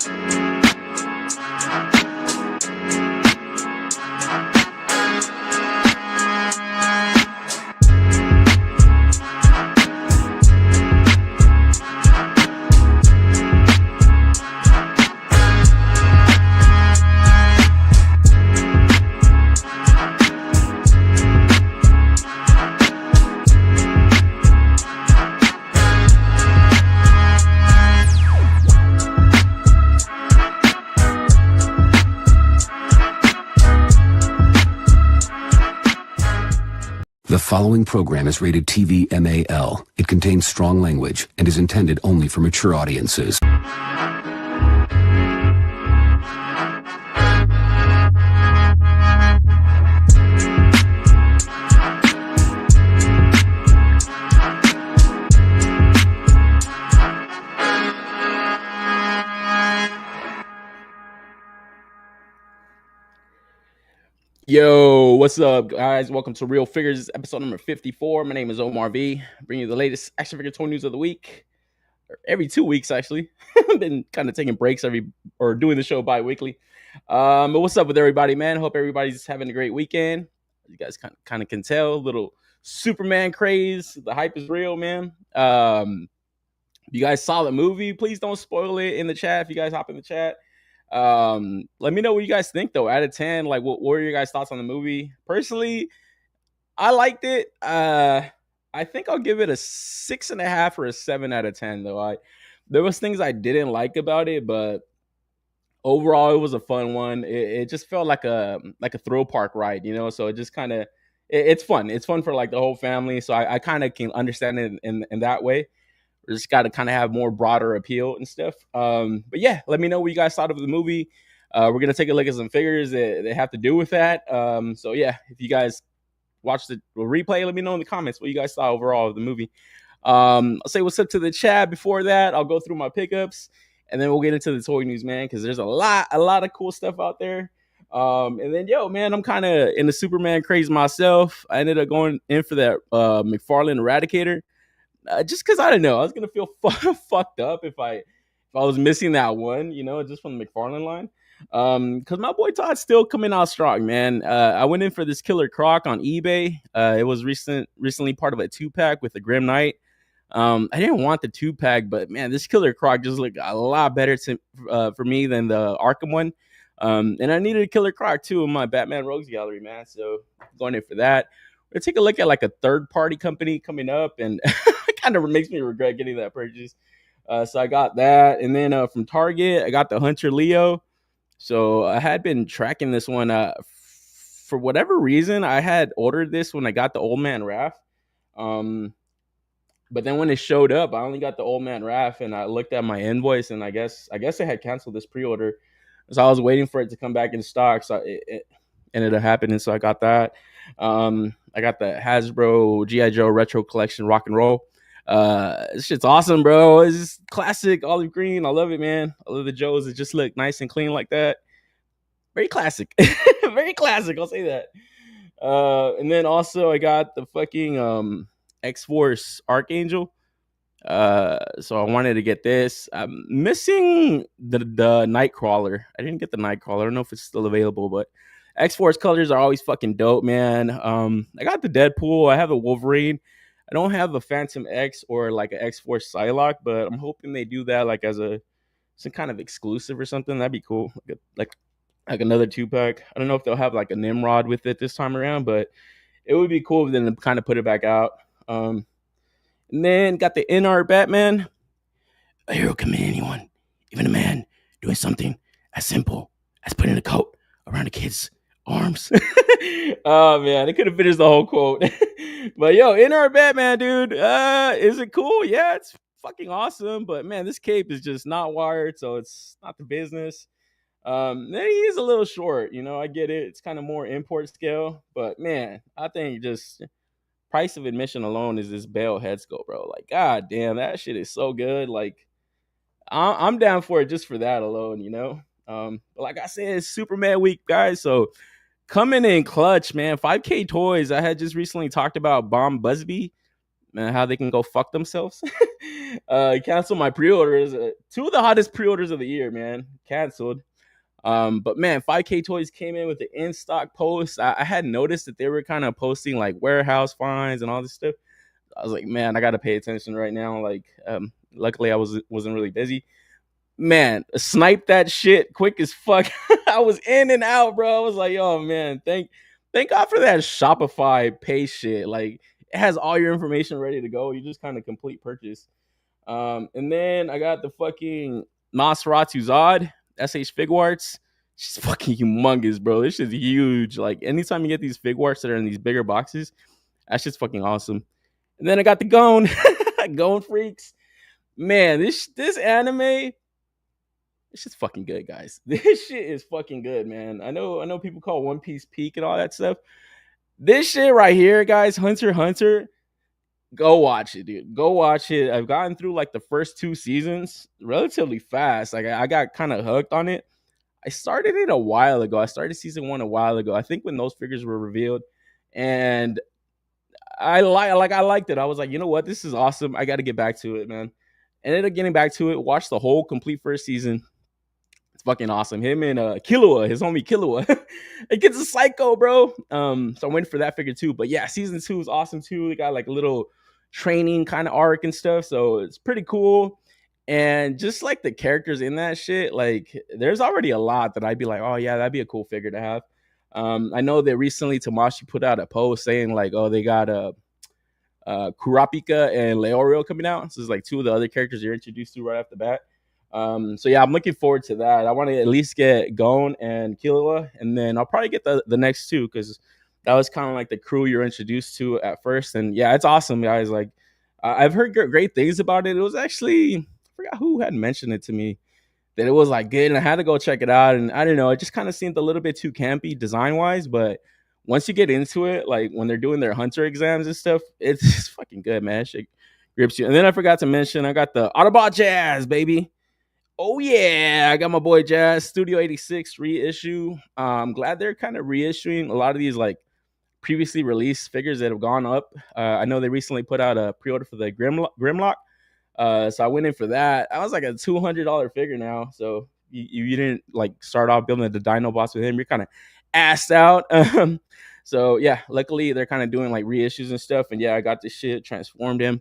The following program is rated TV MAL. It contains strong language and is intended only for mature audiences. Yo, what's up, guys? Welcome to Real Figures, episode number 54. My name is Omar V. Bringing you the latest action figure toy news of the week. Every 2 weeks, actually. I've been kind of taking breaks or doing the show bi-weekly. But what's up with everybody, man? Hope everybody's having a great weekend. You guys kind of can tell, little Superman craze. The hype is real, man. If you guys saw the movie, please don't spoil it in the chat. If you guys hop in the chat. Let me know what you guys think, though. Out of 10, like, what were your guys' thoughts on the movie? Personally, I liked it. I think I'll give it a 6.5 or a 7 out of 10, though. There was things I didn't like about it, but overall, it was a fun one. It just felt like a thrill park ride, you know. So it just kind of it's fun. It's fun for like the whole family. So I kind of can understand it in that way. Just got to kind of have more broader appeal and stuff. But yeah, let me know what you guys thought of the movie. We're going to take a look at some figures that have to do with that. So yeah, if you guys watch the replay, let me know in the comments what you guys thought overall of the movie. I'll say what's up to the chat before that. I'll go through my pickups and then we'll get into the toy news, man, because there's a lot of cool stuff out there. And then, yo, man, I'm kind of in the Superman craze myself. I ended up going in for that McFarlane Eradicator. Just because I don't know, I was gonna feel fucked up if I was missing that one, you know, just from the McFarlane line. Because my boy Todd's still coming out strong, man. I went in for this Killer Croc on eBay. It was recently part of a 2-pack with the Grim Knight. I didn't want the 2-pack, but man, this Killer Croc just looked a lot better for me than the Arkham one. And I needed a Killer Croc too in my Batman Rogues gallery, man. So going in for that. We're gonna take a look at like a third-party company coming up, and it kind of makes me regret getting that purchase. So I got that, and then from Target, I got the Hunter Leo. So I had been tracking this one. For whatever reason, I had ordered this when I got the Old Man Raph. But then when it showed up, I only got the Old Man Raph, and I looked at my invoice, and I guess I had canceled this pre-order. So I was waiting for it to come back in stock. So it ended up happening. So I got that. I got the Hasbro G.I. Joe Retro Collection Rock and Roll. This shit's awesome, bro. It's just classic olive green. I love it, man. I love the Joes. It just look nice and clean like that. Very classic. Very classic. I'll say that. And then also I got the fucking X-Force Archangel. So I wanted to get this. I'm missing the Nightcrawler. I didn't get the Nightcrawler. I don't know if it's still available, but X-Force colors are always fucking dope, man. I got the Deadpool. I have the Wolverine. I don't have a Phantom X or like an X-Force Psylocke, but I'm hoping they do that like as some kind of exclusive or something. That'd be cool. Like another 2-pack. I don't know if they'll have like a Nimrod with it this time around, but it would be cool then to kind of put it back out. And then got the NR Batman. A hero can be anyone, even a man doing something as simple as putting a coat around a kid's arms. Oh man, I could have finished the whole quote. But yo, NR Batman, dude, is it cool? Yeah, it's fucking awesome. But man, this cape is just not wired, so it's not the business. Then he is a little short, you know. I get it. It's kind of more import scale, but man, I think just price of admission alone is this Bale head sculpt, bro. Like, god damn, that shit is so good. Like, I'm down for it just for that alone, you know. But like I said, it's Superman week, guys. So coming in clutch, man. 5K Toys. I had just recently talked about Bomb Busby. man, how they can go fuck themselves. Cancel my pre-orders. Two of the hottest pre-orders of the year, man, canceled. But man, 5K Toys came in with the in-stock post. I had noticed that they were kind of posting like warehouse finds and all this stuff. I was like, man, I gotta pay attention right now. Like, luckily I wasn't really busy. Man, snipe that shit quick as fuck. I was in and out, bro. I was like, oh man, thank God for that Shopify pay shit. Like, it has all your information ready to go. You just kind of complete purchase. And then I got the fucking Nosferatu Zod SH Fig Arts. She's fucking humongous, bro. This shit's huge. Like, anytime you get these Fig Arts that are in these bigger boxes, that's just fucking awesome. And then I got the Gone, Gone Freaks. Man, this anime, it's just fucking good, guys. This shit is fucking good, man. I know people call One Piece peak and all that stuff. This shit right here, guys, Hunter x Hunter, go watch it, dude. Go watch it. I've gotten through like the first 2 seasons relatively fast. Like, I got kind of hooked on it. I started it a while ago. I started season 1 a while ago. I think when those figures were revealed, and I liked it. I was like, you know what, this is awesome. I got to get back to it, man. Ended up getting back to it. Watched the whole complete first season. It's fucking awesome. Him and Killua, his homie Killua. It gets a psycho, bro. So I'm waiting for that figure too. But yeah, season 2 is awesome too. They got like a little training kind of arc and stuff. So it's pretty cool. And just like the characters in that shit, like there's already a lot that I'd be like, oh yeah, that'd be a cool figure to have. I know that recently Tamashi put out a post saying like, oh, they got Kurapika and Leorio coming out. So it's like 2 of the other characters you're introduced to right off the bat. So yeah, I'm looking forward to that. I want to at least get Gon and Killua, and then I'll probably get the next 2 because that was kind of like the crew you're introduced to at first. And yeah, it's awesome, guys. Like, I've heard great things about it. It was actually, I forgot who had mentioned it to me, that it was like good, and I had to go check it out. And I don't know, it just kind of seemed a little bit too campy design wise, but once you get into it, like when they're doing their hunter exams and stuff, it's fucking good, man. Shit grips you. And then I forgot to mention, I got the Autobot Jazz, baby. Oh yeah, I got my boy Jazz Studio 86 reissue. I'm glad they're kind of reissuing a lot of these like previously released figures that have gone up. I know they recently put out a pre-order for the Grimlock. So I went in for that. I was like a $200 figure now. So you didn't like start off building the Dino Boss with him. You're kind of assed out. So yeah, luckily they're kind of doing like reissues and stuff. And yeah, I got this shit, transformed him.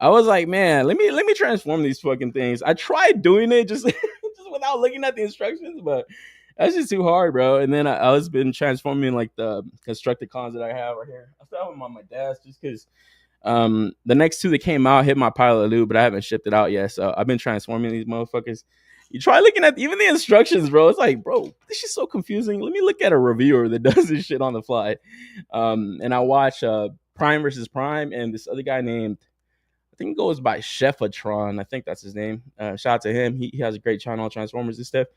I was like, man, let me transform these fucking things. I tried doing it just without looking at the instructions, but that's just too hard, bro. And then I was been transforming like the Constructicons that I have right here. I still have them on my desk just because the next 2 that came out hit my pile of loot, but I haven't shipped it out yet. So I've been transforming these motherfuckers. You try looking at even the instructions, bro. It's like, bro, this is so confusing. Let me look at a reviewer that does this shit on the fly. And I watch Prime versus Prime, and this other guy named, I think he goes by Chefatron. I think that's his name. Shout out to him. He has a great channel on Transformers and stuff.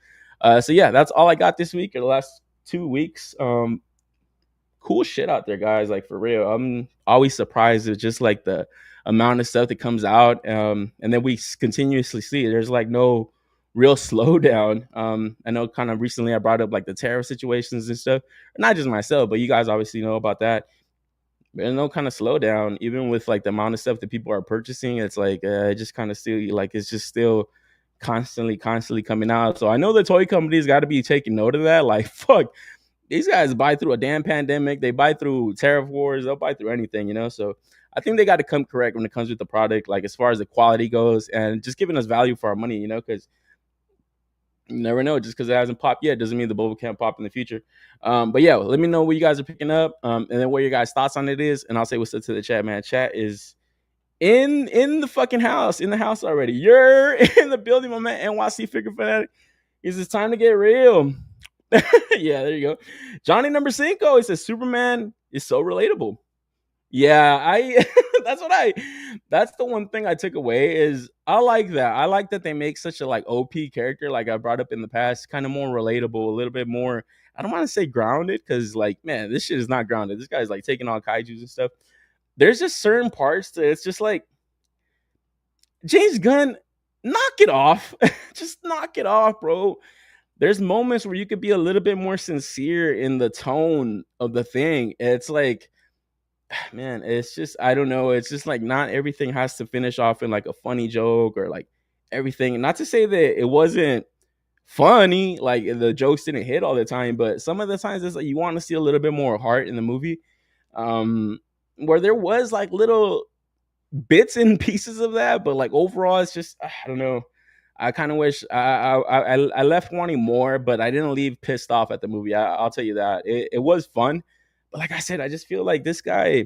So yeah, that's all I got this week or the last 2 weeks. Cool shit out there, guys. Like, for real. I'm always surprised at just like the amount of stuff that comes out. And then we continuously see there's like no real slowdown. I know kind of recently I brought up like the tariff situations and stuff. Not just myself, but you guys obviously know about that. There's no kind of slowdown, even with like the amount of stuff that people are purchasing. It's like it just kind of still like it's just still constantly coming out. So I know the toy companies got to be taking note of that. Like, fuck, these guys buy through a damn pandemic. They buy through tariff wars. They'll buy through anything, you know. So I think they got to come correct when it comes with the product, like as far as the quality goes, and just giving us value for our money, you know, because you never know. Just because it hasn't popped yet doesn't mean the bubble can't pop in the future. But yeah, let me know what you guys are picking up, and then what your guys' thoughts on it is, and I'll say what's up to the chat, man. Chat is in the fucking house, in the house already. You're in the building, my man. NYC Figure Fanatic. It's time to get real. Yeah, there you go. Johnny number 5. He says Superman is so relatable. Yeah, that's the one thing I took away is I like that. I like that they make such a like OP character, like I brought up in the past, kind of more relatable, a little bit more. I don't want to say grounded, because like, man, this shit is not grounded. This guy's like taking on kaijus and stuff. There's just certain parts that it's just like, James Gunn, knock it off. Just knock it off, bro. There's moments where you could be a little bit more sincere in the tone of the thing. It's like, man, it's just, I don't know. It's just like not everything has to finish off in like a funny joke or like everything. Not to say that it wasn't funny, like the jokes didn't hit all the time, but some of the times it's like you want to see a little bit more heart in the movie. Um, where there was like little bits and pieces of that, but like overall, it's just I don't know. I kind of wish I left wanting more, but I didn't leave pissed off at the movie. I'll tell you that it was fun, but like I said, I just feel like this guy,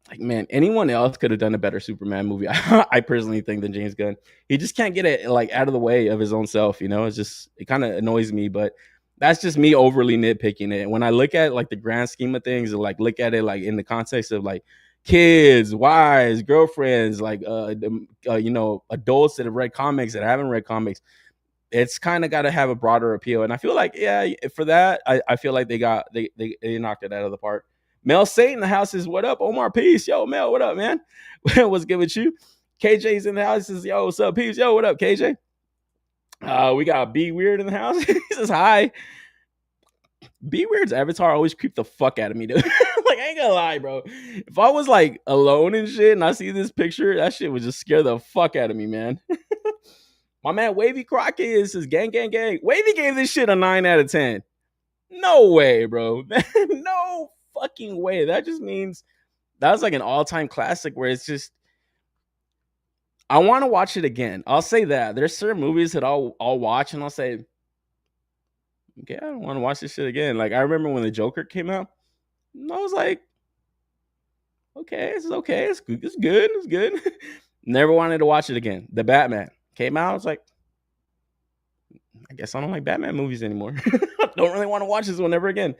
like man, anyone else could have done a better Superman movie. I personally think than James Gunn. He just can't get it like out of the way of his own self. You know, it's just it kind of annoys me, but that's just me overly nitpicking it. When I look at like the grand scheme of things, and like look at it like in the context of like kids, wives, girlfriends, like you know, adults that have read comics that haven't read comics, it's kind of got to have a broader appeal. And I feel like, yeah, for that, I feel like they knocked it out of the park. Mel Saint in the house is what up, Omar Peace. Yo, Mel, what up, man? What's good with you? KJ's in the house. Says, yo, what's up, Peace? Yo, what up, KJ? We got B Weird in the house. He says hi. B Weird's avatar always creeped the fuck out of me, dude. Like, I ain't gonna lie, bro. If I was like alone and shit and I see this picture, that shit would just scare the fuck out of me, man. My man Wavy Crockett is his gang, gang, gang. Wavy gave this shit a 9 out of 10. No way, bro. No fucking way. That just means that was like an all-time classic where it's just I want to watch it again. I'll say that. There's certain movies that I'll watch and I'll say, okay, I don't want to watch this shit again. Like I remember when the Joker came out, I was like, okay, this is okay. It's good. It's good. It's good. Never wanted to watch it again. The Batman came out. I was like, I guess I don't like Batman movies anymore. Don't really want to watch this one ever again.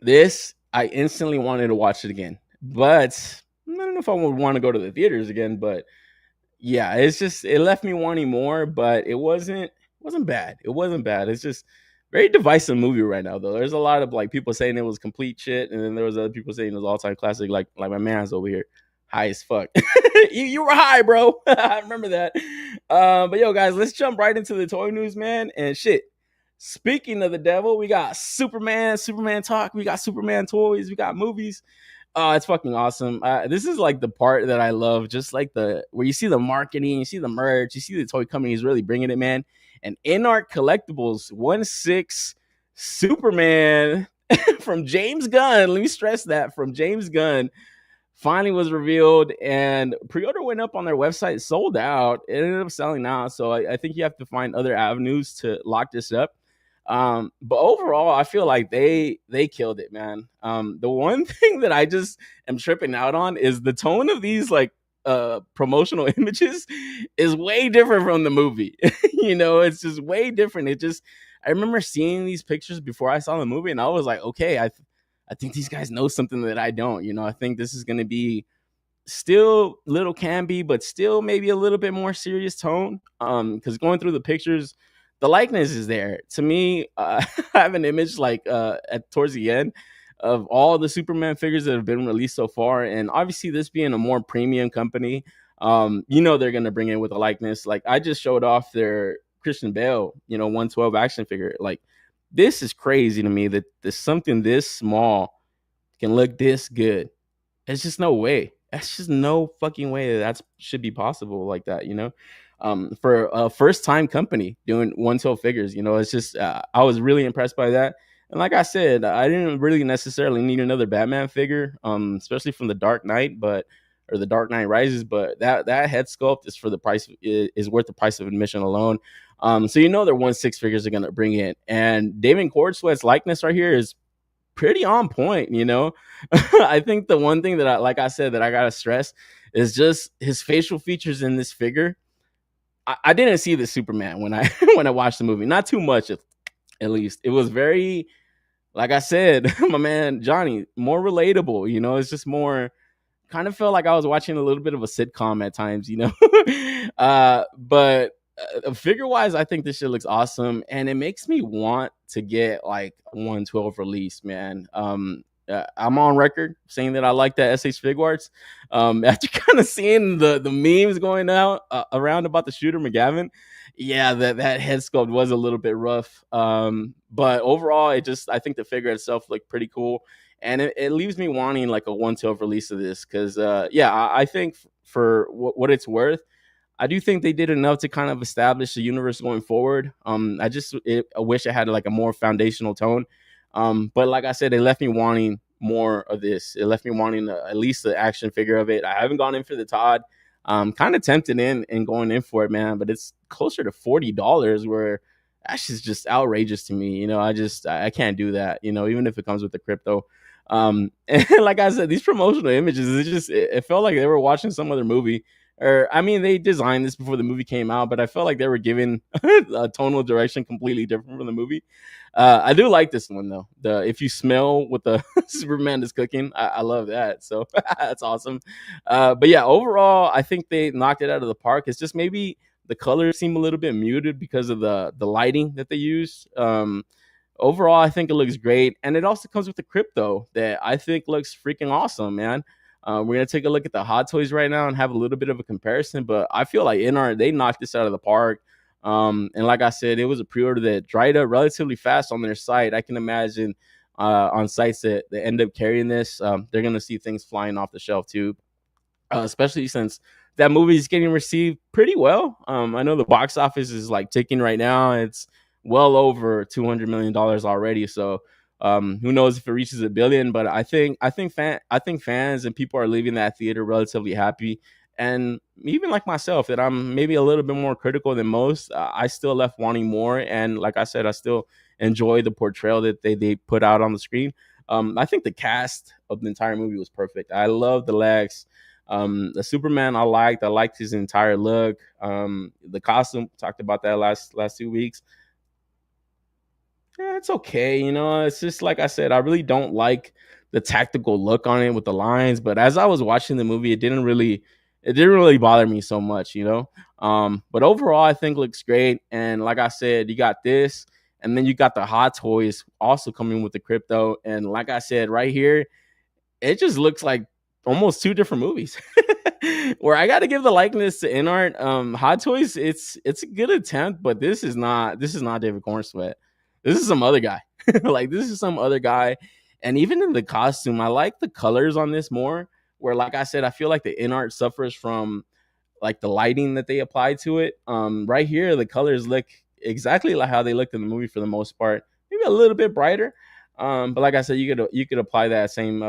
This, I instantly wanted to watch it again. But I don't know if I would want to go to the theaters again. But yeah, it's just it left me wanting more, but it wasn't bad. It wasn't bad. It's just very divisive movie right now, though. There's a lot of like people saying it was complete shit, and then there was other people saying it was all time classic, like my man's over here, high as fuck. you were high, bro. I remember that. But yo, guys, let's jump right into the toy news, man. And shit. Speaking of the devil, we got Superman talk, we got Superman toys, we got movies. Oh, it's fucking awesome. This is like the part that I love, just like the where you see the marketing, you see the merch, you see the toy companies really bringing it, man. And In-Art Collectibles 1/6 Superman from James Gunn. Let me stress that, from James Gunn finally was revealed, and pre-order went up on their website, sold out. It ended up selling out, so I think you have to find other avenues to lock this up. But overall, I feel like they killed it, man. The one thing that I just am tripping out on is the tone of these like promotional images is way different from the movie. You know, it's just way different. I remember seeing these pictures before I saw the movie, and I was like, okay, I think these guys know something that I don't. You know, I think this is going to be still little campy, but still maybe a little bit more serious tone. Because going through the pictures, the likeness is there. To me, I have an image like towards the end of all the Superman figures that have been released so far, and obviously this being a more premium company, you know they're gonna bring in with a likeness. Like I just showed off their Christian Bale, you know, 112 action figure. Like this is crazy to me that there's something this small can look this good. It's just no way. That's just no fucking way that should be possible like that, you know? For a first time company doing 112 figures, you know, it's just, I was really impressed by that. And like I said, I didn't really necessarily need another Batman figure, especially from the Dark Knight, or the Dark Knight Rises, but that head sculpt is for the price, is worth the price of admission alone. So you know their 1/6 figures are gonna bring it, and David Cordsweat's likeness right here is pretty on point, you know. I think the one thing that like I said, that I gotta stress is just his facial features in this figure. I didn't see the Superman when I when I watched the movie, not too much at least. It was very, like I said, my man Johnny, more relatable, you know. It's just more, kind of felt like I was watching a little bit of a sitcom at times, you know. But figure wise, I think this shit looks awesome, and it makes me want to get like 112 release, man. I'm on record saying that I like that SH Figuarts. After kind of seeing the memes going out around about the shooter McGavin, yeah, that head sculpt was a little bit rough. But overall, I think the figure itself looked pretty cool, and it leaves me wanting like a 1/12 release of this because yeah, I think for what it's worth, I do think they did enough to kind of establish the universe going forward. I wish it had like a more foundational tone. But like I said, it left me wanting more of this. It left me wanting at least the action figure of it. I haven't gone in for the Todd. Kind of tempted in and going in for it, man, but it's closer to $40, where that's just outrageous to me. I can't do that. Even if it comes with the crypto. And like I said, these promotional images, it felt like they were watching some other movie. Or I mean, they designed this before the movie came out, but I felt like they were giving a tonal direction completely different from the movie. I do like this one though. The if you smell what the Superman is cooking, I love that. So that's awesome. But yeah, overall, I think they knocked it out of the park. It's just maybe the colors seem a little bit muted because of the lighting that they use. Overall, I think it looks great, and it also comes with the crypto that I think looks freaking awesome, man. We're gonna take a look at the Hot Toys right now and have a little bit of a comparison, but I feel like NR they knocked this out of the park. And like I said, it was a pre-order that dried up relatively fast on their site. I can imagine on sites that end up carrying this, they're gonna see things flying off the shelf too, especially since that movie is getting received pretty well. I know the box office is like ticking right now. It's well over $200 million already. So who knows if it reaches a billion? But I think fans and people are leaving that theater relatively happy. And even like myself, that I'm maybe a little bit more critical than most. I still left wanting more. And like I said, I still enjoy the portrayal that they put out on the screen. I think the cast of the entire movie was perfect. I love the Lex. The Superman I liked his entire look. The costume, talked about that last 2 weeks. Yeah, it's okay. It's just like I said, I really don't like the tactical look on it with the lines. But as I was watching the movie, it didn't really bother me so much. But overall, I think looks great. And like I said, you got this, and then you got the Hot Toys also coming with the crypto. And like I said, right here, it just looks like almost two different movies. Where I got to give the likeness to InArt. Hot Toys, it's a good attempt, but this is not David Cornsweat. This is some other guy. Like this is some other guy. And even in the costume, I like the colors on this more. Where, like I said, I feel like the InArt suffers from like the lighting that they apply to it. Right here, the colors look exactly like how they looked in the movie for the most part. Maybe a little bit brighter. But like I said, you could apply that same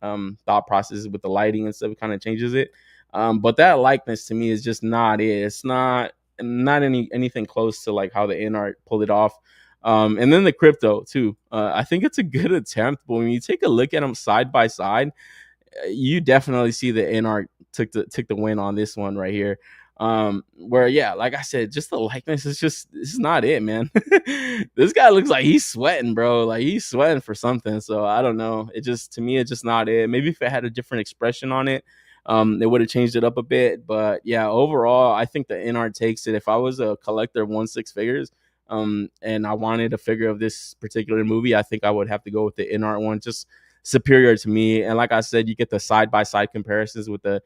thought process with the lighting and stuff. It kind of changes it. But that likeness to me is just not it. It's not anything close to like how the InArt pulled it off. And then the crypto too. I think it's a good attempt, but when you take a look at them side by side, you definitely see the NR took the win on this one right here. Where yeah, like I said, just the likeness is just this is not it, man. This guy looks like he's sweating, bro. Like he's sweating for something. So I don't know. It just to me, it's just not it. Maybe if it had a different expression on it, it would have changed it up a bit. But yeah, overall, I think the NR takes it. If I was a collector of 1/6 figures, and I wanted a figure of this particular movie, I think I would have to go with the NR one. Just superior to me. And like I said, you get the side by side comparisons with the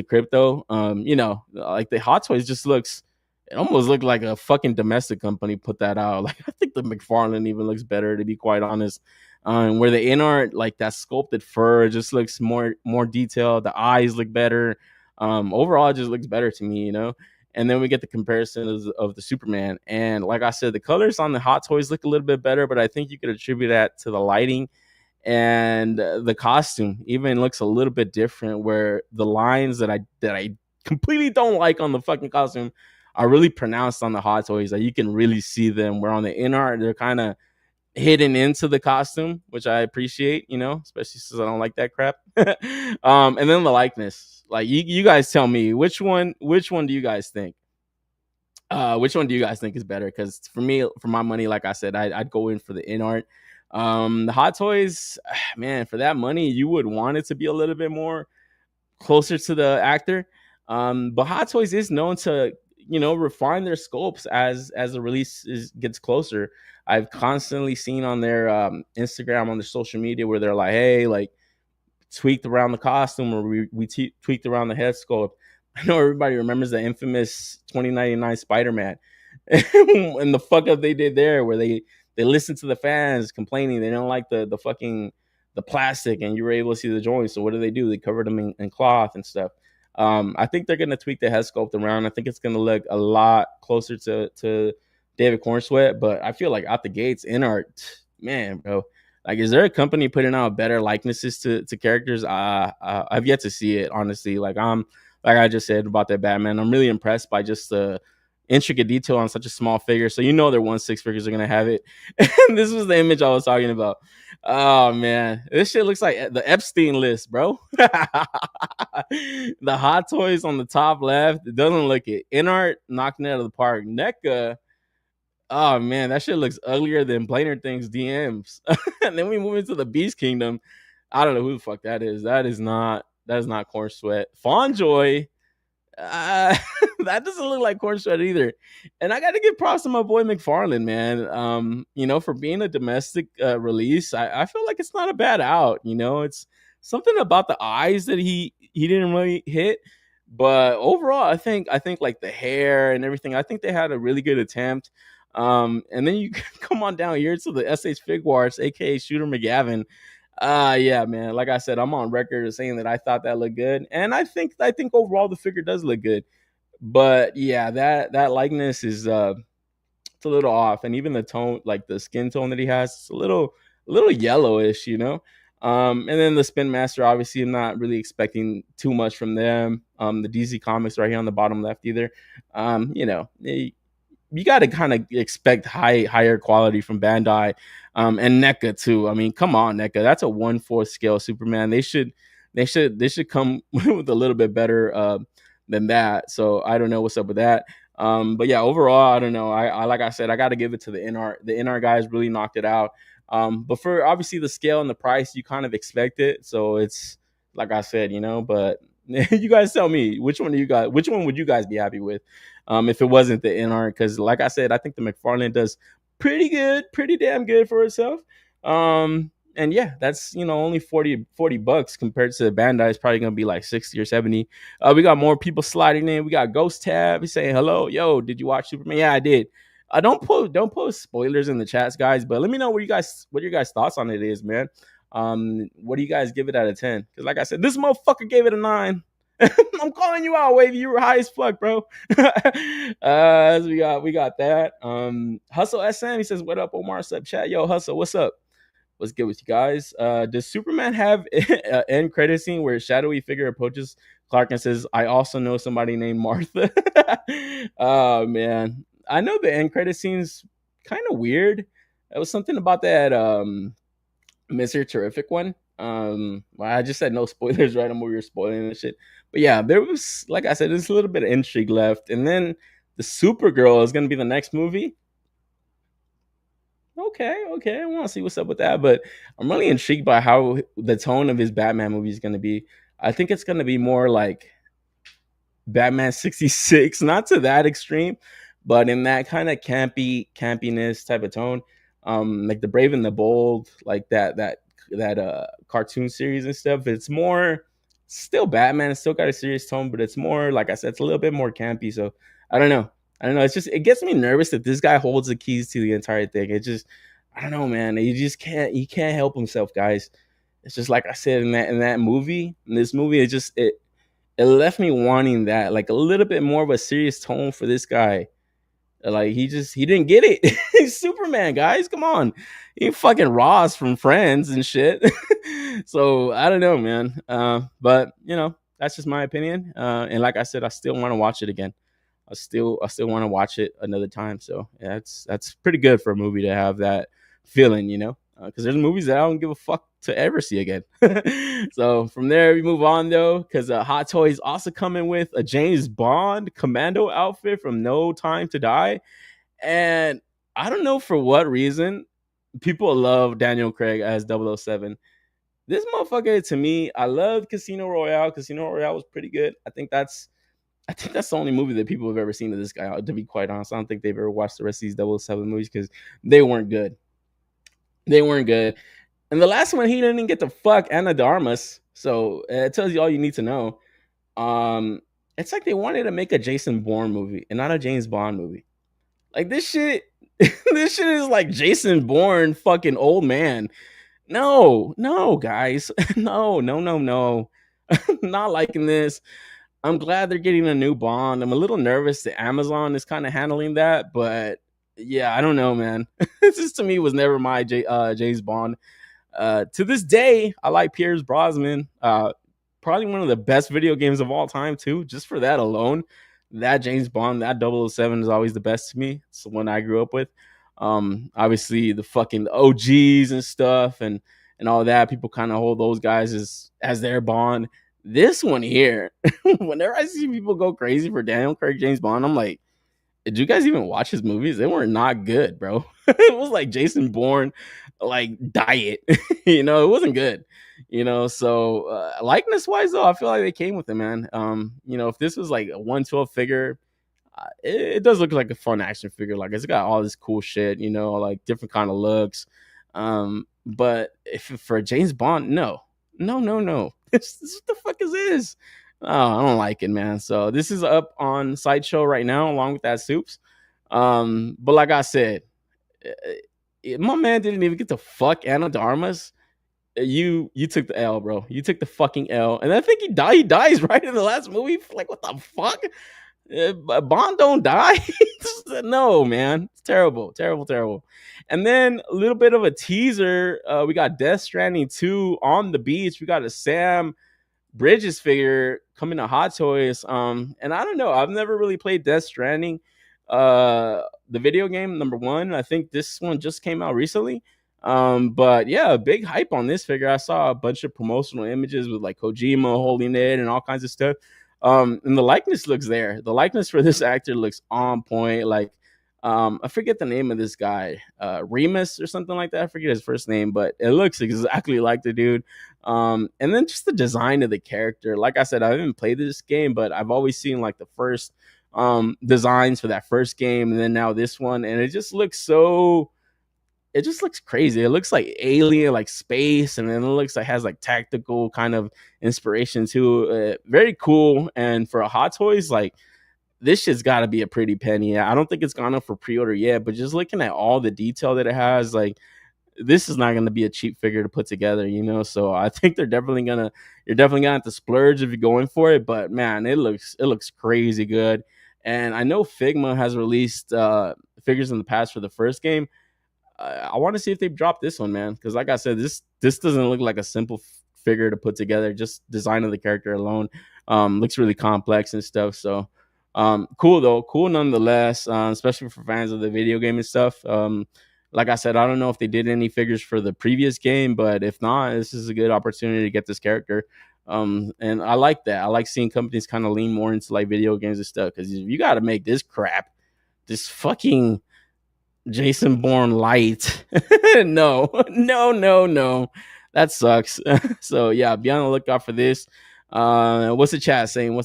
crypto. Like the Hot Toys just looks. It almost looked like a fucking domestic company put that out. Like I think the McFarlane even looks better, to be quite honest. Where the InArt, like that sculpted fur, just looks more detailed. The eyes look better. Overall, it just looks better to me. And then we get the comparison of the Superman. And like I said, the colors on the Hot Toys look a little bit better, but I think you could attribute that to the lighting, and the costume even looks a little bit different, where the lines that I completely don't like on the fucking costume are really pronounced on the Hot Toys. Like you can really see them, where on the InArt they're kind of hidden into the costume, which I appreciate, especially since I don't like that crap. And then the likeness, like you guys tell me which one do you guys think? Which one do you guys think is better? Because for me, for my money, like I said, I'd go in for the InArt. The Hot Toys, man, for that money, you would want it to be a little bit more closer to the actor. But Hot Toys is known to refine their scopes as the release gets closer. I've constantly seen on their Instagram, on their social media, where they're like, hey, like, tweaked around the costume, or we tweaked around the head sculpt. I know everybody remembers the infamous 2099 Spider-Man and the fuck up they did there, where they listened to the fans complaining they don't like the fucking the plastic, and you were able to see the joints. So what do? They covered them in cloth and stuff. I think they're gonna tweak the head sculpt around. I think it's gonna look a lot closer to David Cornsweet, but I feel like out the gates, in art, man, bro. Like, is there a company putting out better likenesses to characters? I've yet to see it, honestly. Like I just said about that Batman, I'm really impressed by just the intricate detail on such a small figure. So their 1/6 figures are gonna have it. And this was the image I was talking about. Oh man, this shit looks like the Epstein list, bro. The Hot Toys on the top left, it doesn't look it. In art, knocking it out of the park. NECA. Oh man, that shit looks uglier than Blainer Things DMs. And then we move into the Beast Kingdom. I don't know who the fuck that is. That is not Corn Sweat. Fawnjoy. That doesn't look like Corn Sweat either. And I got to give props to my boy McFarlane, man. For being a domestic release, I feel like it's not a bad out. It's something about the eyes that he didn't really hit. But overall, I think like the hair and everything, I think they had a really good attempt. And then you come on down here to the SH Fig Wars, aka Shooter McGavin. Yeah, man. Like I said, I'm on record as saying that I thought that looked good, and I think overall the figure does look good. But yeah, that likeness is it's a little off, and even the tone, like the skin tone that he has, it's a little yellowish, And then the Spin Master, obviously, I'm not really expecting too much from them. The DC Comics right here on the bottom left either. You got to kind of expect higher quality from Bandai, and NECA too. I mean, come on, NECA. That's a 1/4 scale Superman. They should come with a little bit better than that. So I don't know what's up with that. But yeah, overall, I don't know. I like I said, I got to give it to the NR. The NR guys really knocked it out. But for obviously the scale and the price, you kind of expect it. So it's like I said, but you guys tell me which one would you guys be happy with, if it wasn't the NR? Because like I said, I think the McFarlane does pretty damn good for itself. And yeah, that's only 40 bucks compared to Bandai. Is probably gonna be like 60 or 70. We got more people sliding in. We got Ghost Tab. He's saying hello. Yo, did you watch Superman? Yeah, I did. Don't post spoilers in the chats, guys, but let me know what your guys thoughts on it is, man. What do you guys give it out of 10? Because like I said, this motherfucker gave it a 9. I'm calling you out, Wavy. You were high as fuck, bro. So we got that. Hustle SM, he says, what up, Omar? What's up, chat? Yo, Hustle, what's up? What's good with you guys? Does Superman have an end credit scene where a shadowy figure approaches Clark and says, I also know somebody named Martha? Oh man, I know the end credit scene's kind of weird. It was something about that Mr. Terrific one. Well, I just said no spoilers, right? I'm over here spoiling this shit. But yeah, there was, like I said, there's a little bit of intrigue left. And then the Supergirl is going to be the next movie. Okay, I want to see what's up with that. But I'm really intrigued by how the tone of his Batman movie is going to be. I think it's going to be more like Batman 66, not to that extreme, but in that kind of campiness type of tone. Like the Brave and the Bold, like that cartoon series and stuff. It's more still Batman. It's still got a serious tone, but it's more, like I said, it's a little bit more campy. So I don't know. It's just, it gets me nervous that this guy holds the keys to the entire thing. It just, I don't know, man. He can't help himself, guys. It's just like I said in that movie. In this movie, it left me wanting that, like a little bit more of a serious tone for this guy. Like he didn't get it. He's Superman, guys. Come on. He ain't fucking Ross from Friends and shit. So I don't know, man. But that's just my opinion. And like I said, I still want to watch it again. I still want to watch it another time. So yeah, that's pretty good for a movie to have that feeling, because there's movies that I don't give a fuck to ever see again. So from there we move on though, because Hot Toys also coming with a James Bond commando outfit from No Time to Die, and I don't know for what reason people love Daniel Craig as 007. This motherfucker, to me, I loved Casino Royale. Casino Royale was pretty good. I think that's I think that's the only movie that people have ever seen of this guy. To be quite honest, I don't think they've ever watched the rest of these 007 movies because they weren't good. They weren't good. And the last one, he didn't even get to fuck Anna de Armas. So it tells you all you need to know. Um, it's like they wanted to make a Jason Bourne movie and not a James Bond movie. Like this shit, this shit is like Jason Bourne, fucking old man. No, no, guys, no, no, no, no. Not liking this. I'm glad they're getting a new Bond. I'm a little nervous that Amazon is kind of handling that, but yeah, I don't know, man. This to me was never my James Bond. To this day, I like Pierce Brosnan. Probably one of the best video games of all time, too. Just for that alone, that James Bond, that 007 is always the best to me. It's the one I grew up with. Obviously, the fucking OGs and stuff, and all that. People kind of hold those guys as their Bond. This one here, whenever I see people go crazy for Daniel Craig James Bond, I'm like, did you guys even watch his movies? They were not good, bro. It was like Jason Bourne, like diet. It wasn't good. So likeness wise though, I feel like they came with it, man. If this was like a 112 figure, it does look like a fun action figure. Like it's got all this cool shit, like different kind of looks. But if for James Bond, no, no, no, no. This what the fuck is this? Oh, I don't like it, man. So this is up on Sideshow right now, along with that Soups. But like I said, my man didn't even get to fuck Anna de Armas. You took the L, bro. You took the fucking L, and I think he died. He dies right in the last movie. Like what the fuck? Bond don't die. No, man, it's terrible, terrible, terrible. And then a little bit of a teaser. We got Death Stranding 2 on the beach. We got a Sam Bridges figure coming to Hot Toys. And I don't know. I've never really played Death Stranding, the video game number one. I think this one just came out recently. But yeah, big hype on this figure. I saw a bunch of promotional images with like Kojima holding it and all kinds of stuff. And the likeness looks there. The likeness for this actor looks on point. Like, I forget the name of this guy, Remus or something like that. I forget his first name, but it looks exactly like the dude. And then just the design of the character. Like I said, I haven't played this game, but I've always seen like the first designs for that first game, and then now this one, and it just looks crazy. It looks like alien, like space, and then it looks like has like tactical kind of inspiration too. Very cool. And for a Hot Toys, like this shit's got to be a pretty penny. I don't think it's gone up for pre-order yet, but just looking at all the detail that it has, like this is not going to be a cheap figure to put together, So I think you're definitely gonna have to splurge if you're going for it. But man, it looks crazy good. And I know Figma has released figures in the past for the first game. I want to see if they drop this one, man, because like I said, this doesn't look like a simple figure to put together. Just design of the character alone looks really complex and stuff. So cool though, cool nonetheless, especially for fans of the video game and stuff. Like I said, I don't know if they did any figures for the previous game, but if not, this is a good opportunity to get this character. And I like that. I like seeing companies kind of lean more into like video games and stuff, because you got to make this crap, this fucking Jason Bourne light. No, no, no, no. That sucks. So yeah, be on the lookout for this. What's the chat saying?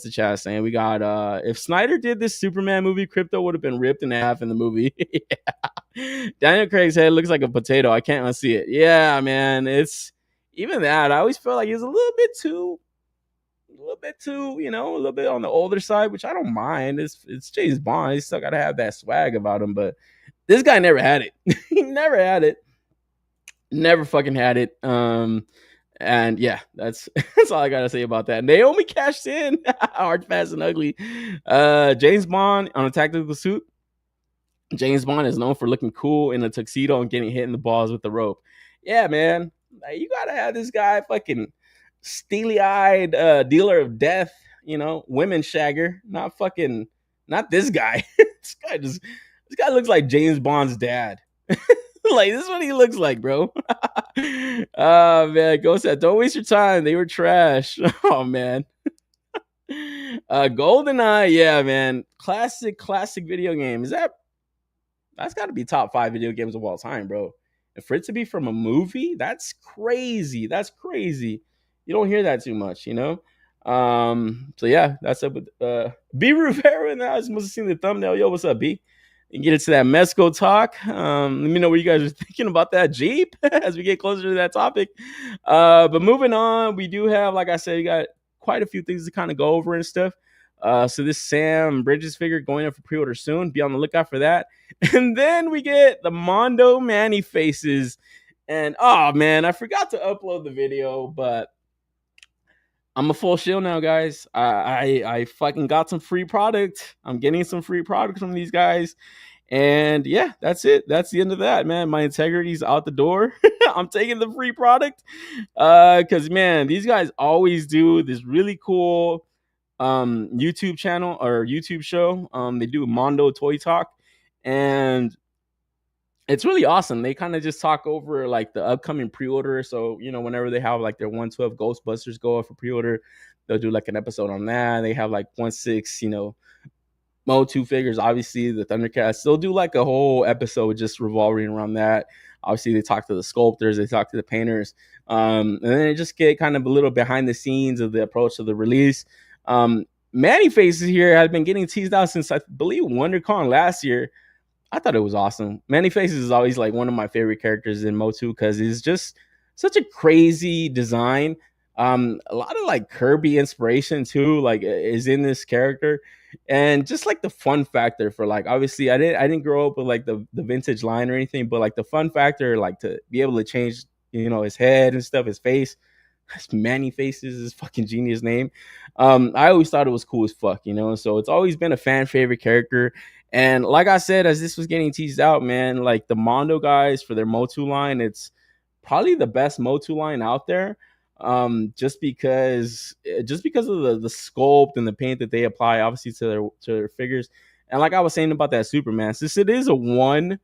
We got if Snyder did this Superman movie, Crypto would have been ripped in half in the movie. Yeah. Daniel Craig's head looks like a potato. I can't unsee it. Yeah, man. It's even that. I always felt like he was a little bit too, a little bit on the older side, which I don't mind. It's James Bond. He's still gotta have that swag about him, but this guy never had it. He never had it. Never fucking had it. And yeah, that's all I gotta say about that. Naomi cashed in. Hard, fast, and ugly. James Bond on a tactical suit. James Bond is known for looking cool in a tuxedo and getting hit in the balls with the rope. Yeah, man. Like, you gotta have this guy fucking steely-eyed dealer of death, women shagger. Not this guy. This guy looks like James Bond's dad. Like, this is what he looks like, bro. Oh man, Ghost said, don't waste your time. They were trash. Oh man. GoldenEye, yeah, man. Classic video game. That's got to be top 5 video games of all time, bro. And for it to be from a movie, that's crazy. That's crazy. You don't hear that too much, So yeah, that's up with B Rivera. And I just must have seen the thumbnail. Yo, what's up, B? And get into that MEZCO talk. Let me know what you guys are thinking about that Jeep as we get closer to that topic. But moving on, we do have, like I said, you got quite a few things to kind of go over and stuff. So this Sam Bridges figure going up for pre-order soon. Be on the lookout for that. And then we get the Mondo Manny faces. And oh man, I forgot to upload the video, but I'm a full shield now, guys. I fucking got some free product. I'm getting some free product from these guys. And yeah, that's it. That's the end of that, man. My integrity's out the door. I'm taking the free product. Cause man, these guys always do this really cool YouTube channel or YouTube show. They do Mondo Toy Talk. And it's really awesome. They kind of just talk over like the upcoming pre-order. So, you know, whenever they have like their 112 Ghostbusters go up for pre-order, they'll do like an episode on that. They have like 1/6, you know, Mo2 figures, obviously the Thundercats. They'll do like a whole episode just revolving around that. Obviously, they talk to the sculptors, they talk to the painters, and then they just get kind of a little behind the scenes of the approach of the release. Manny Faces here has been getting teased out since I believe WonderCon last year. I thought it was awesome. Manny Faces is always like one of my favorite characters in Motu because it's just such a crazy design. A lot of like Kirby inspiration too, like is in this character, and just like the fun factor for like obviously I didn't grow up with like the vintage line or anything, but like the fun factor like to be able to change his head and stuff, his face. Manny Faces is fucking genius name. I always thought it was cool as fuck, so it's always been a fan favorite character. And like I said, as this was getting teased out, man, like the Mondo guys for their Motu line, it's probably the best Motu line out there. Just because of the sculpt and the paint that they apply, obviously to their figures. And like I was saying about that Superman, since it is a one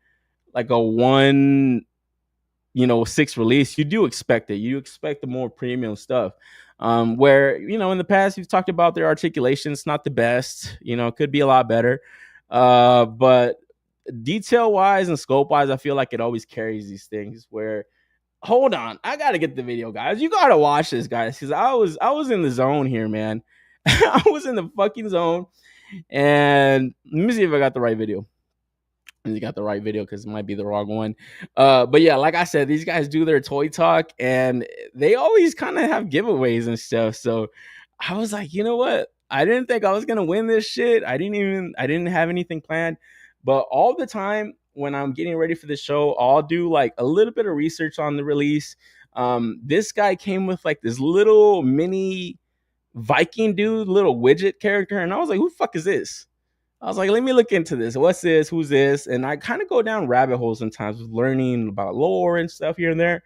6 release, you do expect it. You expect the more premium stuff. Where in the past you've talked about their articulation's not the best. It could be a lot better. But detail wise and scope wise, I feel like it always carries these things. Where hold on, I gotta get the video, guys. You gotta watch this, guys, because I was in the zone here, man. I was in the fucking zone. And let me see if I got the right video. You got the right video because it might be the wrong one. But yeah, like I said, these guys do their toy talk and they always kind of have giveaways and stuff. So I was like, you know what? I didn't think I was gonna win this shit. I didn't have anything planned. But all the time when I'm getting ready for the show, I'll do like a little bit of research on the release. This guy came with like this little mini Viking dude, little widget character, and I was like, who the fuck is this? I was like, let me look into this. What's this? Who's this? And I kind of go down rabbit holes sometimes with learning about lore and stuff here and there.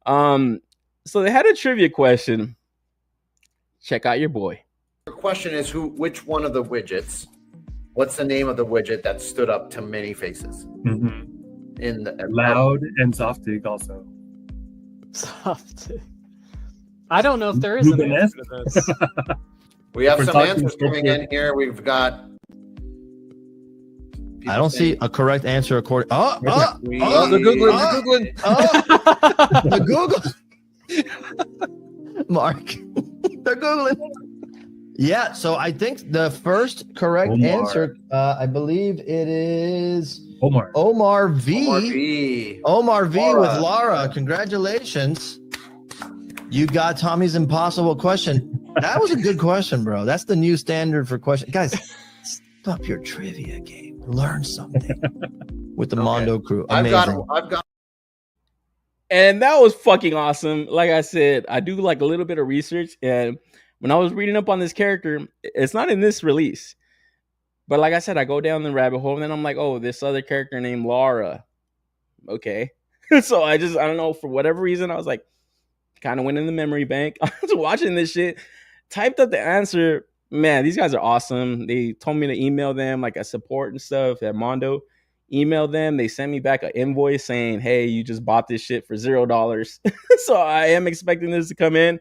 So they had a trivia question. Check out your boy. The question is which one of the widgets, what's the name of the widget that stood up to many faces? Mm-hmm. In the Loud and Softig also. Softig. I don't know if there is an answer to this. We have some answers coming in here. We've got. I don't see a correct answer according. The Googling. The Google. Mark. They're Googling. Yeah, so I think the first correct answer, I believe it is Omar V. Omar V with Lara. Congratulations. You got Tommy's impossible question. That was a good question, bro. That's the new standard for questions. Guys, stop your trivia game. Learn something with the Mondo crew. Amazing. I've got. And that was fucking awesome. Like I said, I do like a little bit of research, and when I was reading up on this character, it's not in this release. But like I said, I go down the rabbit hole, and then I'm like, oh, this other character named Lara. Okay. So I don't know, for whatever reason, I was like, kind of went in the memory bank. I was watching this shit, typed up the answer. Man, these guys are awesome. They told me to email them like a support and stuff at Mondo. Emailed them. They sent me back an invoice saying, hey, you just bought this shit for $0. So I am expecting this to come in.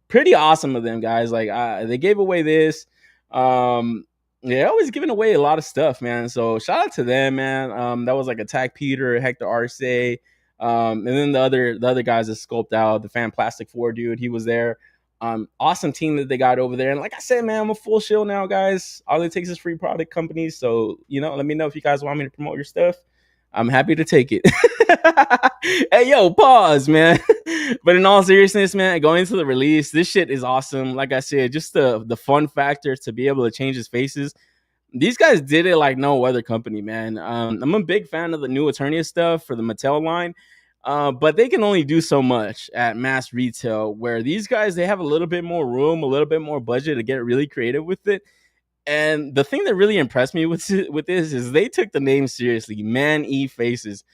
Pretty awesome of them, guys. Like they gave away this. They're always giving away a lot of stuff, man. So shout out to them, man. That was like Attack Peter, Hector Arce. And then the other guys that scoped out, the Fan Plastic 4 dude, he was there. Awesome team that they got over there. And like I said, man, I'm a full shill now, guys. All it takes is free product companies. So, let me know if you guys want me to promote your stuff. I'm happy to take it. Hey, yo, pause, man. But in all seriousness, man, going into the release, this shit is awesome. Like I said, just the fun factor to be able to change his faces. These guys did it like no other company, man. I'm a big fan of the new Eternia stuff for the Mattel line. But they can only do so much at mass retail, where these guys, they have a little bit more room, a little bit more budget to get really creative with it. And the thing that really impressed me with this is they took the name seriously. Man-E Faces.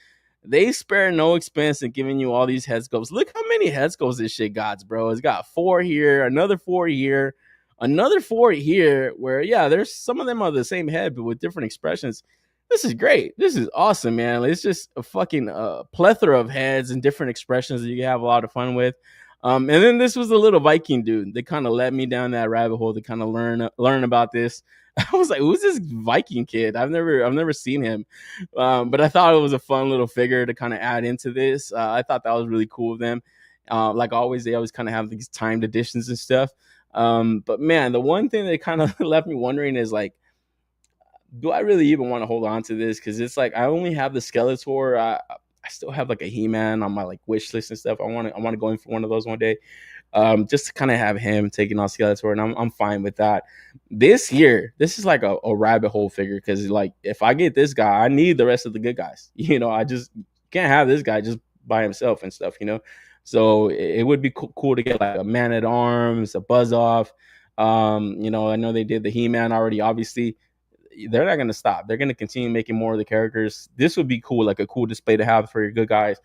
They spare no expense in giving you all these head sculpts. Look how many head sculpts this shit got, bro. It's got 4 here, another 4 here, another 4 here, where, yeah, there's some of them are the same head, but with different expressions. This is great. This is awesome, man. It's just a fucking plethora of heads and different expressions that you can have a lot of fun with. And then this was the little Viking dude. They kind of led me down that rabbit hole to kind of learn about this. I was like, "Who's this Viking kid? I've never seen him." But I thought it was a fun little figure to kind of add into this. I thought that was really cool of them. Like always, they always kind of have these timed editions and stuff. But man, the one thing that kind of left me wondering is like, do I really even want to hold on to this? Because it's like I only have the Skeletor. I still have like a He-Man on my like wish list and stuff. I want to go in for one of those one day. Just to kind of have him taking on Skeletor, and I'm fine with that. This year, this is like a rabbit hole figure, because like if I get this guy, I need the rest of the good guys. I just can't have this guy just by himself and stuff. So it would be cool to get like a Man at Arms, a Buzz Off. I know they did the He-Man already. Obviously, they're not going to stop. They're going to continue making more of the characters. This would be cool, like a cool display to have for your good guys.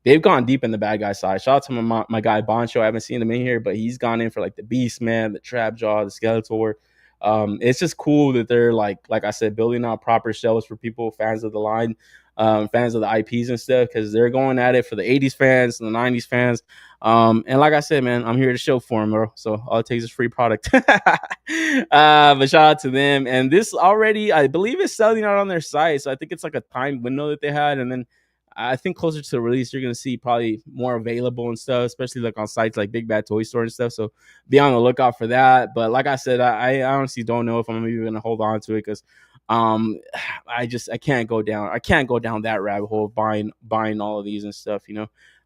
They've gone deep in the bad guy side. Shout out to my guy Boncho. I haven't seen him in here, but he's gone in for like the Beast Man, the Trapjaw, the Skeletor. It's just cool that they're like I said, building out proper shelves for people, fans of the line, fans of the IPs and stuff, because they're going at it for the 80s fans and the 90s fans. And like I said, man, I'm here to show for them, bro. So all it takes is free product. But shout out to them. And this already, I believe, is selling out on their site. So I think it's like a time window that they had. And then I think closer to the release, you're going to see probably more available and stuff, especially like on sites like Big Bad Toy Store and stuff. So be on the lookout for that. But like I said, I honestly don't know if I'm even going to hold on to it, because I can't go down that rabbit hole of buying all of these and stuff.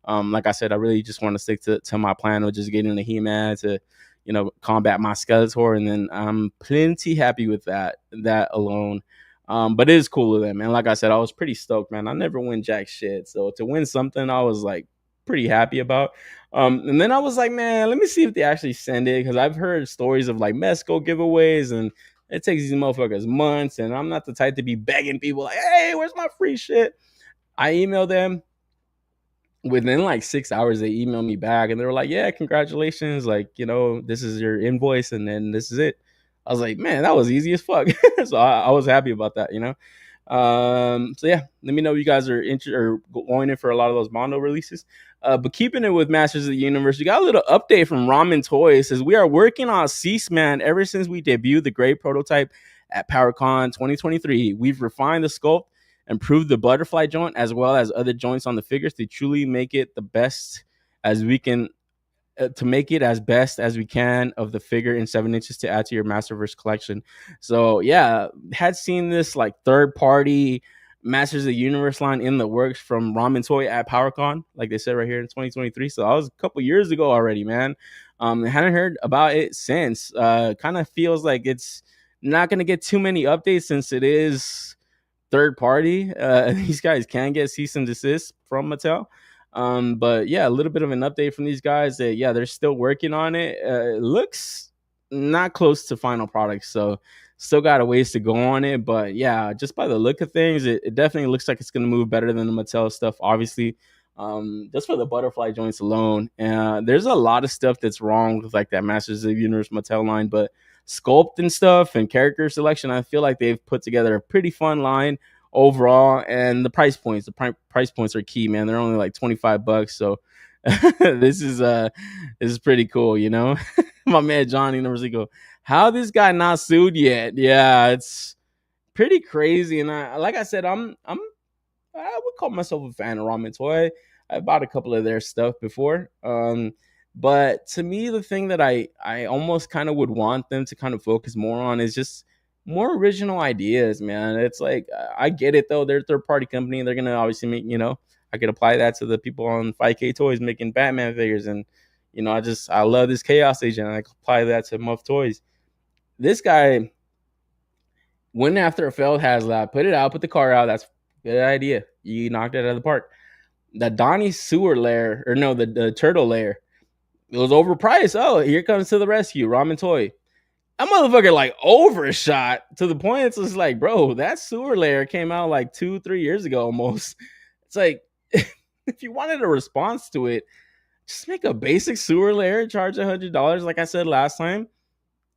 Like I said, I really just want to stick to my plan of just getting the He-Man to combat my Skeletor, and then I'm plenty happy with that alone. But it is cool of them, and like I said, I was pretty stoked, man. I never win jack shit, so to win something, I was like pretty happy about. And then I was like, man, let me see if they actually send it, because I've heard stories of like MEZCO giveaways, and it takes these motherfuckers months, and I'm not the type to be begging people like, hey, where's my free shit? I emailed them. Within like 6 hours, they emailed me back, and they were like, yeah, congratulations, like, this is your invoice, and then this is it. I was like, man, that was easy as fuck. So I was happy about that. So yeah, let me know if you guys are interested or going in for a lot of those Mondo releases. But keeping it with Masters of the Universe, we got a little update from R.U.M.B.L.R Toys. Says we are working on Cease Man ever since we debuted the gray prototype at PowerCon 2023. We've refined the sculpt, improved the butterfly joint, as well as other joints on the figures to truly make it the best as we can. To make it as best as we can of the figure in 7 inches to add to your Masterverse collection. So yeah, had seen this like third party Masters of the Universe line in the works from R.U.M.B.L.R Toy at PowerCon, like they said right here in 2023. So that was a couple years ago already, man. Hadn't heard about it since. Kind of feels like it's not going to get too many updates since it is third party. These guys can get cease and desist from Mattel. But yeah, a little bit of an update from these guys that, yeah, they're still working on it. It looks not close to final product, so still got a ways to go on it. But yeah, just by the look of things, it definitely looks like it's going to move better than the Mattel stuff, obviously. Just for the butterfly joints alone. There's a lot of stuff that's wrong with like that Masters of the Universe Mattel line, but sculpt and stuff and character selection, I feel like they've put together a pretty fun line overall. And the price points are key, man. They're only like $25, so this is pretty cool. My man Johnny numbers go, how this guy not sued yet? Yeah, it's pretty crazy. And like I said, I would call myself a fan of R.U.M.B.L.R Toy. I bought a couple of their stuff before. But to me, the thing that I almost kind of would want them to kind of focus more on is just more original ideas, man. It's like I get it though; they're a third party company. They're gonna obviously make, I could apply that to the people on 5K Toys making Batman figures, and I love this Chaos Agent. And I can apply that to Muff Toys. This guy went after a failed HASLAB, put it out, put the car out. That's a good idea. You knocked it out of the park. The Donnie sewer lair, or no, the turtle lair, it was overpriced. Oh, here comes to the rescue, Ramen Toy. That motherfucker like overshot to the point it's just like, bro, that sewer layer came out like 2-3 years ago almost. It's like, if you wanted a response to it, just make a basic sewer layer, charge $100, like I said last time,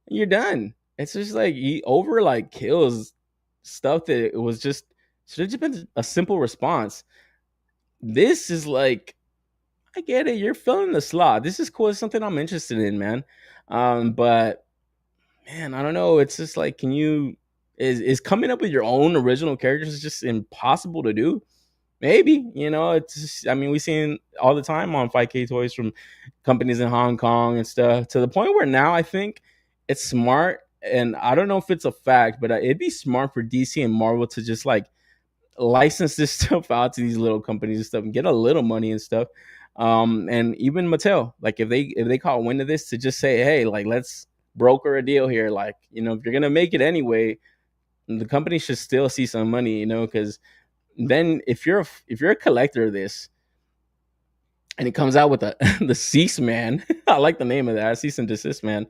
and you're done. It's just like he over like kills stuff that it was just should have just been a simple response. This is like, I get it, you're filling the slot. This is cool. It's something I'm interested in, man. But man, I don't know. It's just like, is coming up with your own original characters just impossible to do? Maybe, it's just, I mean, we seen all the time on 5K Toys from companies in Hong Kong and stuff, to the point where now I think it's smart, and I don't know if it's a fact, but it'd be smart for DC and Marvel to just like license this stuff out to these little companies and stuff and get a little money and stuff. And even Mattel, like if they caught wind of this, to just say, hey, like, let's broker a deal here. Like, if you're gonna make it anyway, the company should still see some money, because then if you're a collector of this and it comes out with the Cease Man, I like the name of that, Cease and Desist Man.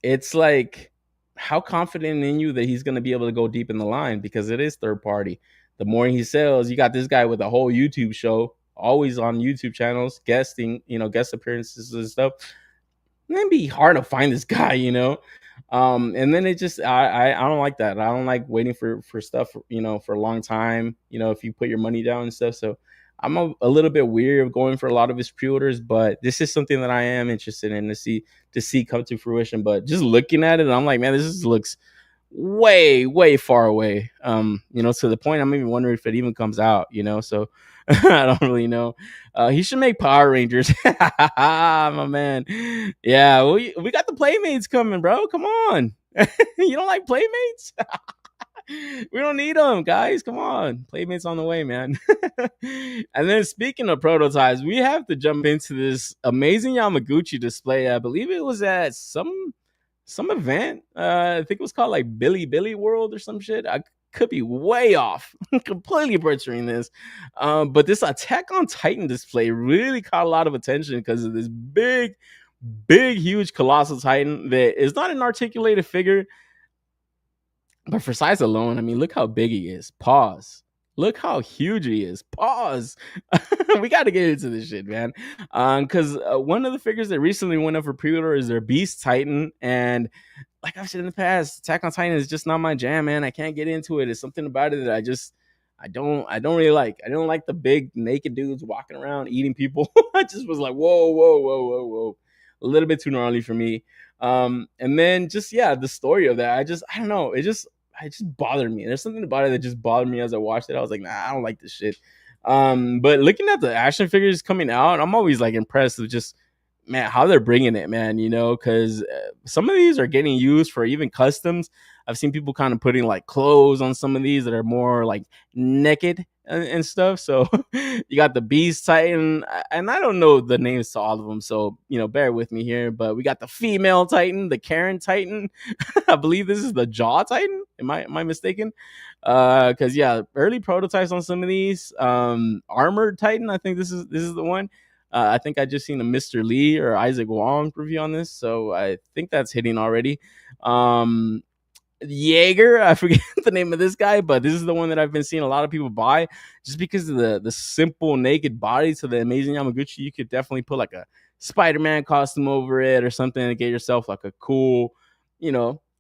It's like, how confident in you that he's going to be able to go deep in the line, because it is third party. The more he sells, you got this guy with a whole YouTube show, always on YouTube channels, guesting, guest appearances and stuff. It'd be hard to find this guy, and then it just, I don't like that. I don't like waiting for stuff, for a long time, if you put your money down and stuff. So I'm a little bit weary of going for a lot of his pre-orders, but this is something that I am interested in to see come to fruition. But just looking at it, I'm like, man, this looks way far away. To the point I'm even wondering if it even comes out, so I don't really know. He should make Power Rangers. My man. Yeah, we got the Playmates coming, bro. Come on. You don't like Playmates? We don't need them, guys. Come on. Playmates on the way, man. And then speaking of prototypes, we have to jump into this amazing Yamaguchi display. I believe it was at some event. I think it was called like Billy World or some shit. I could be way off. Completely butchering this. But this Attack on Titan display really caught a lot of attention because of this big, huge colossal Titan that is not an articulated figure. But for size alone, I mean, look how big he is. Pause. Look how huge he is. Pause. We got to get into this shit, man. Because one of the figures that recently went up for pre-order is their Beast Titan. And like I've said in the past, Attack on Titan is just not my jam, man. I can't get into it. It's something about it that I don't really like. I don't like the big naked dudes walking around eating people. I just was like, whoa. A little bit too gnarly for me. And then just, the story of that, I don't know. It just bothered me. There's something about it that just bothered me as I watched it. I was like, nah, I don't like this shit. But looking at the action figures coming out, I'm always like impressed with just, man, how they're bringing it, man, because some of these are getting used for even customs. I've seen people kind of putting like clothes on some of these that are more like naked and stuff. So you got the Beast Titan, and I don't know the names to all of them, so bear with me here. But we got the female Titan, the Karen Titan. I believe this is the Jaw Titan. Am I mistaken? Because early prototypes on some of these. Armored Titan, I think this is the one. I think I just seen a Mr. Lee or Isaac Wong review on this, so I think that's hitting already. Jaeger, I forget the name of this guy, but this is the one that I've been seeing a lot of people buy just because of the simple naked body to the amazing Yamaguchi. You could definitely put like a Spider-Man costume over it or something to get yourself like a cool,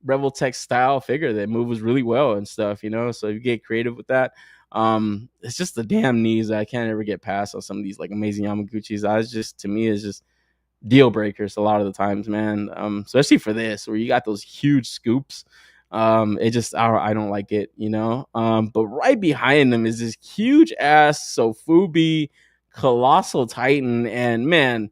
Rebel Tech style figure that moves really well and stuff, so you get creative with that. It's just the damn knees that I can't ever get past on some of these like amazing Yamaguchis. To me, it's just deal breakers a lot of the times, man. Especially for this, where you got those huge scoops. I don't like it, but right behind them is this huge ass Sofubi colossal Titan, and man,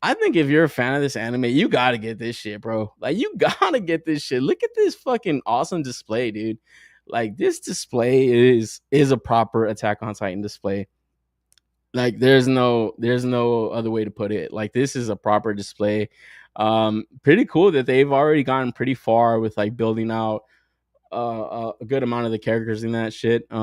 I think if you're a fan of this anime, you gotta get this shit, bro. Like, you gotta get this shit. Look at this fucking awesome display, dude. Like, this display is a proper Attack on Titan display. Like, there's no other way to put it. Like, this is a proper display. Pretty cool that they've already gotten pretty far with like building out a good amount of the characters in that shit. I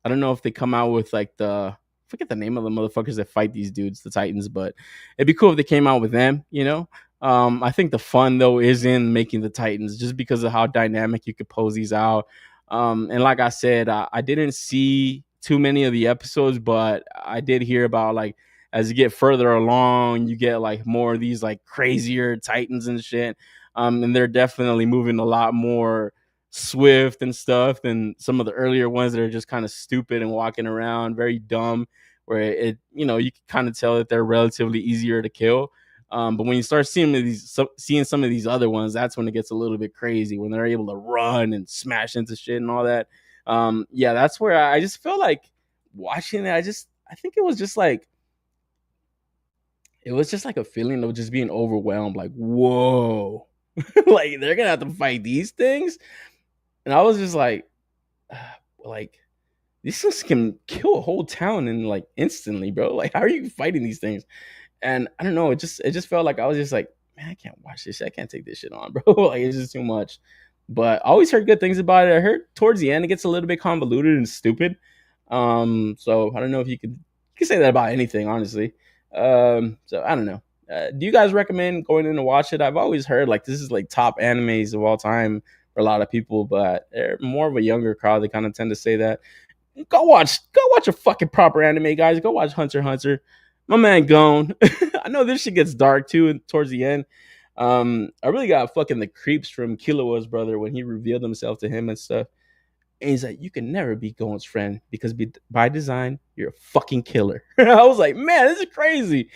don't know if they come out with like I forget the name of the motherfuckers that fight these dudes, the Titans, but it'd be cool if they came out with them, you know? I think the fun though is in making the Titans just because of how dynamic you could pose these out. And like I said, I didn't see too many of the episodes, but I did hear about like as you get further along, you get like more of these like crazier Titans and shit. And they're definitely moving a lot more swift and stuff than some of the earlier ones that are just kind of stupid and walking around very dumb, where it, you know, you can kind of tell that they're relatively easier to kill. But when you start seeing some of these other ones, that's when it gets a little bit crazy, when they're able to run and smash into shit and all that. Yeah, that's where I just feel like watching it. I think it was just like a feeling of just being overwhelmed. Like, whoa, like they're gonna have to fight these things. And I was just like these things can kill a whole town in like instantly, bro. Like, how are you fighting these things? And I don't know, it just felt like I was just like, man, I can't watch this shit. I can't take this shit on, bro. Like, it's just too much. But I always heard good things about it. I heard towards the end it gets a little bit convoluted and stupid. So I don't know if you could say that about anything, honestly. So I don't know. Do you guys recommend going in to watch it? I've always heard like this is like top animes of all time for a lot of people, but they're more of a younger crowd. They kind of tend to say that. Go watch a fucking proper anime, guys. Go watch Hunter x Hunter. My man Gone. I know this shit gets dark too towards the end. I really got fucking the creeps from Killua's brother when he revealed himself to him and stuff. And he's like, you can never be Gone's friend because by design, you're a fucking killer. I was like, man, this is crazy.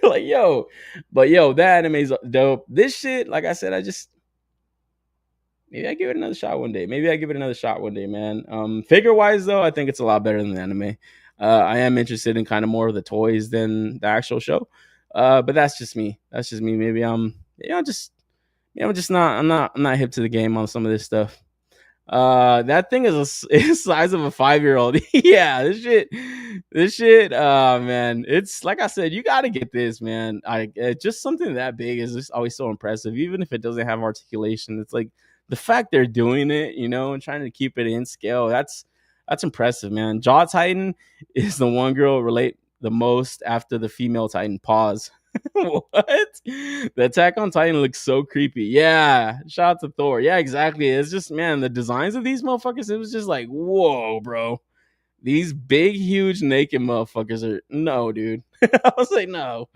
Like, yo. But yo, that anime's dope. This shit, like I said, maybe I give it another shot one day. Man. Figure-wise, though, I think it's a lot better than the anime. I am interested in kind of more of the toys than the actual show. But that's just me. Maybe I'm just not hip to the game on some of this stuff. That thing is the size of a 5-year-old. Yeah, this shit. Man, it's like I said, you got to get this, man. Just something that big is just always so impressive, even if it doesn't have articulation. It's like the fact they're doing it, you know, and trying to keep it in scale. That's impressive, man. Jaw Titan is the one girl relate the most after the female Titan. Pause. What? The Attack on Titan looks so creepy. Yeah, shout out to Thor. Yeah, exactly. It's just, man, the designs of these motherfuckers, it was just like, whoa, bro. These big, huge, naked motherfuckers are no, dude. I was like, no.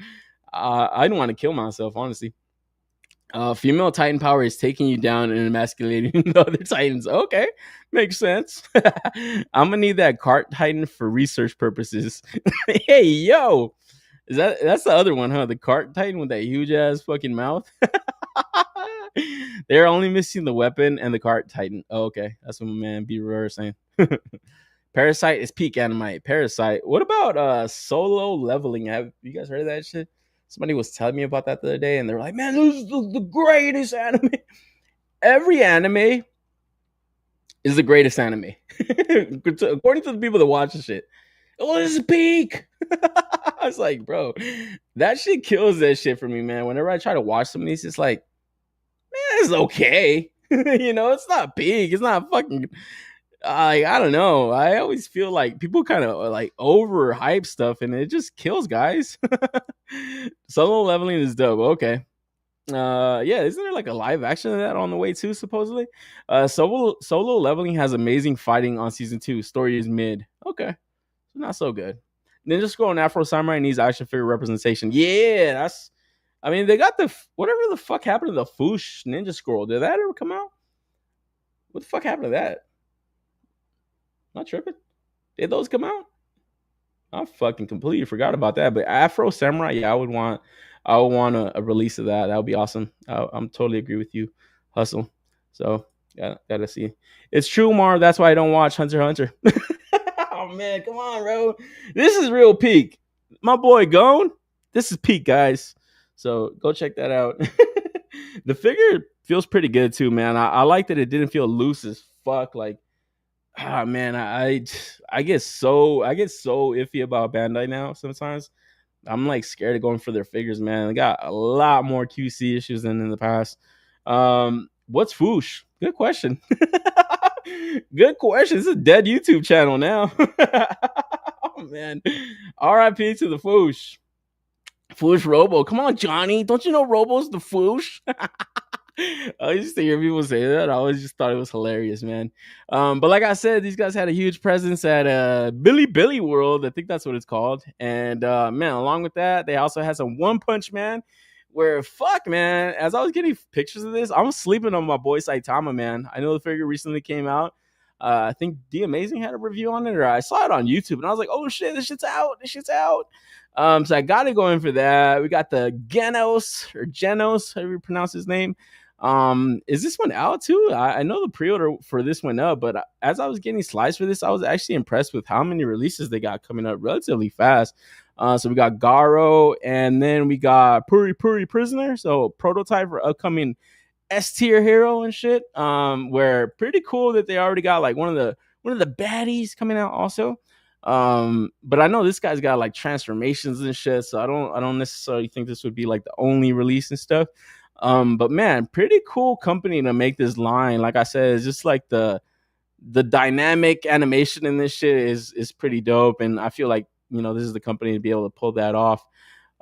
I don't want to kill myself, honestly. Female Titan power is taking you down and emasculating the other Titans. Okay, makes sense. I'm gonna need that cart Titan for research purposes. Hey, yo. That's the other one, huh? The cart Titan with that huge ass fucking mouth. They're only missing the weapon and the cart Titan. Oh, okay. That's what my man B-Roar is saying. Parasite is peak anime. Parasite. What about solo leveling? Have you guys heard of that shit? Somebody was telling me about that the other day, and they're like, man, this is the greatest anime. Every anime is the greatest anime. According to the people that watch the shit. Oh, this is peak. I was like, bro, that shit kills that shit for me, man. Whenever I try to watch some of these, it's like, man, it's okay. You know, it's not peak. It's not fucking. I don't know. I always feel like people kind of like overhype stuff, and it just kills guys. Solo leveling is dope. Okay. Yeah, isn't there like a live action of that on the way too, supposedly? Solo leveling has amazing fighting on season 2. Story is mid. Okay. Not so good. Ninja Scroll and Afro Samurai needs action figure representation. Yeah, they got whatever the fuck happened to the Foosh Ninja Scroll. Did that ever come out? What the fuck happened to that? Not tripping. Did those come out? I fucking completely forgot about that. But Afro Samurai, yeah, I would want a release of that. That would be awesome. I'm totally agree with you, Hustle. So gotta see. It's true, Mar. That's why I don't watch Hunter x Hunter. Oh man, come on, bro. This is real peak. My boy Gone. This is peak, guys. So go check that out. The figure feels pretty good too, man. I like that it didn't feel loose as fuck. Like, man, I get so iffy about Bandai now sometimes. I'm like scared of going for their figures, man. They got a lot more QC issues than in the past. What's Foosh? Good question. Good question. This is a dead YouTube channel now. Oh man. R.I.P. to the Foosh. Foosh Robo. Come on, Johnny. Don't you know Robo's the Foosh? I used to hear people say that. I always just thought it was hilarious, man. But like I said, these guys had a huge presence at Billy World. I think that's what it's called. And man, along with that, they also had some One Punch Man. Where fuck, man, as I was getting pictures of this, I was sleeping on my boy Saitama, man. I know the figure recently came out. I think D Amazing had a review on it, or I saw it on YouTube, and I was like, oh shit, this shit's out. So I got to go in for that. We got the Genos, however you pronounce his name. Is this one out too? I know the pre-order for this one up, but as I was getting sliced for this, I was actually impressed with how many releases they got coming up relatively fast. So we got Garo, and then we got Puri Prisoner, so prototype for upcoming S tier hero and shit. Where pretty cool that they already got like one of the baddies coming out also. But I know this guy's got like transformations and shit, so I don't necessarily think this would be like the only release and stuff. But man, pretty cool company to make this line. Like I said, it's just like the dynamic animation in this shit is pretty dope, and I feel like, you know, this is the company to be able to pull that off.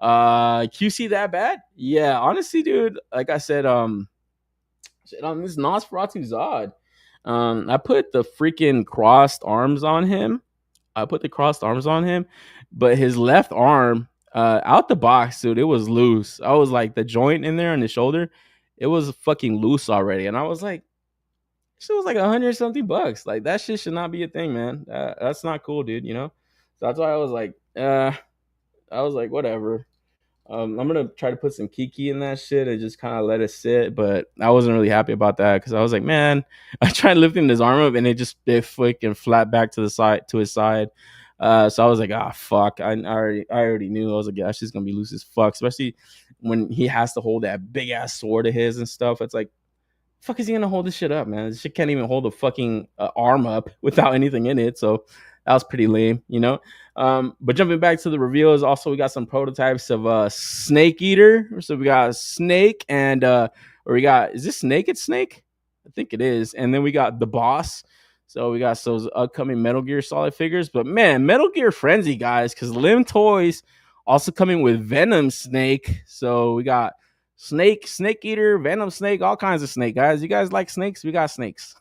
QC that bad? Yeah, honestly, dude, like I said, on this Nosferatu Zod, I put the freaking crossed arms on him. But his left arm, out the box, dude, it was loose. I was like, the joint in there on the shoulder, it was fucking loose already, and I was like, shit was like $100 something. Like, that shit should not be a thing, man. That's not cool, dude. You know. So that's why I was like, whatever. I'm gonna try to put some Kiki in that shit and just kind of let it sit, but I wasn't really happy about that because I was like, man, I tried lifting his arm up and it freaking flat back to his side. So I was like, fuck. I already knew. I was like, yeah, she's gonna be loose as fuck, especially when he has to hold that big ass sword of his and stuff. It's like, fuck is he gonna hold this shit up, man? This shit can't even hold a fucking arm up without anything in it. So that was pretty lame, you know. But jumping back to the reveals, also we got some prototypes of Snake Eater. So we got Snake and is this Naked Snake? I think it is. And then we got the Boss. So we got those upcoming Metal Gear Solid figures. But man, Metal Gear Frenzy, guys, because Lim Toys also coming with Venom Snake. So we got Snake Eater, Venom Snake, all kinds of snake, guys. You guys like snakes? We got snakes.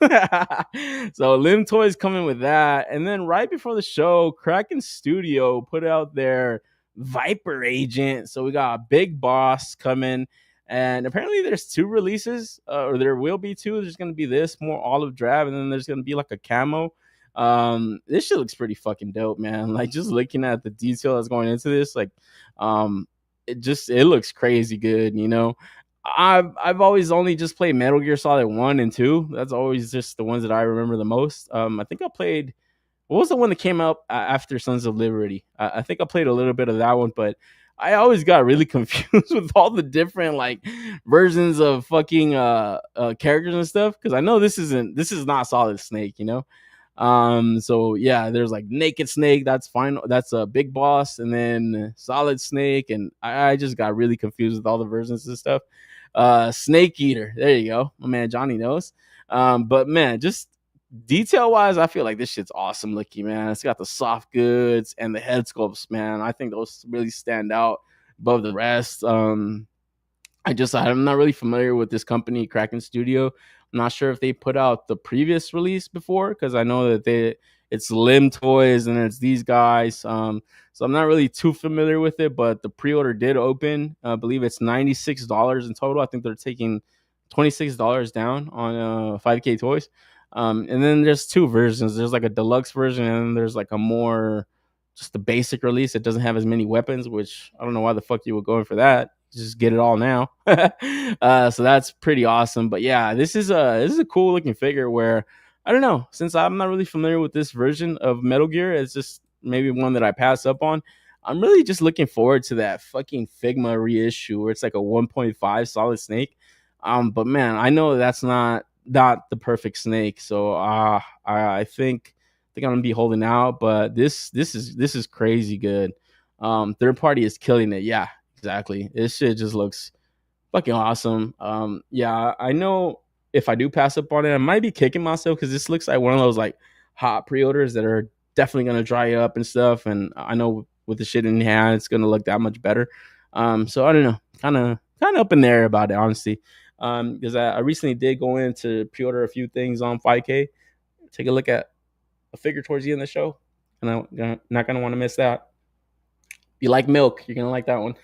So Lim Toys coming with that. And then right before the show, Kraken Studio put out their Viper Agent. So we got Big Boss coming. And apparently there's 2 releases, or there will be 2. There's going to be this more olive drab, and then there's going to be like a camo. This shit looks pretty fucking dope, man. Like, just looking at the detail that's going into this, like, it looks crazy good, you know. I've always only just played Metal Gear Solid 1 and 2. That's always just the ones that I remember the most. I think I played, what was the one that came out after Sons of Liberty? I think I played a little bit of that one, but I always got really confused with all the different like versions of fucking characters and stuff, because I know this is not Solid Snake, you know. So yeah, there's like Naked Snake, that's fine, that's a Big Boss, and then Solid Snake, and I just got really confused with all the versions and stuff. Snake Eater, there you go, my man Johnny knows. But man, just detail wise, I feel like this shit's awesome looking, man. It's got the soft goods and the head sculpts, man. I think those really stand out above the rest. I'm not really familiar with this company, Kraken Studio. I'm not sure if they put out the previous release before, because I know that it's Lim Toys and it's these guys. So I'm not really too familiar with it, but the pre-order did open. I believe it's $96 in total. I think they're taking $26 down on 5K Toys. And then there's 2 versions. There's like a deluxe version, and then there's like a more just the basic release. It doesn't have as many weapons, which I don't know why the fuck you would go in for that. Just get it all now. So that's pretty awesome. But yeah, this is a cool looking figure where, I don't know, since I'm not really familiar with this version of Metal Gear, it's just maybe one that I pass up on. I'm really just looking forward to that fucking Figma reissue where it's like a 1.5 solid snake. But man, I know that's not the perfect snake, so I think I'm gonna be holding out. But this is crazy good. Third party is killing it. Yeah, exactly. This shit just looks fucking awesome. Yeah, I know if I do pass up on it, I might be kicking myself because this looks like one of those like hot pre-orders that are definitely gonna dry up and stuff. And I know with the shit in hand, it's gonna look that much better. So I don't know, kind of up in there about it, honestly. Because I recently did go in to pre-order a few things on 5K. Take a look at a figure towards the end of the show, and I'm not gonna want to miss that. If you like milk, you're gonna like that one.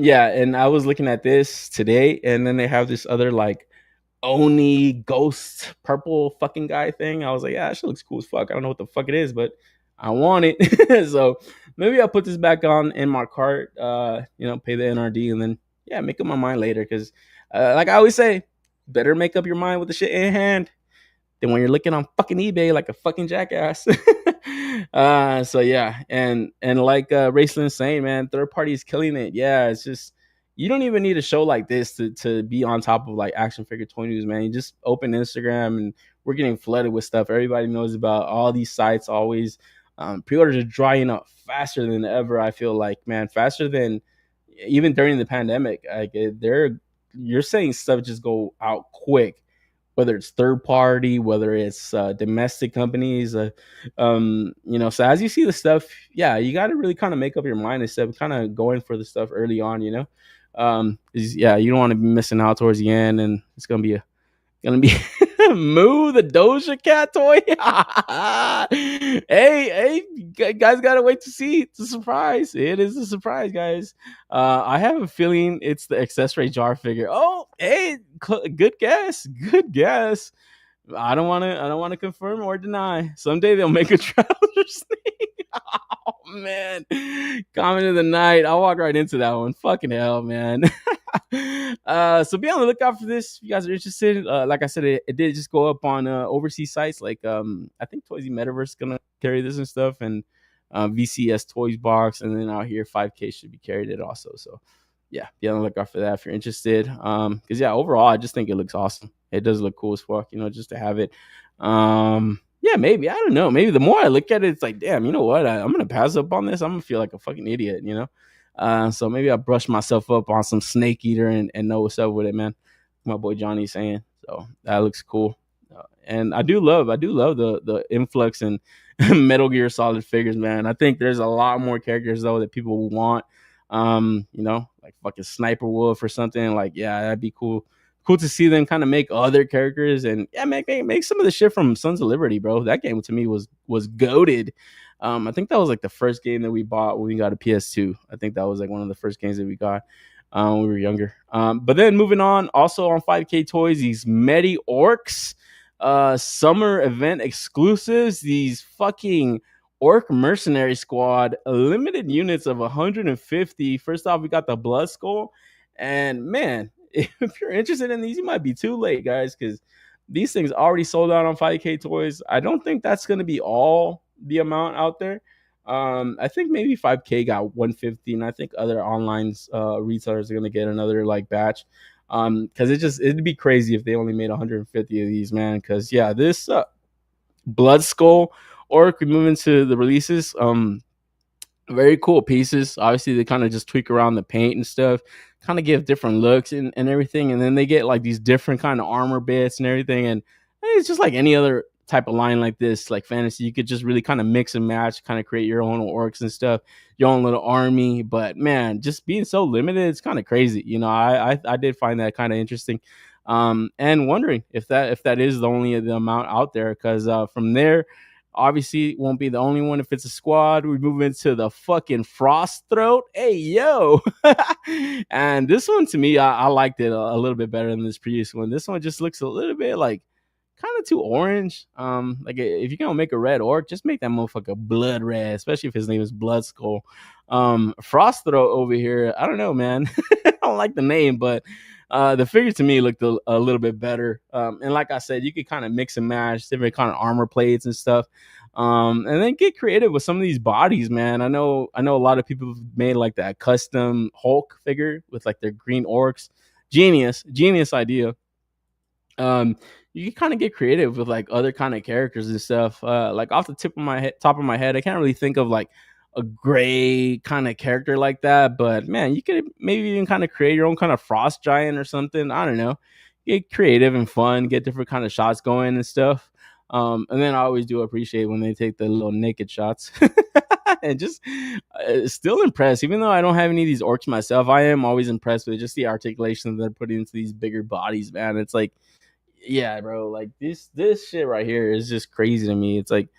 Yeah, and I was looking at this today, and then they have this other like Oni ghost purple fucking guy thing. I was like, yeah, that shit looks cool as fuck. I don't know what the fuck it is, but I want it. So maybe I'll put this back on in my cart, pay the NRD, and then yeah, make up my mind later. Because like I always say, better make up your mind with the shit in hand than when you're looking on fucking eBay like a fucking jackass. So yeah, and like Raceland's saying, man, third party is killing it. Yeah, it's just you don't even need a show like this to be on top of like action figure toy news, man. You just open Instagram and we're getting flooded with stuff. Everybody knows about all these sites always. Pre-orders are drying up faster than ever. I feel like, man, faster than even during the pandemic. Like you're saying stuff just go out quick, whether it's third party, whether it's domestic companies, so as you see the stuff, yeah, you got to really kind of make up your mind and stuff, kind of going for the stuff early on, yeah, you don't want to be missing out towards the end, and it's gonna be Moo the Doja Cat toy. hey, guys, gotta wait to see. It's a surprise. It is a surprise, guys. I have a feeling it's the accessory jar figure. Oh, hey, good guess. Good guess. I don't want to confirm or deny. Someday they'll make a trouser snake. Oh man, comment of the night. I'll walk right into that one. Fucking hell, man. So be on the lookout for this if you guys are interested. Like I said, it did just go up on overseas sites like I think Toys Metaverse is gonna carry this and stuff, and VCS Toys Box, and then out here 5K should be carried it also. So yeah, be on the lookout for that if you're interested. Because yeah, overall I just think it looks awesome. It does look cool as fuck, just to have it. Yeah, maybe, I don't know, maybe the more I look at it, it's like, damn, you know what, I'm gonna pass up on this. I'm gonna feel like a fucking idiot, so maybe I brush myself up on some Snake Eater and know what's up with it, man. My boy Johnny's saying. So that looks cool. And I do love the influx and Metal Gear Solid figures, man. I think there's a lot more characters though that people will want. Like fucking Sniper Wolf or something. Like, yeah, that'd be cool. Cool to see them kind of make other characters and yeah, make some of the shit from Sons of Liberty, bro. That game to me was goated. I think that was like the first game that we bought when we got a PS2. I think that was like one of the first games that we got when we were younger. But then moving on, also on 5K Toys, these Medi Orcs summer event exclusives. These fucking Orc Mercenary Squad, limited units of 150. First off, we got the Blood Skull. And man, if you're interested in these, you might be too late, guys, because these things already sold out on 5K Toys. I don't think that's going to be all the amount out there. I think maybe 5K got 150, and I think other online retailers are going to get another like batch. Because it'd be crazy if they only made 150 of these, man. Because yeah, this Blood Skull Orc, we move into the releases. Very cool pieces. Obviously, they kind of just tweak around the paint and stuff, kind of give different looks and everything. And then they get like these different kind of armor bits and everything. And it's just like any other type of line like this, like fantasy. You could just really kind of mix and match, kind of create your own orcs and stuff, your own little army. But man, just being so limited, it's kind of crazy. I did find that kind of interesting. And wondering if that is the only the amount out there, because from there, obviously, it won't be the only one if it's a squad. We move into the fucking Frost Throat. Hey, yo. And this one, to me, I liked it a little bit better than this previous one. This one just looks a little bit like kind of too orange. Like if you're going to make a red orc, just make that motherfucker blood red, especially if his name is Blood Skull. Frost Throat over here, I don't know, man. I don't like the name, but The figure to me looked a little bit better. And like I said, you could kind of mix and match different kind of armor plates and stuff. And then get creative with some of these bodies, man. I know a lot of people have made like that custom Hulk figure with like their green orcs. Genius idea. You can kind of get creative with like other kind of characters and stuff. Like off the top of my head, I can't really think of like a gray kind of character like that. But man, you could maybe even kind of create your own kind of frost giant or something. I don't know. Get creative and fun. Get different kind of shots going and stuff. And then I always do appreciate when they take the little naked shots. And just still impressed, even though I don't have any of these orcs myself. I am always impressed with just the articulation that they're putting into these bigger bodies, man. It's like, yeah, bro, like this shit right here is just crazy to me. It's like,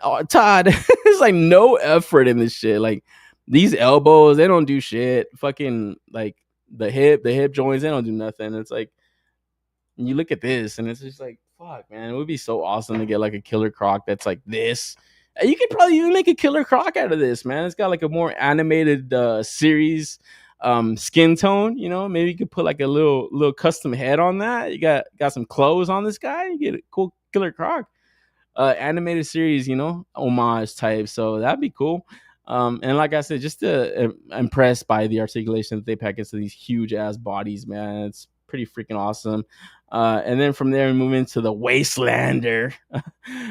oh, Todd, there's like no effort in this shit. Like these elbows, they don't do shit. Fucking like the hip joints, they don't do nothing. It's like you look at this and it's just like, fuck, man, it would be so awesome to get like a killer croc that's like this. You could probably even make a killer croc out of this, man. It's got like a more animated series skin tone, you know. Maybe you could put like a little custom head on that. You got some clothes on this guy, you get a cool killer croc. Animated series, you know, homage type. So that'd be cool. And like I said, just impressed by the articulation that they pack into these huge ass bodies, man. It's pretty freaking awesome. And then from there we move into the Wastelander.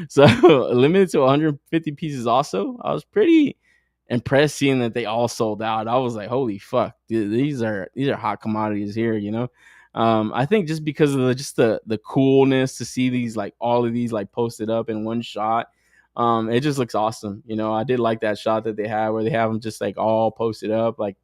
So limited to 150 pieces. Also, I was pretty impressed seeing that they all sold out. I was like, holy fuck, dude, these are hot commodities here, you know. I think just because of the coolness to see these, like all of these like posted up in one shot. It just looks awesome. You know, I did like that shot that they have where they have them just like all posted up, like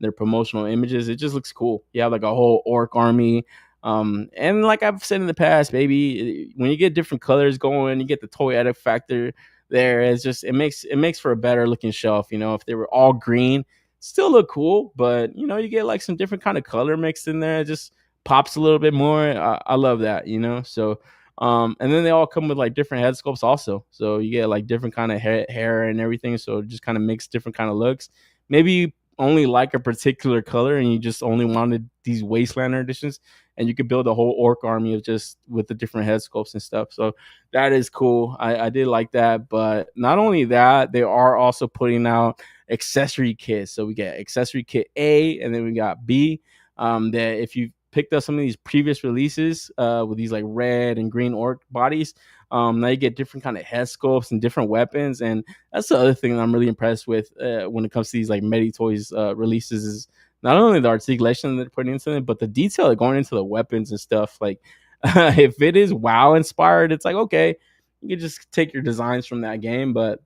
their promotional images. It just looks cool. You have like a whole orc army. And like I've said in the past, baby, when you get different colors going, you get the toyetic factor there. It's just, it makes for a better looking shelf. You know, if they were all green, still look cool, but you know, you get like some different kind of color mixed in there. It just pops a little bit more. I love that, you know. So and then they all come with like different head sculpts also, so you get like different kind of hair and everything, so it just kind of makes different kind of looks. Maybe you only like a particular color and you just only wanted these Wastelander editions, and you could build a whole orc army of just with the different head sculpts and stuff. So that is cool. I did like that. But not only that, they are also putting out accessory kits. So we get accessory kit A, and then we got B. That if you picked up some of these previous releases with these like red and green orc bodies, now you get different kind of head sculpts and different weapons. And that's the other thing that I'm really impressed with when it comes to these like Meditoys releases, is not only the articulation that they're putting into it, but the detail going into the weapons and stuff. Like if it is WoW inspired, it's like, okay, you can just take your designs from that game. But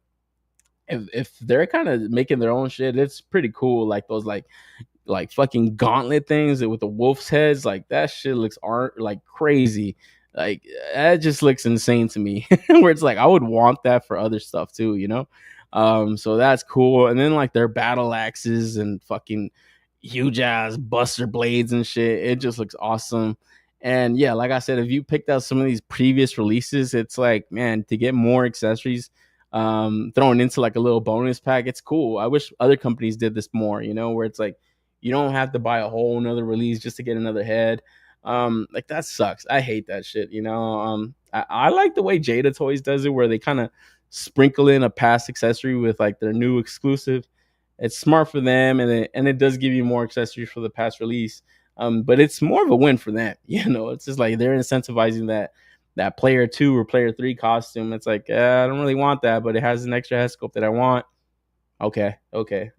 if they're kind of making their own shit, it's pretty cool. Like those like fucking gauntlet things with the wolf's heads, like that shit looks like crazy. Like that just looks insane to me. Where it's like I would want that for other stuff too, you know. So that's cool. And then like their battle axes and fucking huge ass buster blades and shit, it just looks awesome. And yeah, like I said, if you picked out some of these previous releases, it's like, man, to get more accessories thrown into like a little bonus pack, it's cool. I wish other companies did this more, you know, where it's like you don't have to buy a whole another release just to get another head. Like that sucks. I hate that shit, you know. I like the way Jada Toys does it, where they kind of sprinkle in a past accessory with like their new exclusive. It's smart for them, and it does give you more accessories for the past release. But it's more of a win for them, you know. It's just like they're incentivizing that player 2 or player 3 costume. It's like, I don't really want that, but it has an extra head sculpt that I want. Okay.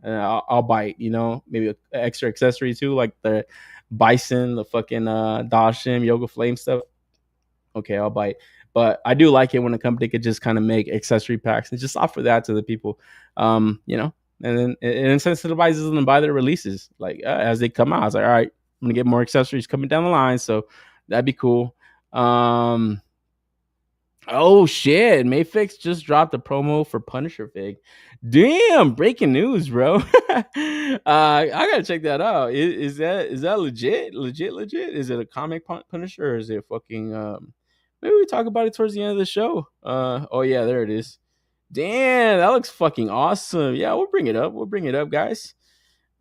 I'll bite, you know, maybe an extra accessory too, like the bison, the fucking Dashim, Yoga Flame stuff. Okay, I'll bite. But I do like it when a company could just kind of make accessory packs and just offer that to the people, you know, and then it incentivizes them to buy their releases. Like as they come out, I was like, all right, I'm going to get more accessories coming down the line. So that'd be cool. Oh shit, Mayfix just dropped a promo for Punisher Fig. Damn, breaking news, bro. I gotta check that out. Is that legit? Is it a comic Punisher, or is it fucking maybe we talk about it towards the end of the show. Oh yeah, there it is. Damn, that looks fucking awesome. Yeah, we'll bring it up, guys.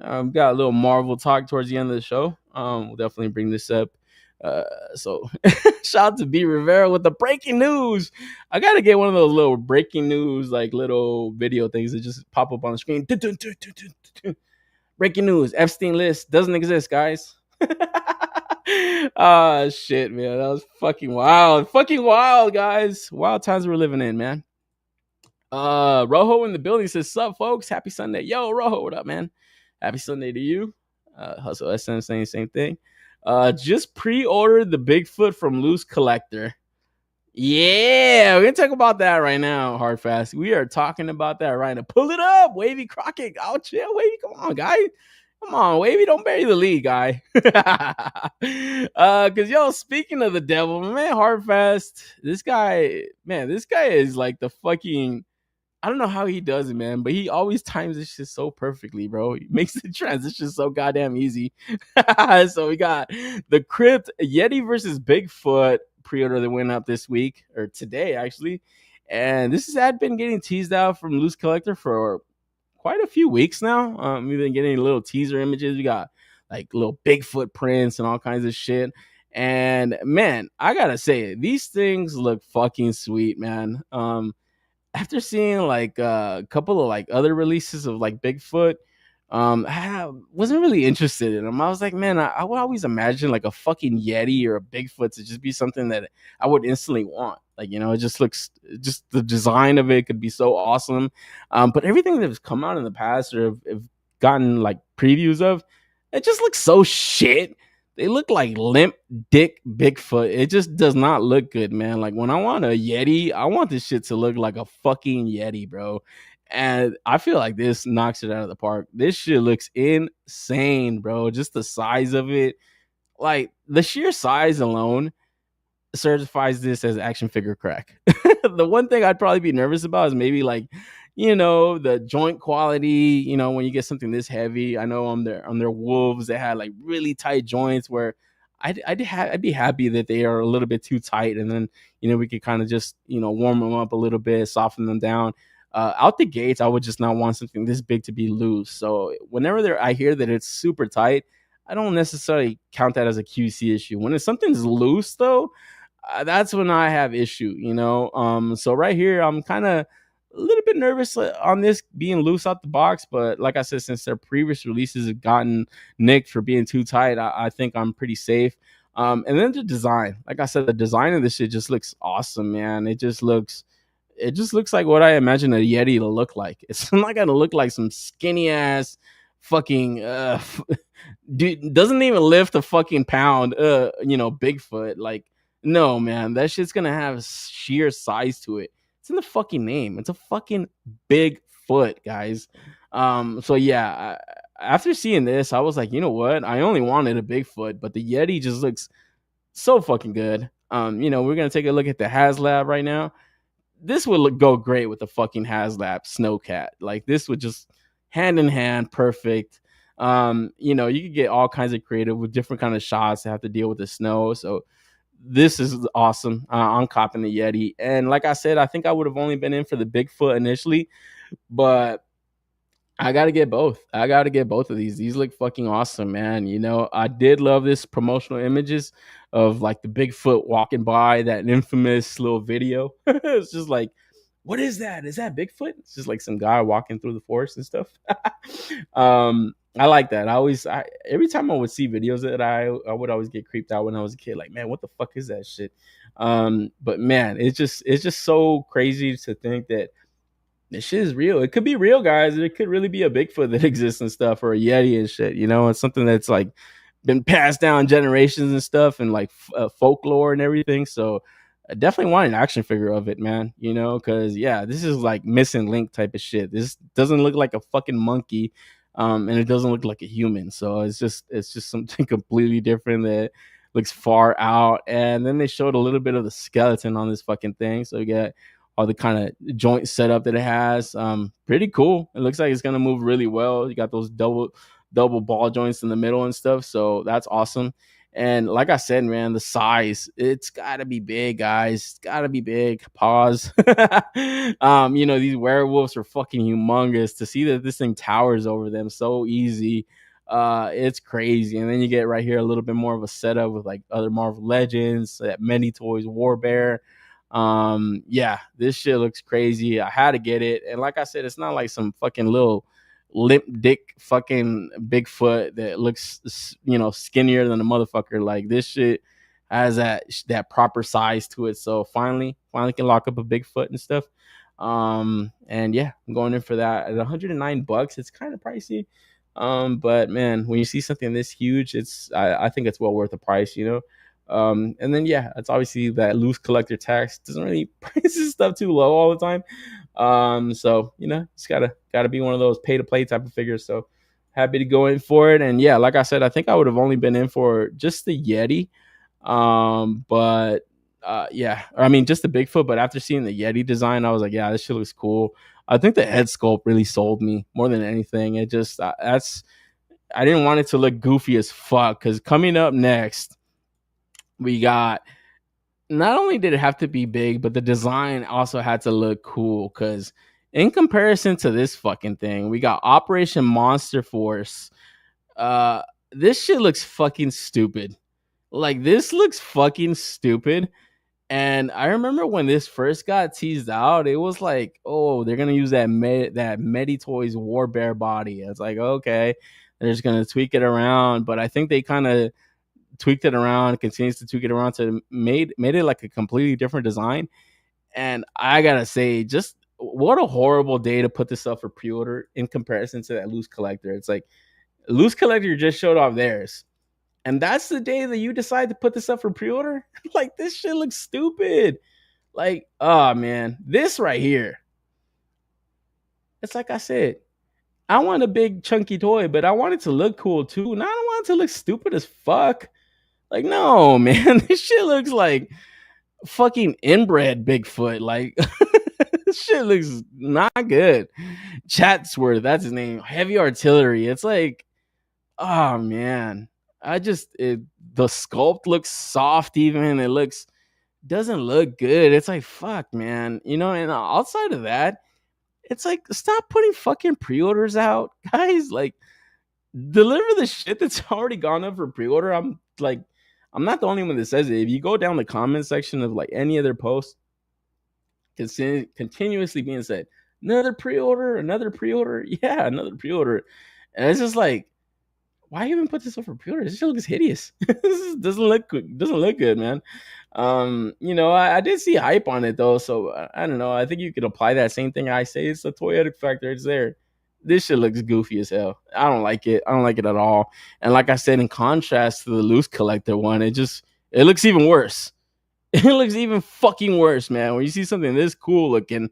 Got a little Marvel talk towards the end of the show. We'll definitely bring this up. So shout out to B Rivera with the breaking news. I gotta get one of those little breaking news, like little video things that just pop up on the screen. Breaking news: Epstein list doesn't exist, guys. Ah, shit, man, that was fucking wild, guys. Wild times we're living in, man. Rojo in the building says, "Sup, folks? Happy Sunday." Yo, Rojo, what up, man? Happy Sunday to you. Hustle SM saying the same thing. Just pre-ordered the Bigfoot from Loose Collector. Yeah, we're gonna talk about that right now, Hard Fast. We are talking about that right now. Pull it up, Wavy Crockett. Oh, chill, Wavy. Come on, guy. Come on, Wavy. Don't bury the lead, guy. Cause yo, speaking of the devil, man, Hard Fast. This guy is like the fucking. I don't know how he does it, man, but he always times this shit so perfectly, bro. He makes the transition so goddamn easy. So we got the Crypt Yeti versus Bigfoot pre-order that went up this week, or today actually. And this had been getting teased out from Loose Collector for quite a few weeks now. We've been getting little teaser images. We got like little Bigfoot prints and all kinds of shit. And man, I gotta say, these things look fucking sweet, man. After seeing like a couple of like other releases of like Bigfoot, I wasn't really interested in them. I was like, man, I would always imagine like a fucking Yeti or a Bigfoot to just be something that I would instantly want. Like, you know, it just looks, just the design of it could be so awesome. But everything that's come out in the past or have gotten like previews of, it just looks so shit. They look like limp dick Bigfoot. It just does not look good, man. Like when I want a Yeti, I want this shit to look like a fucking Yeti, bro. And I feel like this knocks it out of the park. This shit looks insane, bro. Just the size of it. Like the sheer size alone certifies this as action figure crack. The one thing I'd probably be nervous about is maybe like, you know, the joint quality, you know, when you get something this heavy. I know on their wolves, they had like really tight joints where I'd be happy that they are a little bit too tight, and then, you know, we could kind of just, you know, warm them up a little bit, soften them down. Out the gates, I would just not want something this big to be loose. So whenever I hear that it's super tight, I don't necessarily count that as a QC issue. When something's loose, though, that's when I have issue, you know. So right here, I'm kind of a little bit nervous on this being loose out the box, but like I said, since their previous releases have gotten nicked for being too tight, I think I'm pretty safe. And then the design, like I said, the design of this shit just looks awesome, man. It just looks like what I imagine a Yeti to look like. It's not gonna look like some skinny ass fucking dude, doesn't even lift a fucking pound, you know, Bigfoot. Like, no, man, that shit's gonna have sheer size to it. It's in the fucking name. It's a fucking Bigfoot, guys. So yeah, after seeing this, I was like, you know what? I only wanted a Bigfoot, but the Yeti just looks so fucking good. You know, we're gonna take a look at the HASLAB right now. This would go great with the fucking HASLAB Snowcat. Like this would just hand in hand, perfect. You know, you could get all kinds of creative with different kind of shots to have to deal with the snow. So this is awesome. I'm copping the Yeti, and like I said, I think I would have only been in for the Bigfoot initially, but I gotta get both. I gotta get both of these. These look fucking awesome, man. You know, I did love this promotional images of like the Bigfoot walking by, that infamous little video. It's just like, what is that? Is that Bigfoot? It's just like some guy walking through the forest and stuff. I like that. Every time I would see videos of it, I would always get creeped out when I was a kid. Like, man, what the fuck is that shit? But man, it's just so crazy to think that this shit is real. It could be real, guys. It could really be a Bigfoot that exists and stuff, or a Yeti and shit. You know, it's something that's like been passed down generations and stuff, and like folklore and everything. So I definitely want an action figure of it, man. You know, because yeah, this is like missing link type of shit. This doesn't look like a fucking monkey, and it doesn't look like a human. So it's just something completely different that looks far out. And then they showed a little bit of the skeleton on this fucking thing. So you get all the kind of joint setup that it has. Pretty cool. It looks like it's gonna move really well. You got those double ball joints in the middle and stuff. So that's awesome. And like I said, man, the size, it's gotta be big, guys. It's gotta be big. Pause. These werewolves are fucking humongous. To see that this thing towers over them so easy, it's crazy. And then you get right here a little bit more of a setup with like other Marvel Legends, that Many Toys War-Bear. Yeah, this shit looks crazy. I had to get it. And like I said, it's not like some fucking little limp dick fucking Bigfoot that looks skinnier than a motherfucker. Like, this shit has that proper size to it. So finally can lock up a Bigfoot and stuff. And yeah, I'm going in for that at $109. It's kind of pricey. But man, when you see something this huge, I think it's well worth the price, and then yeah, it's obviously that loose collector tax doesn't really price this stuff too low all the time. So it's gotta be one of those pay to play type of figures. So happy to go in for it. And yeah, like I said, I think I would have only been in for just the Yeti. But yeah, I mean just the Bigfoot. But after seeing the Yeti design, I was like, yeah, this shit looks cool. I think the head sculpt really sold me more than anything. It just I didn't want it to look goofy as fuck, because coming up next, we got, not only did it have to be big, but the design also had to look cool. Because in comparison to this fucking thing, we got Operation Monster Force. This shit looks fucking stupid. Like, this looks fucking stupid. And I remember when this first got teased out, it was like, oh, they're gonna use that Meditoys War-Bear body. It's like, okay, they're just gonna tweak it around. But I think they kind of tweaked it around, continues to tweak it around to made it like a completely different design. And I gotta say, just what a horrible day to put this up for pre-order in comparison to that loose collector. It's like, loose collector just showed off theirs, and that's the day that you decide to put this up for pre-order. Like, this shit looks stupid. Like, oh man, this right here, it's like I said, I want a big chunky toy, but I want it to look cool too, and I don't want it to look stupid as fuck. Like, no, man, this shit looks like fucking inbred Bigfoot. Like, this shit looks not good. Chatsworth, that's his name. Heavy Artillery. It's like, oh man, the sculpt looks soft. Even it doesn't look good. It's like, fuck, man. And outside of that, it's like, stop putting fucking pre-orders out, guys. Like, deliver the shit that's already gone up for pre-order. I'm not the only one that says it. If you go down the comment section of like any other post, continuously being said, another pre-order, yeah, another pre-order. And it's just like, why even put this up for pre-order? This shit looks hideous. This doesn't look good, man. I did see hype on it though, so I don't know. I think you could apply that same thing I say. It's a toyetic factor. It's there. This shit looks goofy as hell. I don't like it. I don't like it at all. And like I said, in contrast to the loose collector one, it looks even worse. It looks even fucking worse, man. When you see something this cool looking,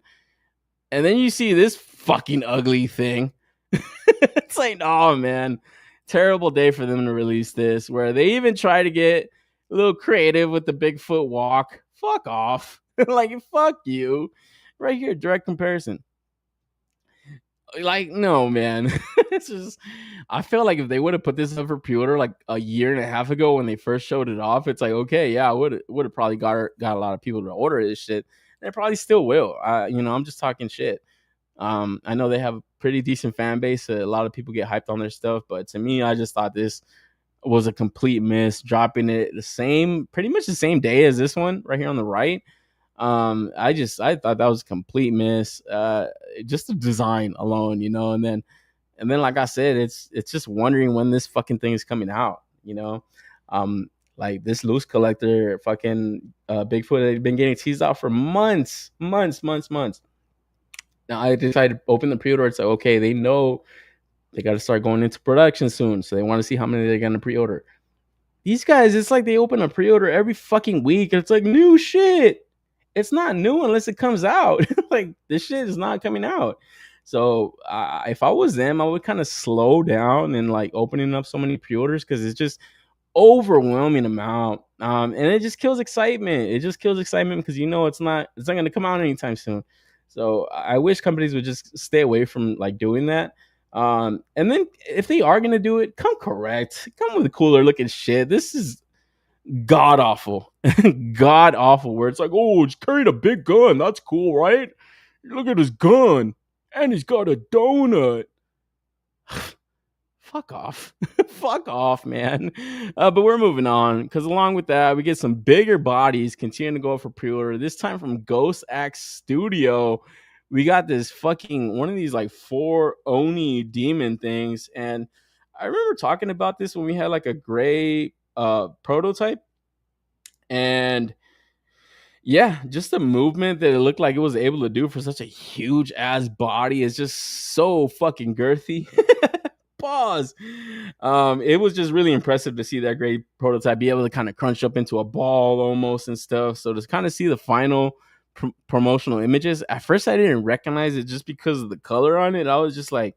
and then you see this fucking ugly thing, it's like, oh man, terrible day for them to release this, where they even try to get a little creative with the Bigfoot walk. Fuck off. Like, fuck you. Right here, direct comparison. Like, no, man. It's just, I feel like if they would have put this up for pre-order like a year and a half ago when they first showed it off, it's like, okay, yeah, I would have probably got a lot of people to order this shit. They probably still will. I'm just talking shit. I know they have a pretty decent fan base. A lot of people get hyped on their stuff, but to me, I just thought this was a complete miss. Dropping it pretty much the same day as this one right here on the right. I thought that was a complete miss. Just the design alone, and then like I said, it's just wondering when this fucking thing is coming out, like this loose collector fucking Bigfoot had been getting teased out for months. Now I decided to open the pre-order. It's like, okay, they know they got to start going into production soon, so they want to see how many they're gonna pre-order. These guys, it's like they open a pre-order every fucking week. It's like new shit. It's not new unless it comes out. Like, this shit is not coming out. So if I was them, I would kind of slow down and like opening up so many pre-orders, because it's just overwhelming amount. And it just kills excitement. It just kills excitement because it's not going to come out anytime soon. So I wish companies would just stay away from like doing that. And then if they are going to do it, come correct. Come with cooler looking shit. This is god awful. God awful, where it's like, oh, he's carrying a big gun. That's cool, right? Look at his gun. And he's got a donut. Fuck off. Fuck off, man. But we're moving on because along with that, we get some bigger bodies continuing to go for pre-order. This time from Ghost Axe Studio. We got this fucking one of these like 4 Oni demon things. And I remember talking about this when we had like a gray prototype. And yeah, just the movement that it looked like it was able to do for such a huge ass body is just so fucking girthy. Pause. It was just really impressive to see that great prototype be able to kind of crunch up into a ball almost and stuff. So to kind of see the final promotional images, at first I didn't recognize it just because of the color on it. I was just like,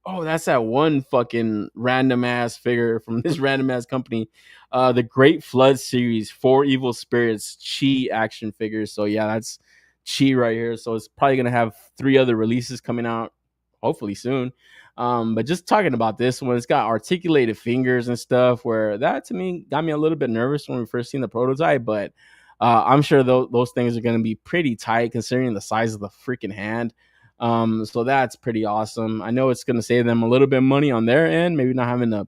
oh, that's that one fucking random ass figure from this random ass company. The Great Flood series, 4 Evil Spirits Chi action figures. So yeah, that's Chi right here. So it's probably gonna have 3 other releases coming out hopefully soon. But just talking about this one, it's got articulated fingers and stuff, where that to me got me a little bit nervous when we first seen the prototype, but I'm sure those things are going to be pretty tight considering the size of the freaking hand. So that's pretty awesome. I know it's going to save them a little bit of money on their end, maybe not having to,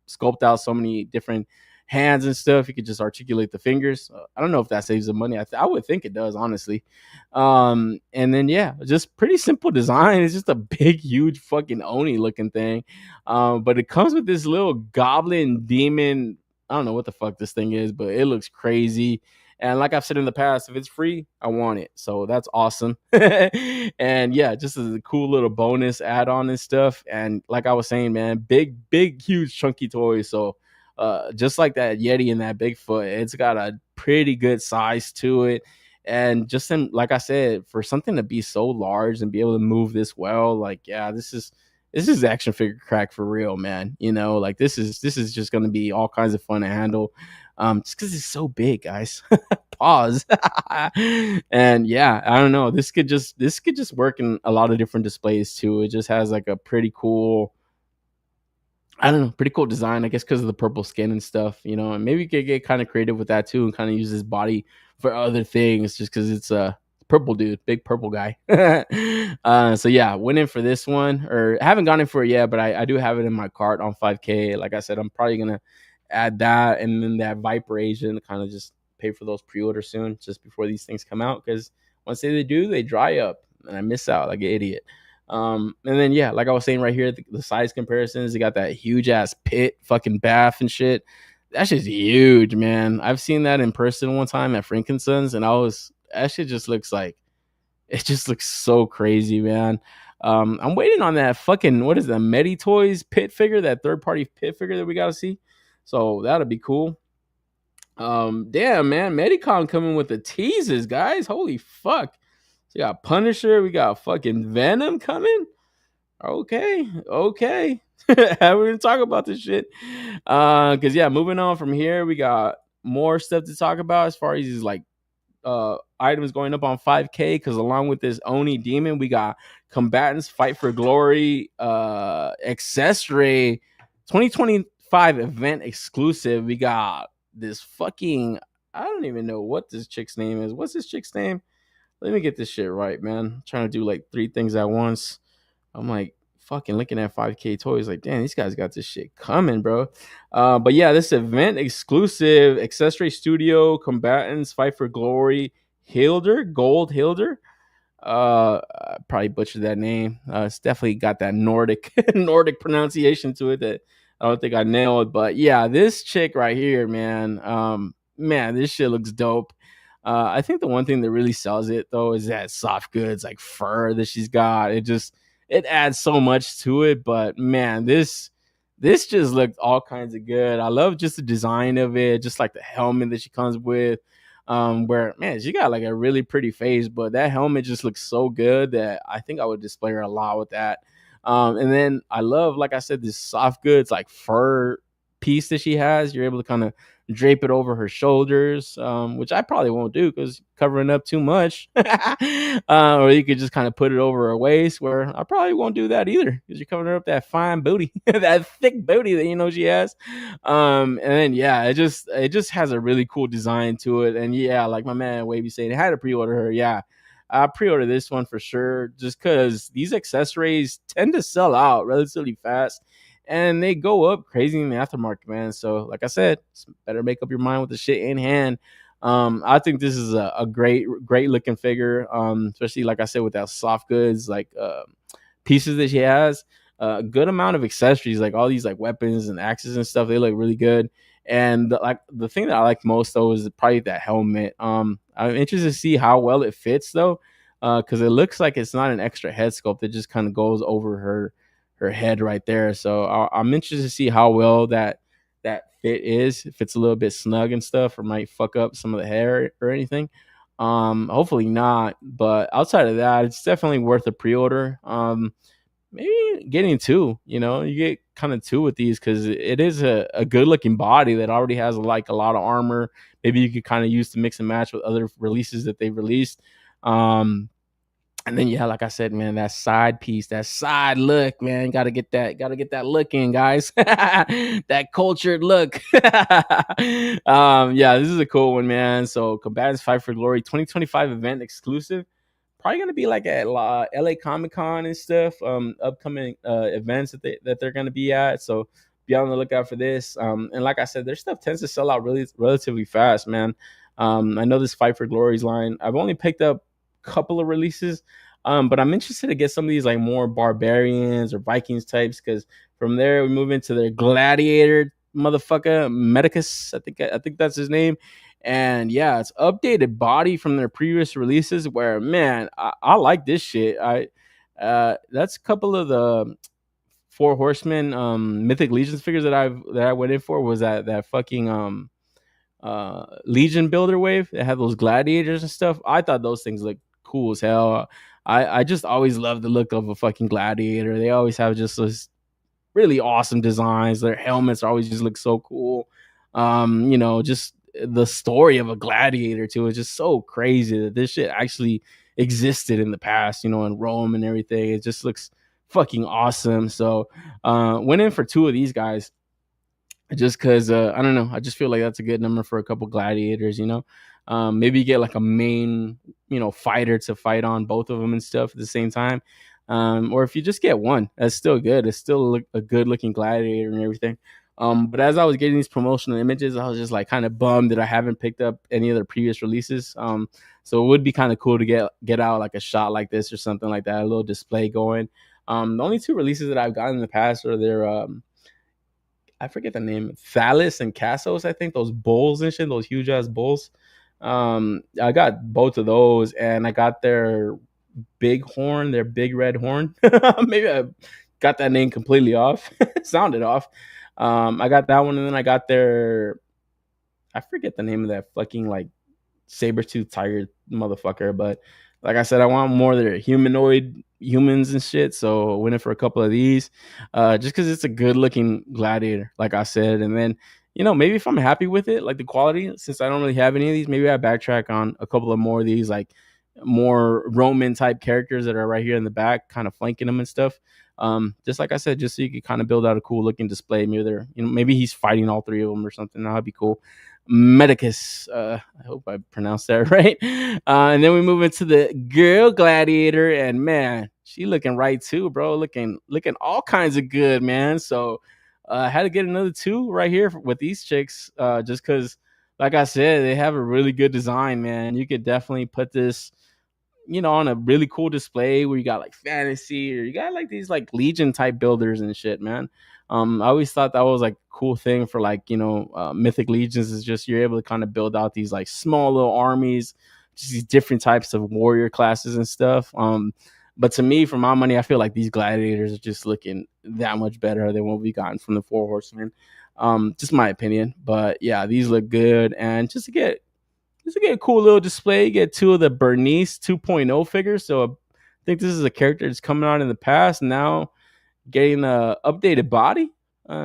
sculpt out so many different hands and stuff. You could just articulate the fingers. I don't know if that saves the money. I would think it does, honestly. And then yeah, just pretty simple design. It's just a big, huge fucking Oni looking thing. But it comes with this little goblin demon. I don't know what the fuck this thing is, but it looks crazy. And like I've said in the past, if it's free, I want it. So that's awesome. And yeah, just as a cool little bonus add-on and stuff. And like I was saying, man, big, huge, chunky toys. So just like that Yeti and that Bigfoot, it's got a pretty good size to it. And just like I said, for something to be so large and be able to move this well, like, yeah, this is action figure crack for real, man. Like this is just going to be all kinds of fun to handle. Just because it's so big, guys. Pause. And yeah, I don't know. This could just work in a lot of different displays too. It just has like a pretty cool, I don't know, pretty cool design, I guess, because of the purple skin and stuff, and maybe you could get kind of creative with that too and kind of use his body for other things just because it's a purple dude, big purple guy. So yeah, went in for this one, or haven't gone in for it yet, but I do have it in my cart on 5K. Like I said, I'm probably going to add that and then that Viper Asian to kind of just pay for those pre-orders soon, just before these things come out, because once they do, they dry up and I miss out like an idiot. And then yeah, like I was saying right here, the size comparisons, they got that huge ass pit fucking bath and shit. That's just huge, man. I've seen that in person one time at Frankinson's, and that shit just looks like, it just looks so crazy, man. I'm waiting on that fucking, what is that, MediToys pit figure, that third-party pit figure that we gotta see. So that'll be cool. Damn, man, Medicon coming with the teases, guys. Holy fuck. So we got Punisher, we got fucking Venom coming. Okay. We're gonna talk about this shit. Cause yeah, moving on from here, we got more stuff to talk about as far as these like items going up on 5K. Because along with this Oni demon, we got Combatants Fight for Glory accessory 2025 event exclusive. We got this fucking, I don't even know what this chick's name is. What's this chick's name? Let me get this shit right, man. I'm trying to do like 3 things at once. I'm like fucking looking at 5K toys like, damn, these guys got this shit coming, bro. But yeah, this event exclusive accessory studio Combatants Fight for Glory Gold Hilder. I probably butchered that name. It's definitely got that Nordic pronunciation to it that I don't think I nailed. But yeah, this chick right here, man. Man, this shit looks dope. I think the one thing that really sells it though is that soft goods like fur that she's got. It adds so much to it. But man, this just looked all kinds of good. I love just the design of it, just like the helmet that she comes with. Where man, she got like a really pretty face, but that helmet just looks so good that I think I would display her a lot with that. And then I love, like I said, this soft goods like fur piece that she has. You're able to kind of drape it over her shoulders, which I probably won't do because covering up too much. Or you could just kind of put it over her waist, where I probably won't do that either because you're covering up that fine booty, that thick booty that she has. And then it just has a really cool design to it. And yeah, like my man Wavy saying, I had to pre-order her. Yeah, I pre-order this one for sure, just because these accessories tend to sell out relatively fast and they go up crazy in the aftermarket, man. So, like I said, better make up your mind with the shit in hand. I think this is a great looking figure, especially like I said with that soft goods like pieces that she has. A good amount of accessories, like all these like weapons and axes and stuff. They look really good. And the thing that I like most though is probably that helmet. I'm interested to see how well it fits though, because it looks like it's not an extra head sculpt. It just kind of goes over her head right there. So I'm interested to see how well that fit is. If it's a little bit snug and stuff, or might fuck up some of the hair or anything. Hopefully not. But outside of that, it's definitely worth a pre-order. Maybe getting two. You get kind of two with these because it is a good looking body that already has like a lot of armor. Maybe you could kind of use to mix and match with other releases that they've released. And then like I said, man, that side piece, that side look, man, gotta get that look in, guys. That cultured look. This is a cool one, man. So Combatants Fight for Glory 2025 event exclusive. Probably gonna be like at LA Comic Con and stuff. Upcoming events that they're gonna be at. So be on the lookout for this. And like I said, their stuff tends to sell out really relatively fast, man. I know this Fight for Glory's line. I've only picked up couple of releases, but I'm interested to get some of these like more barbarians or Vikings types, because from there we move into their gladiator motherfucker MEZCO. I think that's his name. And yeah, it's updated body from their previous releases, where man, I like this shit. That's a couple of the Four Horsemen Mythic Legions figures that I went in for. Was that fucking Legion builder wave that had those gladiators and stuff. I thought those things looked cool as hell. I just always loved the look of a fucking gladiator. They always have just this really awesome designs. Their helmets always just look so cool. Just the story of a gladiator too is just so crazy that this shit actually existed in the past, in Rome and everything. It just looks fucking awesome. So went in for two of these guys just because I don't know, I just feel like that's a good number for a couple gladiators. Maybe you get like a main fighter to fight on both of them and stuff at the same time, or if you just get one, that's still good. It's still a good looking gladiator and everything. But as I was getting these promotional images, I was just like kind of bummed that I haven't picked up any of their previous releases. So it would be kind of cool to get out like a shot like this or something like that, a little display going. The only two releases that I've gotten in the past are their I forget the name, Phallus and Cassos, I think, those bulls and shit, those huge ass bulls. I got both of those, and I got their big horn, their big red horn. Maybe I got that name completely off. Sounded off. I got that one, and then I got their, I forget the name of that fucking like saber-tooth tiger motherfucker, but like I said, I want more of their humanoid humans and shit. So I went in for a couple of these, just because it's a good looking gladiator, like I said. And then, maybe if I'm happy with it, like the quality, since I don't really have any of these, maybe I backtrack on a couple of more of these, like more Roman type characters that are right here in the back, kind of flanking them and stuff. Just like I said, just so you could kind of build out a cool looking display. Maybe they're, maybe he's fighting all three of them or something. That'd be cool. MEZCO. I hope I pronounced that right. And then we move into the girl gladiator, and man, she looking right too, bro. Looking all kinds of good, man. So I had to get another two right here with these chicks, just because, like I said, they have a really good design, man. You could definitely put this, on a really cool display where you got like fantasy, or you got like these like Legion type builders and shit, man. I always thought that was like a cool thing for like, Mythic Legions, is just you're able to kind of build out these like small little armies, just these different types of warrior classes and stuff. But to me, for my money, I feel like these gladiators are just looking that much better than what we gotten from the Four Horsemen. Just my opinion. But yeah, these look good. And just to get a cool little display, you get two of the Bernice 2.0 figures. So I think this is a character that's coming out in the past, now getting a updated body.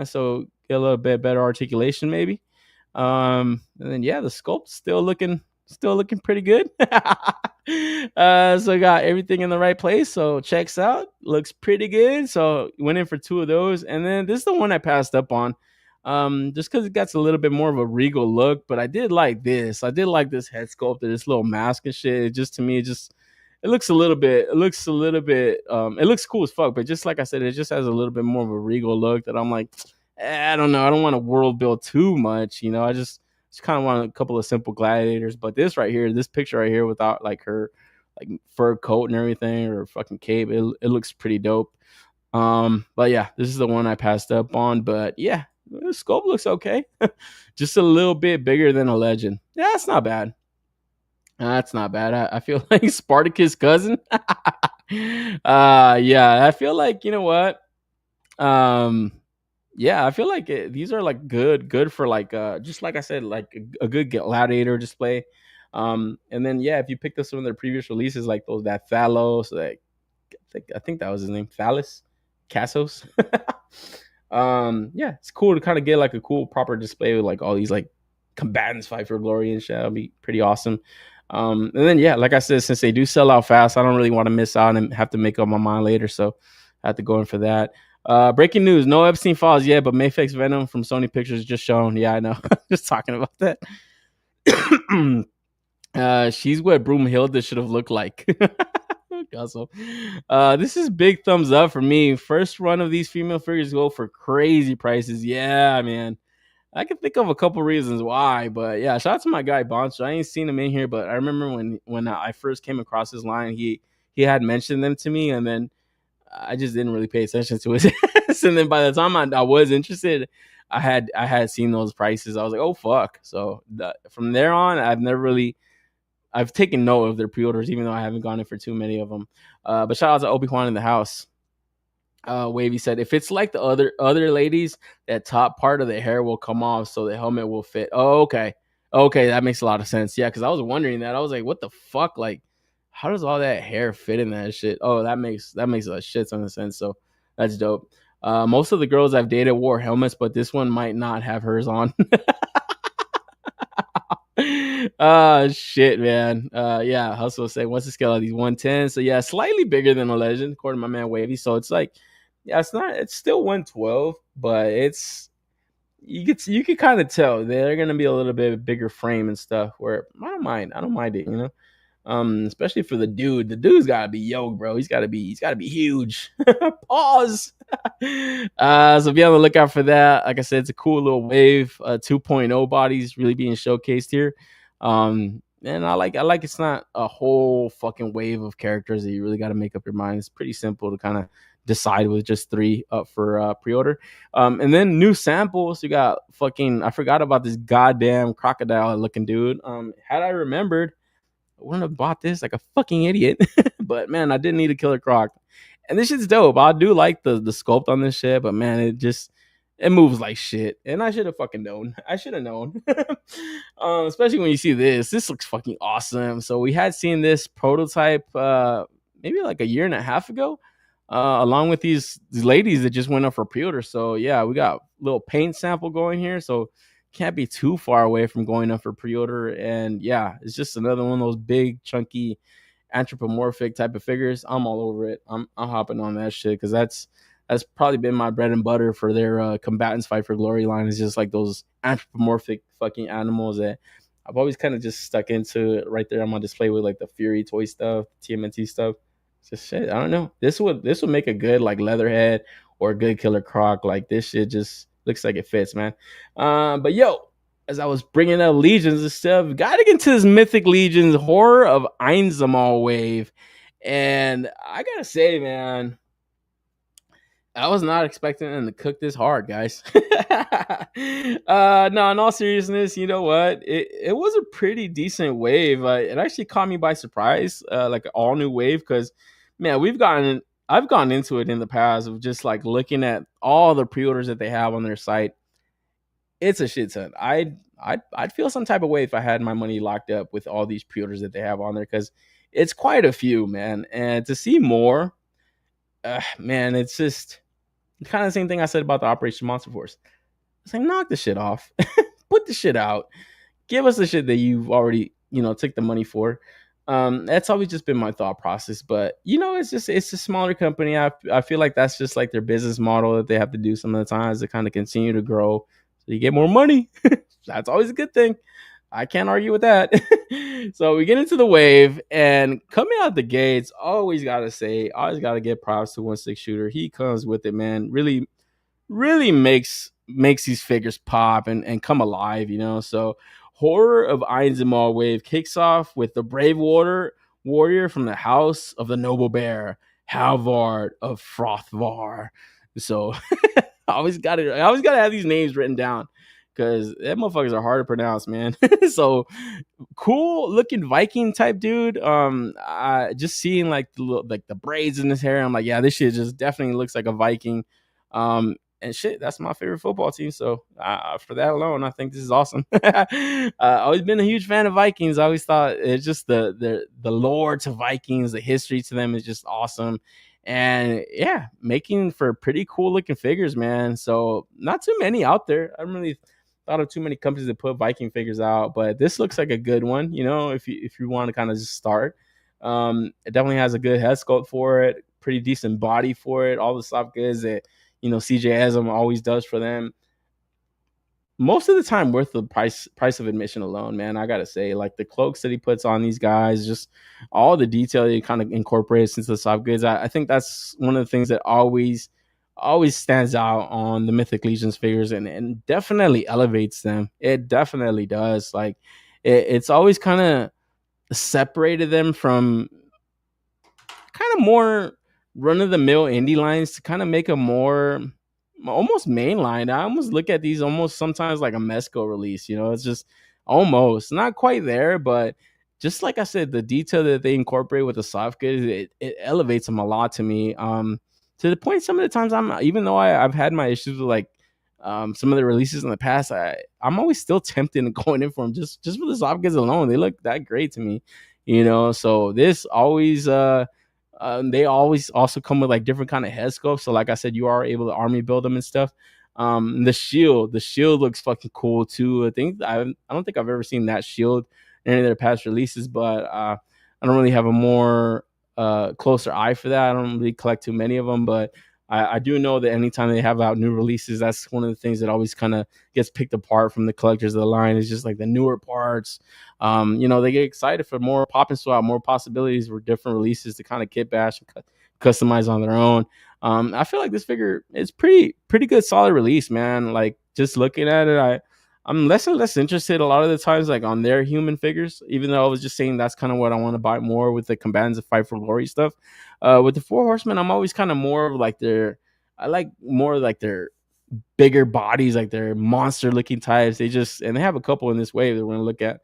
So get a little bit better articulation maybe. And then yeah, the sculpt's still looking pretty good. So I got everything in the right place. So checks out, looks pretty good. So went in for 2 of those, and then this is the one I passed up on. Just because it got a little bit more of a regal look, but I did like this. I did like this head sculpt, this little mask and shit. It just, to me, it looks a little bit, it looks cool as fuck, but just like I said, it just has a little bit more of a regal look that I'm like, I don't know. I don't want to world build too much, you know. I just kind of want a couple of simple gladiators. But this right here, this picture right here, without like her like fur coat and everything or fucking cape, it looks pretty dope. But yeah, this is the one I passed up on. But yeah, the sculpt looks okay. Just a little bit bigger than a legend. Yeah, it's not bad. That's not bad. I feel like Spartacus' cousin. Yeah, I feel like, you know what? Yeah, I feel like these are like good for like just like I said, like a good gladiator display. And then yeah, if you picked up some of their previous releases, like that Thalos, like I think that was his name, Phallus, Cassos. Yeah, it's cool to kind of get like a cool proper display with like all these like combatants fight for glory and shit. That'll be pretty awesome. And then yeah, like I said, since they do sell out fast, I don't really want to miss out and have to make up my mind later. So I have to go in for that. Breaking news: no Epstein files yet, but Mayfix Venom from Sony Pictures just shown. Yeah, I know. Just talking about that. She's what Broomhilda should have looked like. Also, this is big thumbs up for me. First run of these female figures go for crazy prices. Yeah, man. I can think of a couple reasons why, but yeah, shout out to my guy Boncho. I ain't seen him in here, but I remember when I first came across his line, he had mentioned them to me, and then I just didn't really pay attention to his ass. And then by the time I was interested, I had seen those prices. I was like, oh fuck. So from there on, I've taken note of their pre-orders, even though I haven't gone in for too many of them. But shout out to Obi-Wan in the house. Wavy said, if it's like the other ladies, that top part of the hair will come off, so the helmet will fit. Oh, okay, that makes a lot of sense. Yeah, because I was wondering that. I was like, what the fuck? Like, how does all that hair fit in that shit? Oh, that makes a shit ton of sense. So that's dope. Most of the girls I've dated wore helmets, but this one might not have hers on. Shit, man. Yeah, Hustle say, what's the scale of these 110? So yeah, slightly bigger than a legend, according to my man Wavy. So it's like, yeah, it's still 112, but you can kind of tell they're gonna be a little bit bigger frame and stuff. Where I don't mind it, you know. Especially for the dude. The dude's gotta be yoked, bro. He's gotta be huge. Pause. So be on the lookout for that. Like I said, it's a cool little wave. 2.0 bodies really being showcased here. And I like it's not a whole fucking wave of characters that you really got to make up your mind. It's pretty simple to kind of decide with just 3 up for pre-order. And then new samples. You got I forgot about this goddamn crocodile looking dude. Had I remembered, I wouldn't have bought this like a fucking idiot. But man, I didn't need a killer croc. And this shit's dope. I do like the sculpt on this shit, but man, it moves like shit. And I should have fucking known. I should have known. Especially when you see this. This looks fucking awesome. So we had seen this prototype maybe like a year and a half ago. Along with these ladies that just went up for pre-order. So yeah, we got a little paint sample going here. So can't be too far away from going up for pre-order. And yeah, it's just another one of those big, chunky, anthropomorphic type of figures. I'm all over it. I'm hopping on that shit because that's probably been my bread and butter for their combatants fight for glory line. Is just like those anthropomorphic fucking animals that I've always kind of just stuck into right there on my display with like the Fury toy stuff, TMNT stuff. It's just shit. I don't know. This would make a good like Leatherhead or a good Killer Croc. Like this shit just looks like it fits, man. But yo, as I was bringing up Legions and stuff, got to get into this Mythic Legions Horror of Einzelmal wave. And I got to say, man, I was not expecting them to cook this hard, guys. No, in all seriousness, you know what? It was a pretty decent wave. It actually caught me by surprise, like an all new wave, because man, I've gone into it in the past of just like looking at all the pre-orders that they have on their site. It's a shit ton. I'd feel some type of way if I had my money locked up with all these pre-orders that they have on there, because it's quite a few, man. And to see more, man, it's just kind of the same thing I said about the Operation Monster Force. It's like, knock this shit off. put the shit out. Give us the shit that you've already, took the money for. That's always just been my thought process. But it's a smaller company. I feel like that's just like their business model that they have to do some of the times to kind of continue to grow, so you get more money. That's always a good thing. I can't argue with that. So we get into the wave, and coming out the gates, always gotta give props to 1/6 Shooter. He comes with it, man. Really, really makes these figures pop and come alive, So Horror of R.U.M.B.L.R wave kicks off with the Brave Warrior from the House of the Noble Bear, Halvard of Frothvar. So I always gotta have these names written down, because that motherfuckers are hard to pronounce, man. So cool looking Viking type dude. Just seeing like the braids in his hair, I'm like, yeah, this shit just definitely looks like a Viking. And shit, that's my favorite football team. So for that alone, I think this is awesome. Always been a huge fan of Vikings. I always thought it's just the lore to Vikings, the history to them is just awesome. And yeah, making for pretty cool looking figures, man. So not too many out there. I haven't really thought of too many companies that put Viking figures out, but this looks like a good one. If you want to kind of just start, it definitely has a good head sculpt for it, pretty decent body for it, all the soft goods that CJism always does for them. Most of the time worth the price of admission alone, man. I gotta say, like the cloaks that he puts on these guys, just all the detail that he kind of incorporates into the soft goods. I think that's one of the things that always stands out on the Mythic Legions figures, and definitely elevates them. It definitely does. Like it's always kind of separated them from kind of more run-of-the-mill indie lines to kind of make a more almost mainline. I almost look at these almost sometimes like a MEZCO release. It's just almost not quite there, but just like I said, the detail that they incorporate with the soft goods, it elevates them a lot to me. To the point some of the times even though I've had my issues with like some of the releases in the past, I'm always still tempted and going in for them just for the soft goods alone. They look that great to me, So this always they always also come with like different kind of head sculpts. So like I said, you are able to army build them and stuff. The shield looks fucking cool too. I don't think I've ever seen that shield in any of their past releases, but I don't really have a more closer eye for that. I don't really collect too many of them, but I do know that anytime they have out new releases, that's one of the things that always kind of gets picked apart from the collectors of the line, is just like the newer parts. They get excited for more pop and swap, more possibilities for different releases to kind of kit bash and customize on their own. I feel like this figure is pretty good, solid release, man. Like just looking at it, I'm less and less interested a lot of the times like on their human figures, even though I was just saying that's kind of what I want to buy more with the combatants of Fight for Glory stuff. With the Four Horsemen, I'm always kind of more of like I like more like their bigger bodies, like their monster looking types. They have a couple in this wave that we're going to look at.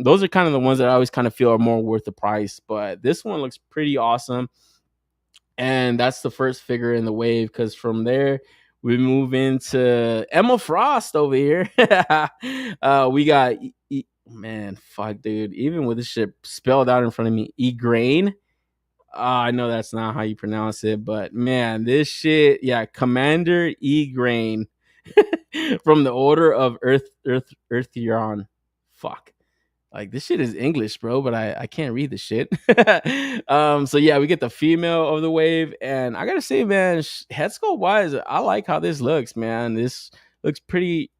Those are kind of the ones that I always kind of feel are more worth the price, but this one looks pretty awesome. And that's the first figure in the wave, because from there we move into Emma Frost over here. We got man, fuck, dude. Even with this shit spelled out in front of me, Igraine. I know that's not how you pronounce it, but man, this shit, yeah, Commander Igraine from the Order of Earthion. Fuck. Like this shit is English, bro, but I can't read the shit. So yeah, we get the female of the wave, and I gotta say, man, head sculpt wise, I like how this looks, man. This looks pretty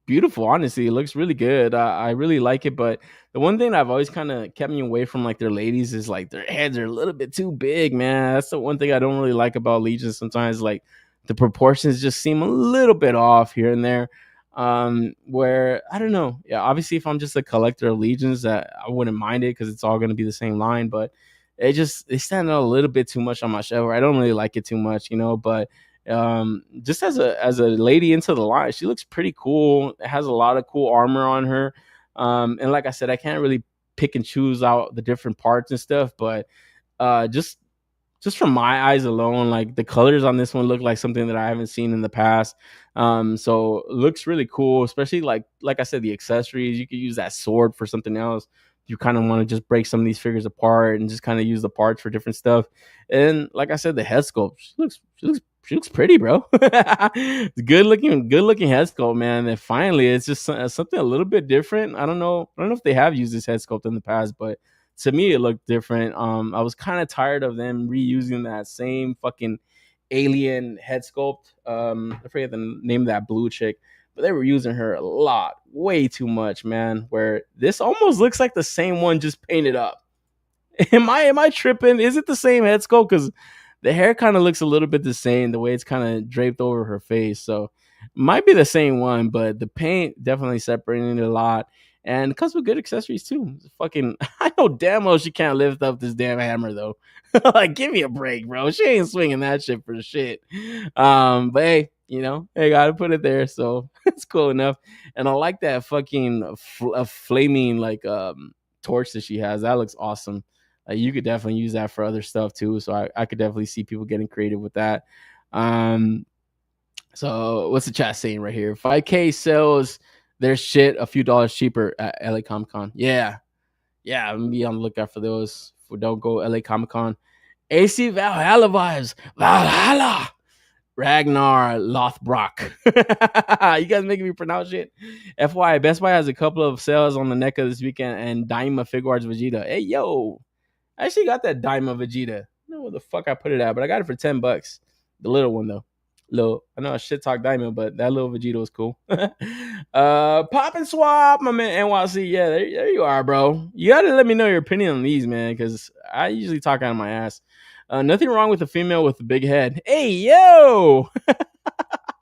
beautiful. Honestly, it looks really good. I really like it, but the one thing I've always kind of kept me away from like their ladies is like their heads are a little bit too big, man. That's the one thing I don't really like about Legion. Sometimes like the proportions just seem a little bit off here and there. Where I don't know. Yeah, obviously if I'm just a collector of Legions, that I wouldn't mind it because it's all going to be the same line, but they stand out a little bit too much on my shelf. I don't really like it too much, but just as a lady into the line, she looks pretty cool. It has a lot of cool armor on her. And like I said, I can't really pick and choose out the different parts and stuff, but just from my eyes alone, like the colors on this one look like something that I haven't seen in the past. So it looks really cool, especially like I said, the accessories. You could use that sword for something else. You kind of want to just break some of these figures apart and just kind of use the parts for different stuff. And like I said, the head sculpt, she looks she looks pretty, bro. good looking head sculpt, man. And finally, it's just something a little bit different. I don't know if they have used this head sculpt in the past, but to me, it looked different. I was kind of tired of them reusing that same fucking alien head sculpt. I forget the name of that blue chick, but they were using her a lot, way too much, man. Where this almost looks like the same one, just painted up. Am I tripping? Is it the same head sculpt? Because the hair kind of looks a little bit the same, the way it's kind of draped over her face. So might be the same one, but the paint definitely separating it a lot. And it comes with good accessories too. Fucking, I know damn well she can't lift up this damn hammer though. Like, give me a break, bro. She ain't swinging that shit for shit. But hey, they gotta put it there, so it's cool enough. And I like that fucking flaming like torch that she has. That looks awesome. You could definitely use that for other stuff too. So I could definitely see people getting creative with that. So what's the chat saying right here? 5K sells their shit a few dollars cheaper at LA Comic Con. Yeah, I'm gonna be on the lookout for those. Don't go LA Comic Con. AC Valhalla vibes. Valhalla. Ragnar Lothbrok. You guys making me pronounce it. FYI, Best Buy has a couple of sales on the NECA this weekend, and Daima Figuarts Vegeta. Hey, yo. I actually got that Daima Vegeta. I don't know where the fuck I put it at, but I got it for $10. The little one, though. I know I shit talk Daima, but that little Vegeta was cool. Pop and swap, my man NYC. Yeah, there you are, bro. You gotta let me know your opinion on these, man, because I usually talk out of my ass. Nothing wrong with a female with a big head. Hey, yo!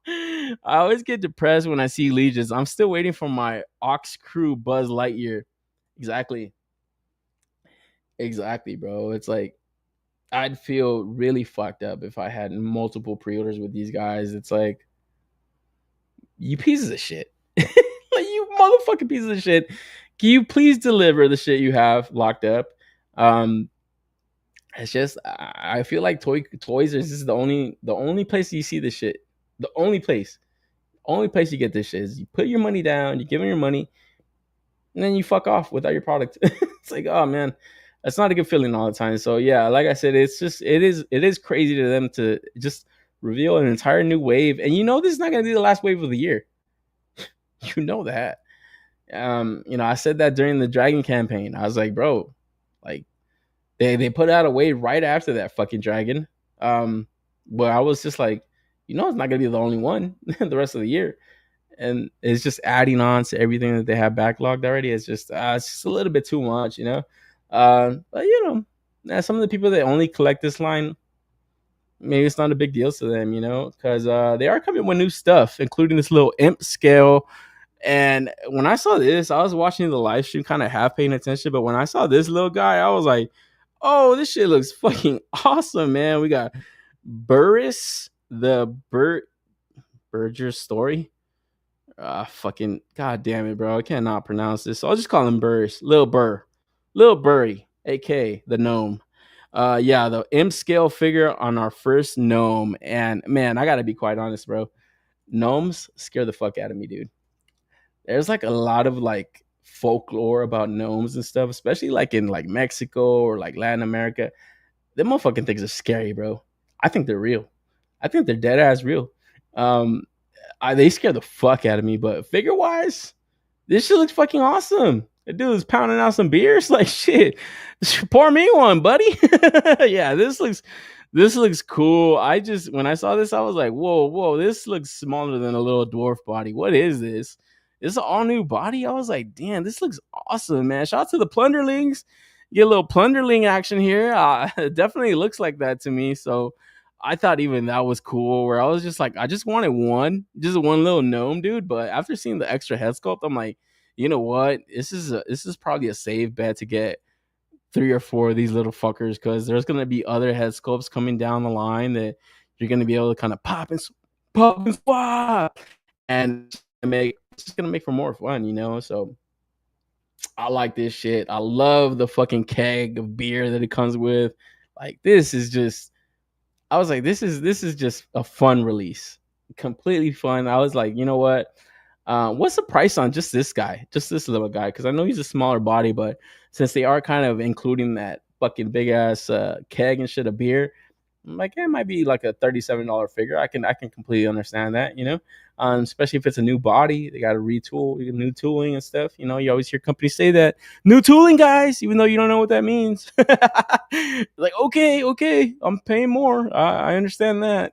I always get depressed when I see legions. I'm still waiting for my Ox Crew Buzz Lightyear. Exactly, bro. It's like, I'd feel really fucked up if I had multiple pre-orders with these guys. It's like, you pieces of shit. Like, you motherfucking pieces of shit. Can you please deliver the shit you have locked up? It's just, I feel like Toys is the only place you see this shit. The only place you get this shit is you put your money down, you give them your money, and then you fuck off without your product. It's like, oh man, that's not a good feeling all the time. So yeah, like I said, it's just, it is crazy to them to just reveal an entire new wave. And this is not going to be the last wave of the year. You know that. I said that during the Dragon campaign. I was like, bro, like, they put out a wave right after that fucking Dragon. But I was just like, it's not going to be the only one the rest of the year. And it's just adding on to everything that they have backlogged already. It's just a little bit too much, But some of the people that only collect this line, maybe it's not a big deal to them, because they are coming with new stuff, including this little imp scale. And when I saw this, I was watching the live stream, kind of half paying attention. But when I saw this little guy, I was like, oh, this shit looks fucking awesome, man. We got Burris, the Berger story. Fucking god damn it, bro. I cannot pronounce this. So I'll just call him Burris. Lil Burry, aka the gnome. The imp scale figure on our first gnome. And man, I gotta be quite honest, bro. Gnomes scare the fuck out of me, dude. There's like a lot of like folklore about gnomes and stuff, especially like in like Mexico or like Latin America. Them motherfucking things are scary, bro. I think they're real. I think they're dead ass real. They scare the fuck out of me, but figure wise, this shit looks fucking awesome. The dude is pounding out some beers. Like, shit, pour me one, buddy. Yeah, this looks cool. When I saw this, I was like, whoa, this looks smaller than a little dwarf body. What is this? This is an all new body. I was like, damn, this looks awesome, man. Shout out to the Plunderlings. Get a little Plunderling action here. It definitely looks like that to me. So I thought even that was cool, where I was just like, I just wanted one little gnome, dude. But after seeing the extra head sculpt, I'm like, you know what? This is probably a safe bet to get 3 or 4 of these little fuckers, because there's gonna be other head sculpts coming down the line that you're gonna be able to kind of pop and swap, and it's just gonna make for more fun, So I like this shit. I love the fucking keg of beer that it comes with. Like, this is just, I was like, this is just a fun release, completely fun. I was like, you know what? What's the price on just this guy, just this little guy? Because I know he's a smaller body, but since they are kind of including that fucking big ass keg and shit of beer, I'm like, it might be like a $37 figure. I can completely understand that, you know, especially if it's a new body. They got to retool, new tooling and stuff. You know, you always hear companies say that new tooling, guys, even though you don't know what that means. Like, okay, I'm paying more. I understand that.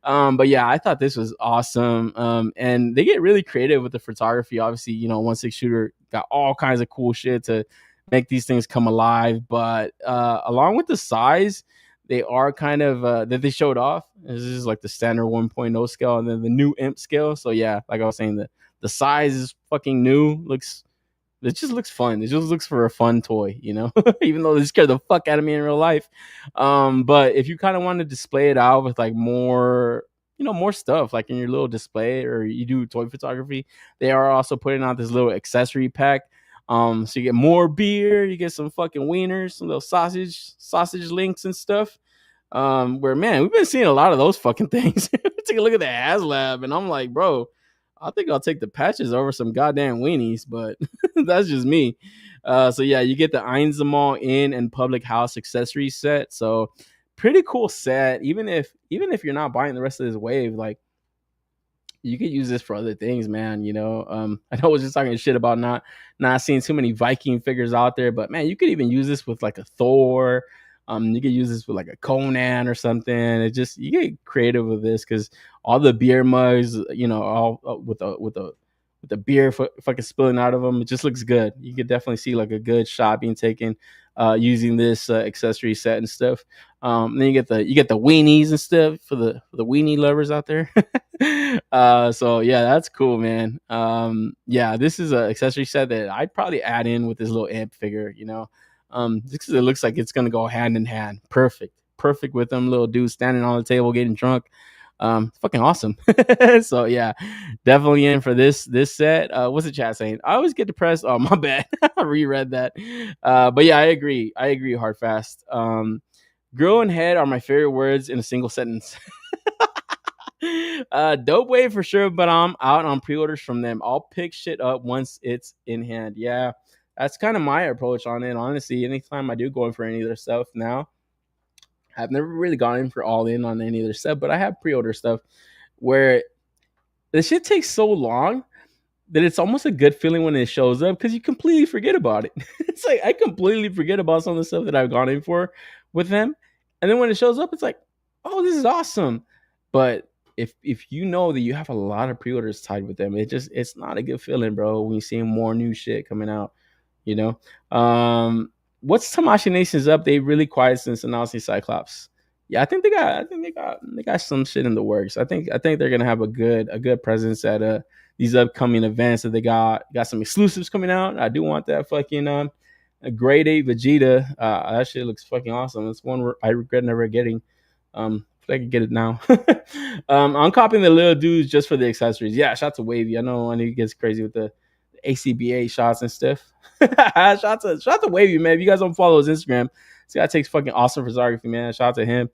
But yeah, I thought this was awesome. And they get really creative with the photography. Obviously, you know, 1/6 shooter got all kinds of cool shit to make these things come alive. But along with the size, they are kind of that they showed off. This is like the standard 1.0 scale and then the new imp scale. So yeah, like I was saying, the size is fucking new. It just looks fun. It just looks for a fun toy, you know, even though they scare the fuck out of me in real life. But if you kind of want to display it out with like more, you know, more stuff like in your little display or you do toy photography, they are also putting out this little accessory pack. So you get more beer, you get some fucking wieners, some little sausage links and stuff. Where man, we've been seeing a lot of those fucking things. Take a look at the HASLAB, and I'm like, bro, I think I'll take the patches over some goddamn weenies, but that's just me. So yeah, you get the R.U.M.B.L.R in and public house accessory set. So pretty cool set. Even if you're not buying the rest of this wave, like you could use this for other things, man. You know, I know I was just talking shit about not seeing too many Viking figures out there, but man, you could even use this with like a Thor. You could use this with like a Conan or something. It just you get creative with this because all the beer mugs, you know, all with the beer fucking spilling out of them, it just looks good. You could definitely see like a good shot being taken using this accessory set and stuff. Then you get the weenies and stuff for the weenie lovers out there. So yeah, that's cool, man. Yeah, this is an accessory set that I'd probably add in with this little amp figure, you know. Just 'cause it looks like it's gonna go hand in hand. Perfect with them little dudes standing on the table getting drunk. Fucking awesome. So yeah, definitely in for this set. What's the chat saying? I always get depressed. Oh, my bad. I reread that. But yeah, I agree hard fast. Girl and head are my favorite words in a single sentence. Dope wave for sure, but I'm out on pre-orders from them. I'll pick shit up once it's in hand. Yeah, that's kind of my approach on it. Honestly, anytime I do go in for any of their stuff now, I've never really gone in for all in on any of their stuff, but I have pre-order stuff where the shit takes so long that it's almost a good feeling when it shows up because you completely forget about it. It's like I completely forget about some of the stuff that I've gone in for with them, and then when it shows up, it's like, oh, this is awesome. But if you know that you have a lot of pre-orders tied with them, it's not a good feeling, bro, when you see more new shit coming out, you know. What's Tamashi Nation's up? They really quiet since announcing Cyclops. Yeah, I think they got some shit in the works. I think they're gonna have a good presence at these upcoming events that they got some exclusives coming out. I do want that fucking a grade 8 Vegeta. That shit looks fucking awesome. It's one I regret never getting. If I could get it now. I'm copying the little dudes just for the accessories. Yeah, shout to Wavy. I know he gets crazy with the ACBA shots and stuff. shout to Wavy, man. If you guys don't follow his Instagram, this guy takes fucking awesome photography, man. Shout out to him.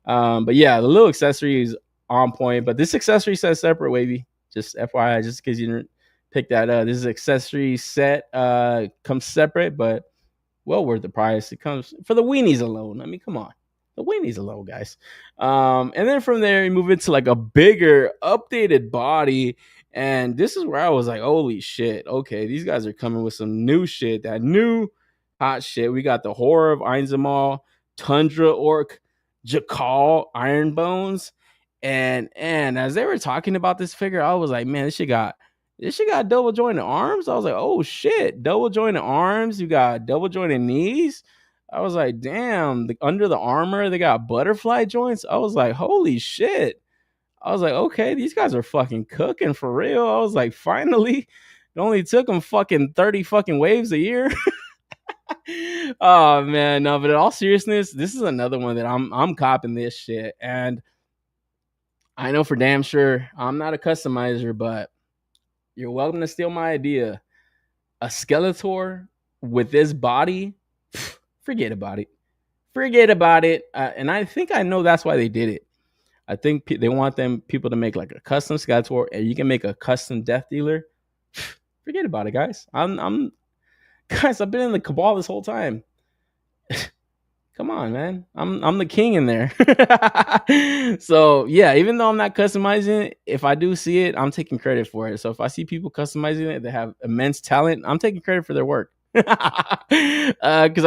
But yeah, the little accessory is on point. But this accessory set separate, Wavy. Just FYI, just because you didn't pick that up. This is accessory set comes separate, but well worth the price. It comes for the weenies alone. I mean, come on. The weenies alone, guys. And then from there, you move into like a bigger, updated body. And this is where I was like, holy shit. Okay, these guys are coming with some new shit. That new hot shit. We got the Horror of R.U.M.B.L.R, Tundra Orc, Jakal, Iron Bones. And as they were talking about this figure, I was like, man, this shit got double jointed arms. I was like, oh shit, double jointed arms. You got double jointed knees. I was like, damn, under the armor, they got butterfly joints. I was like, holy shit. I was like, okay, these guys are fucking cooking for real. I was like, finally, it only took them fucking 30 fucking waves a year. Oh man, no, but in all seriousness, this is another one that I'm copping this shit. And I know for damn sure I'm not a customizer, but you're welcome to steal my idea. A Skeletor with this body, forget about it. And I think I know that's why they did it. I think they want people to make like a custom Skeletor, and you can make a custom Death Dealer. Forget about it, guys. Guys, I've been in the cabal this whole time. Come on, man. I'm the king in there. So yeah, even though I'm not customizing it, if I do see it, I'm taking credit for it. So if I see people customizing it that have immense talent, I'm taking credit for their work. Because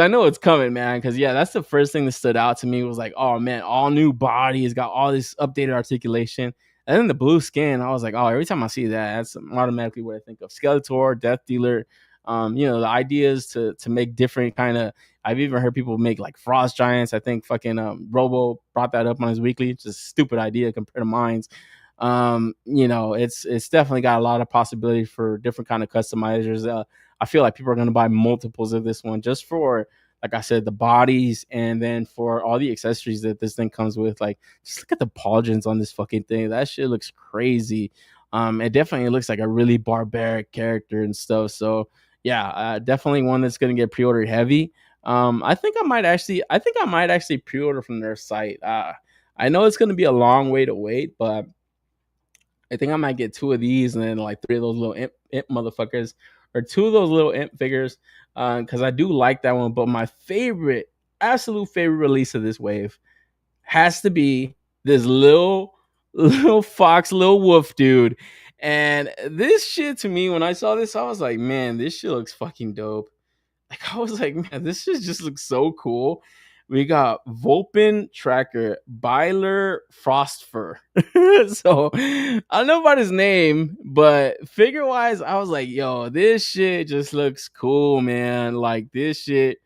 I know it's coming, man. Because yeah, that's the first thing that stood out to me was like, oh man, all new body. It's got all this updated articulation. And then the blue skin, I was like, oh, every time I see that, that's automatically what I think of. Skeletor, Death Dealer. The ideas to make different kind of. I've even heard people make like frost giants. I think fucking Robo brought that up on his weekly. It's a stupid idea compared to mine's. It's definitely got a lot of possibility for different kind of customizers. I feel like people are going to buy multiples of this one just for, like I said, the bodies, and then for all the accessories that this thing comes with. Like, just look at the pauldrons on this fucking thing. That shit looks crazy. It definitely looks like a really barbaric character and stuff. So yeah, definitely one that's going to get pre-order heavy. I think I might actually pre-order from their site. I know it's going to be a long way to wait, but I think I might get 2 of these and then like 3 of those little imp motherfuckers, or 2 of those little imp figures, because I do like that one. But my absolute favorite release of this wave has to be this little fox, little wolf dude. And this shit, to me, when I saw this, I was like, man, this shit looks fucking dope. Like, I was like, man, this shit just looks so cool. We got Vulpin Tracker, Byler Frostfur. So I don't know about his name, but figure wise, I was like, yo, this shit just looks cool, man. Like, this shit,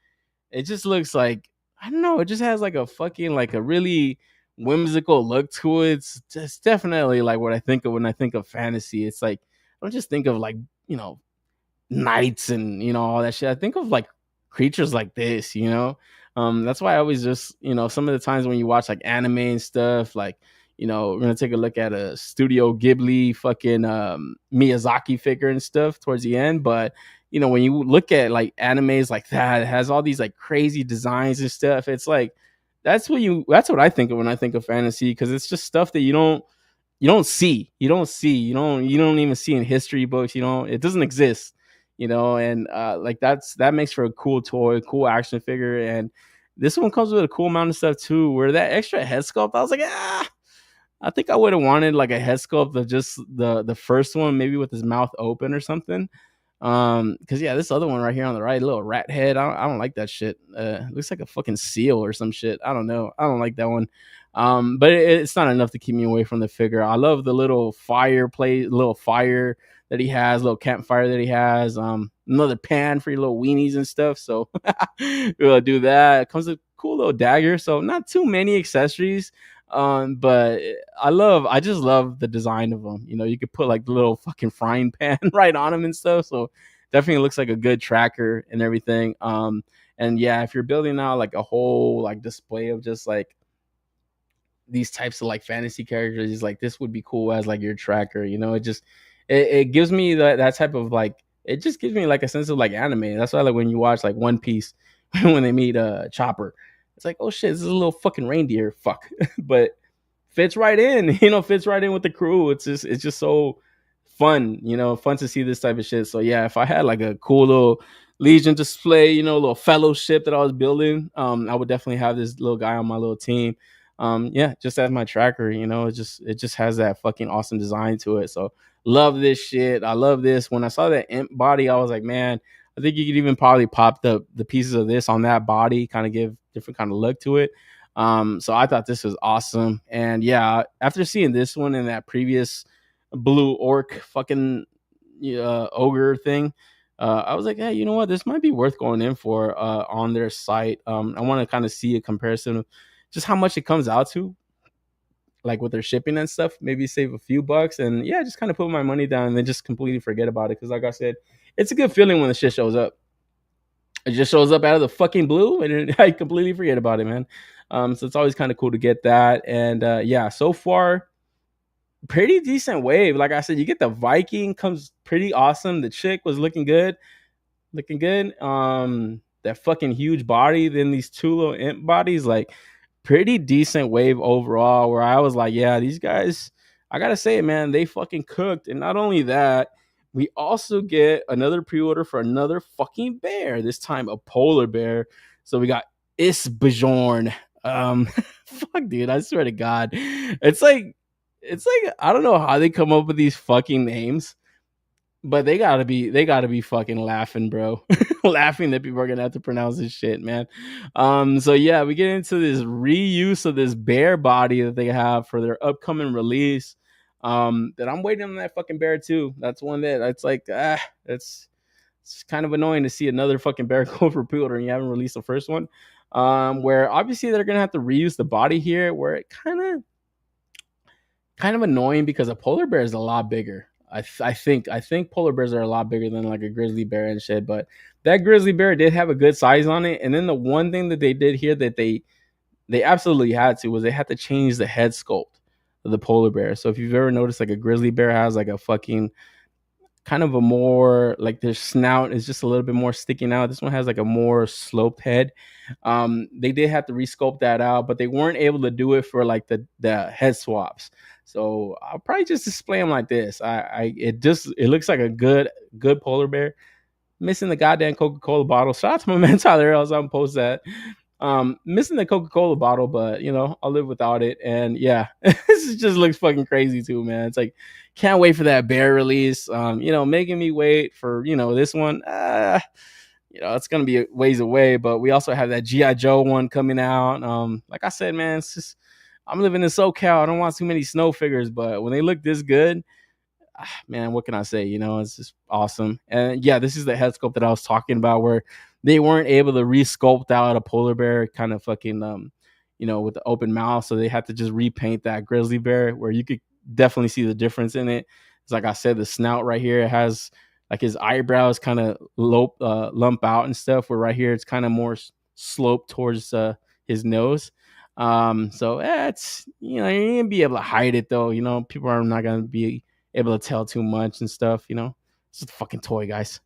it just looks like, I don't know, it just has like a fucking, like a really whimsical look to it. It's just definitely like what I think of when I think of fantasy. It's like, I don't just think of like, knights and all that shit. I think of like creatures like this. That's why I always just some of the times when you watch like anime and stuff, like we're gonna take a look at a Studio Ghibli fucking Miyazaki figure and stuff towards the end. But when you look at like animes like that, it has all these like crazy designs and stuff. It's like that's what I think of when I think of fantasy, because it's just stuff that you don't see. You don't even see in history books. It doesn't exist. And like that makes for a cool toy, cool action figure. And this one comes with a cool amount of stuff too, where that extra head sculpt, I was like, I think I would have wanted like a head sculpt of just the first one, maybe with his mouth open or something. Because yeah, this other one right here on the right, little rat head, I don't like that shit. Looks like a fucking seal or some shit. I don't know. I don't like that one. But it's not enough to keep me away from the figure. I love the little fire that he has, little campfire that he has. Another pan for your little weenies and stuff. So we'll do that. It comes with a cool little dagger. So not too many accessories. But I just love the design of them. You could put like the little fucking frying pan right on them and stuff. So definitely looks like a good tracker and everything. And yeah, if you're building out like a whole like display of just like these types of like fantasy characters, like this would be cool as like your tracker. It gives me that type of like, it just gives me like a sense of like anime. That's why like when you watch like One Piece when they meet Chopper, it's like, oh shit, this is a little fucking reindeer, fuck. But fits right in, fits right in with the crew. It's just so fun, fun to see this type of shit. So yeah, if I had like a cool little Legion display, little fellowship that I was building, I would definitely have this little guy on my little team. Yeah, just as my tracker, it just has that fucking awesome design to it. So love this shit. I love this. When I saw that imp body, I was like, man, I think you could even probably pop the pieces of this on that body, kind of give different kind of look to it. So I thought this was awesome. And yeah, after seeing this one and that previous blue orc fucking ogre thing, I was like, hey, you know what? This might be worth going in for on their site. I want to kind of see a comparison of just how much it comes out to, like with their shipping and stuff. Maybe save a few bucks and yeah, just kind of put my money down and then just completely forget about it. Because like I said, it's a good feeling when the shit shows up. It just shows up out of the fucking blue and I completely forget about it, man. So it's always kind of cool to get that. And yeah, so far, pretty decent wave. Like I said, you get the Viking, comes pretty awesome. The chick was looking good. That fucking huge body, then these 2 little imp bodies, like pretty decent wave overall, where I was like, yeah, these guys, I gotta say it, man, they fucking cooked. And not only that, we also get another pre-order for another fucking bear, this time a polar bear. So we got Isbjorn. Fuck, dude, I swear to God, it's like I don't know how they come up with these fucking names, but they gotta be fucking laughing, bro. Laughing that people are gonna have to pronounce this shit, man. So yeah, we get into this reuse of this bear body that they have for their upcoming release. That I'm waiting on that fucking bear too. That's one that it's like it's kind of annoying to see another fucking bear go for pre-order and you haven't released the first one. Where obviously they're gonna have to reuse the body here, where it kind of annoying because a polar bear is a lot bigger. I think polar bears are a lot bigger than like a grizzly bear and shit. But that grizzly bear did have a good size on it. And then the one thing that they did here that they absolutely had to was they had to change the head sculpt of the polar bear. So if you've ever noticed, like a grizzly bear has like a fucking kind of a more like their snout is just a little bit more sticking out. This one has like a more sloped head. They did have to resculpt that out, but they weren't able to do it for like the head swaps. So I'll probably just display them like this. It looks like a good polar bear. Missing the goddamn Coca-Cola bottle. Shout out to my man Tyler else on post that. Missing the Coca-Cola bottle, but you know, I'll live without it. And yeah, this just looks fucking crazy too, man. It's like, can't wait for that bear release. You know, making me wait for, you know, this one. You know, it's gonna be a ways away, but we also have that G.I. Joe one coming out. Like I said, man, it's just I'm living in SoCal. I don't want too many snow figures, but when they look this good, man, what can I say? You know, it's just awesome. And yeah, this is the head sculpt that I was talking about, where they weren't able to resculpt out a polar bear kind of fucking you know, with the open mouth, so they had to just repaint that grizzly bear, where you could definitely see the difference in it. It's like I said, the snout right here, it has like his eyebrows kind of lump out and stuff, where right here it's kind of more sloped towards his nose. So it's, you know, you're gonna be able to hide it though. You know, people are not gonna be able to tell too much and stuff. You know, it's just a fucking toy, guys.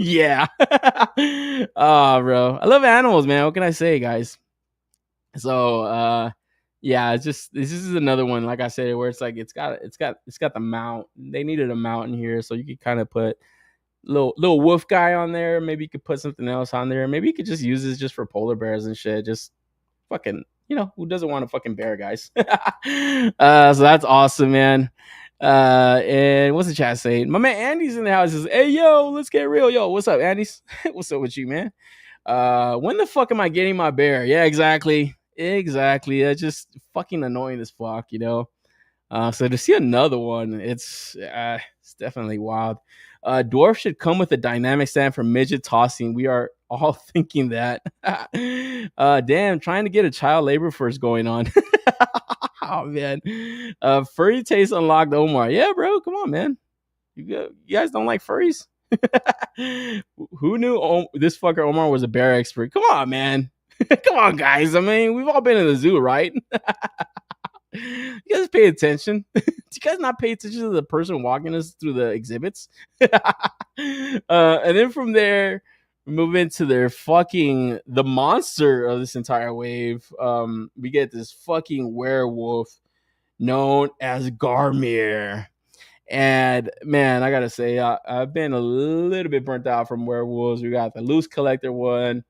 Yeah. Oh, bro, I love animals, man. What can I say, guys? So yeah, it's just this is another one, like I said, where it's like it's got the mount. They needed a mount in here, so you could kind of put little wolf guy on there. Maybe you could put something else on there. Maybe you could just use this just for polar bears and shit. Just fucking, you know, who doesn't want a fucking bear, guys? So that's awesome, man. And what's the chat saying? My man Andy's in the house. Says, hey, yo, let's get real. Yo, what's up, Andy's? What's up with you, man? When the fuck am I getting my bear? Yeah, exactly. That's just fucking annoying as fuck, you know. So to see another one, it's definitely wild. Dwarf should come with a dynamic stand for midget tossing. We are all thinking that. Damn, trying to get a child labor force going on. Oh man. Furry taste unlocked, Omar. Yeah, bro, come on, man. You guys don't like furries? Who knew this fucker Omar was a bear expert? Come on, man. Come on, guys. I mean, we've all been in the zoo, right? You guys pay attention? Do you guys not pay attention to the person walking us through the exhibits? And then from there, we move into the monster of this entire wave. We get this fucking werewolf known as Garmir. And man, I gotta say, I've been a little bit burnt out from werewolves. We got the Loose Collector one.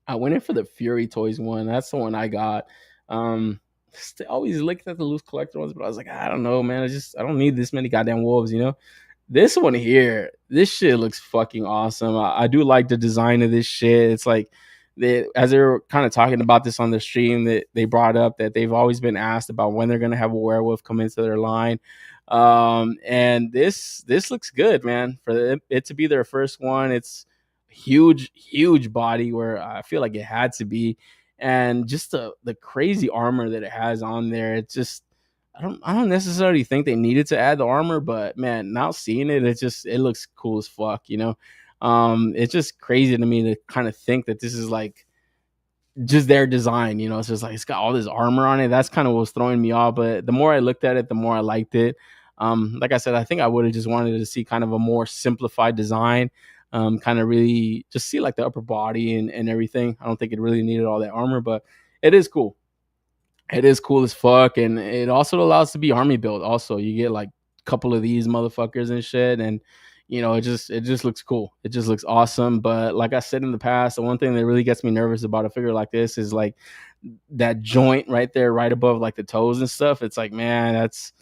I went in for the Fury Toys one. That's the one I got. Always looked at the Loose Collector ones, but I was like, I don't know, man. I don't need this many goddamn wolves, you know. This one here, this shit looks fucking awesome. I do like the design of this shit. It's like as they were kind of talking about this on the stream, that they brought up that they've always been asked about when they're gonna have a werewolf come into their line. And this looks good, man. For it to be their first one, it's huge body, where I feel like it had to be. And just the crazy armor that it has on there, it's just I don't necessarily think they needed to add the armor, but man, now seeing it, it looks cool as fuck, you know. It's just crazy to me to kind of think that this is like just their design, you know. It's just like it's got all this armor on it. That's kind of what was throwing me off. But the more I looked at it, the more I liked it. Like I said, I think I would have just wanted to see kind of a more simplified design. Kind of really just see like the upper body and everything. I don't think it really needed all that armor, but it is cool. It is cool as fuck, and it also allows to be army built. Also, you get like a couple of these motherfuckers and shit, and it just looks cool. It just looks awesome. But like I said in the past, the one thing that really gets me nervous about a figure like this is like that joint right there, right above like the toes and stuff. It's like, man, that's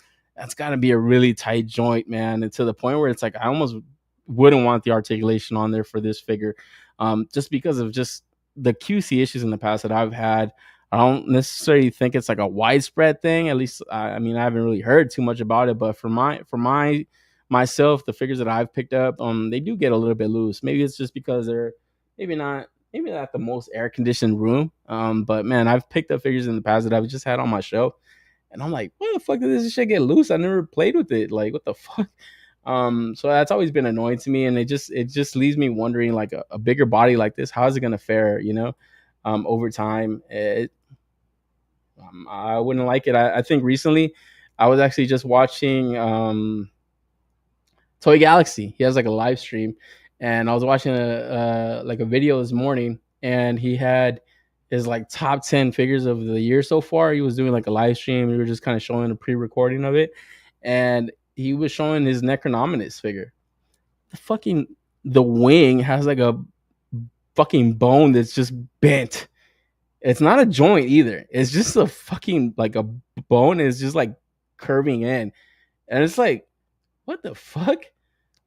got to be a really tight joint, man, and to the point where it's like I almost wouldn't want the articulation on there for this figure, just because of just the QC issues in the past that I've had. I don't necessarily think it's like a widespread thing. At least, I mean, I haven't really heard too much about it. But for myself, the figures that I've picked up, they do get a little bit loose. Maybe it's just because they're maybe not the most air conditioned room. But man, I've picked up figures in the past that I've just had on my shelf, and I'm like, why the fuck did this shit get loose? I never played with it. Like, what the fuck? So that's always been annoying to me, and it just leaves me wondering, like a bigger body like this, how is it gonna fare? Over time. I wouldn't like it. I think recently I was actually just watching Toy Galaxy. He has like a live stream, and I was watching a video this morning, and he had his like top 10 figures of the year so far. He was doing like a live stream. We were just kind of showing a pre-recording of it, and he was showing his Necronominus figure. The wing has like a fucking bone that's just bent. It's not a joint either. It's just a fucking like a bone is just like curving in. And it's like, what the fuck?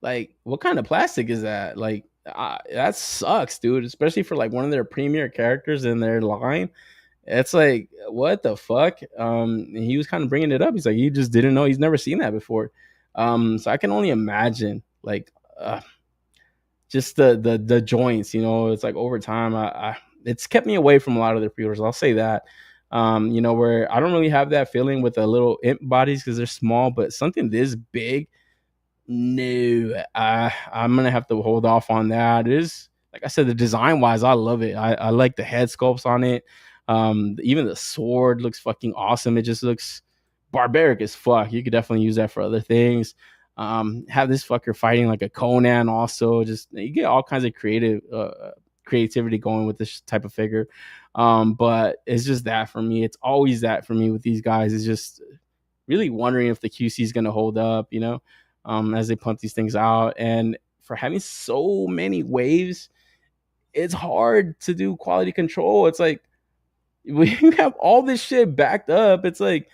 Like, what kind of plastic is that? Like, that sucks, dude. Especially for like one of their premier characters in their line. It's like, what the fuck? And he was kind of bringing it up. He's like, he just didn't know. He's never seen that before. So I can only imagine, like, just the joints. It's like over time, it's kept me away from a lot of their pre-orders. I'll say that. Where I don't really have that feeling with the little imp bodies because they're small, but something this big, no, I'm gonna have to hold off on that. It is, like I said, the design wise, I love it. I like the head sculpts on it. Even the sword looks fucking awesome. It just looks barbaric as fuck. You could definitely use that for other things. Have this fucker fighting like a Conan also. Just you get all kinds of creativity going with this type of figure. But it's just that for me. It's always that for me with these guys. It's just really wondering if the QC is going to hold up, as they pump these things out. And for having so many waves, it's hard to do quality control. It's like we have all this shit backed up. It's like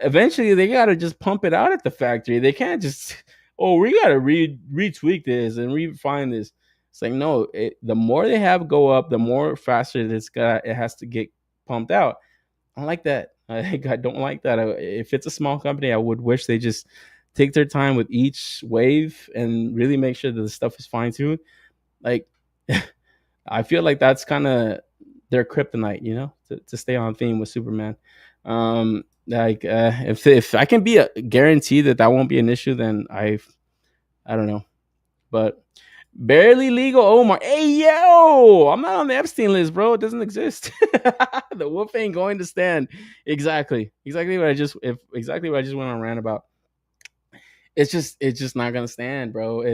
eventually they got to just pump it out at the factory. They can't just, we got to retweak this and refine this. It's like, no, the more they have go up, the more faster it has to get pumped out. I don't like that. I don't like that. If it's a small company, I would wish they just take their time with each wave and really make sure that the stuff is fine-tuned. Like, I feel like that's kind of their kryptonite, to stay on theme with Superman. If I can be a guarantee that won't be an issue, then I don't know. But barely legal Omar. Hey, yo, I'm not on the Epstein list, bro. It doesn't exist. The wolf ain't going to stand. Exactly what I just went on rant about. It's just not gonna stand, bro.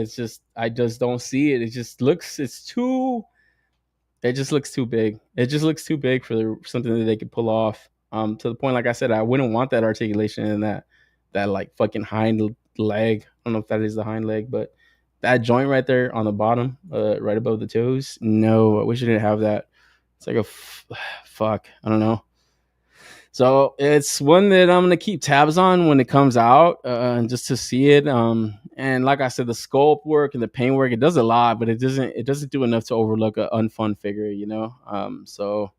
I just don't see it. It just looks too big. It just looks too big for something that they could pull off. To the point, like I said, I wouldn't want that articulation in that like fucking hind leg. I don't know if that is the hind leg, but that joint right there on the bottom, right above the toes. No, I wish I didn't have that. It's like fuck. I don't know. So it's one that I'm gonna keep tabs on when it comes out, just to see it. And like I said, the sculpt work and the paint work, it does a lot, but it doesn't do enough to overlook an unfun figure, So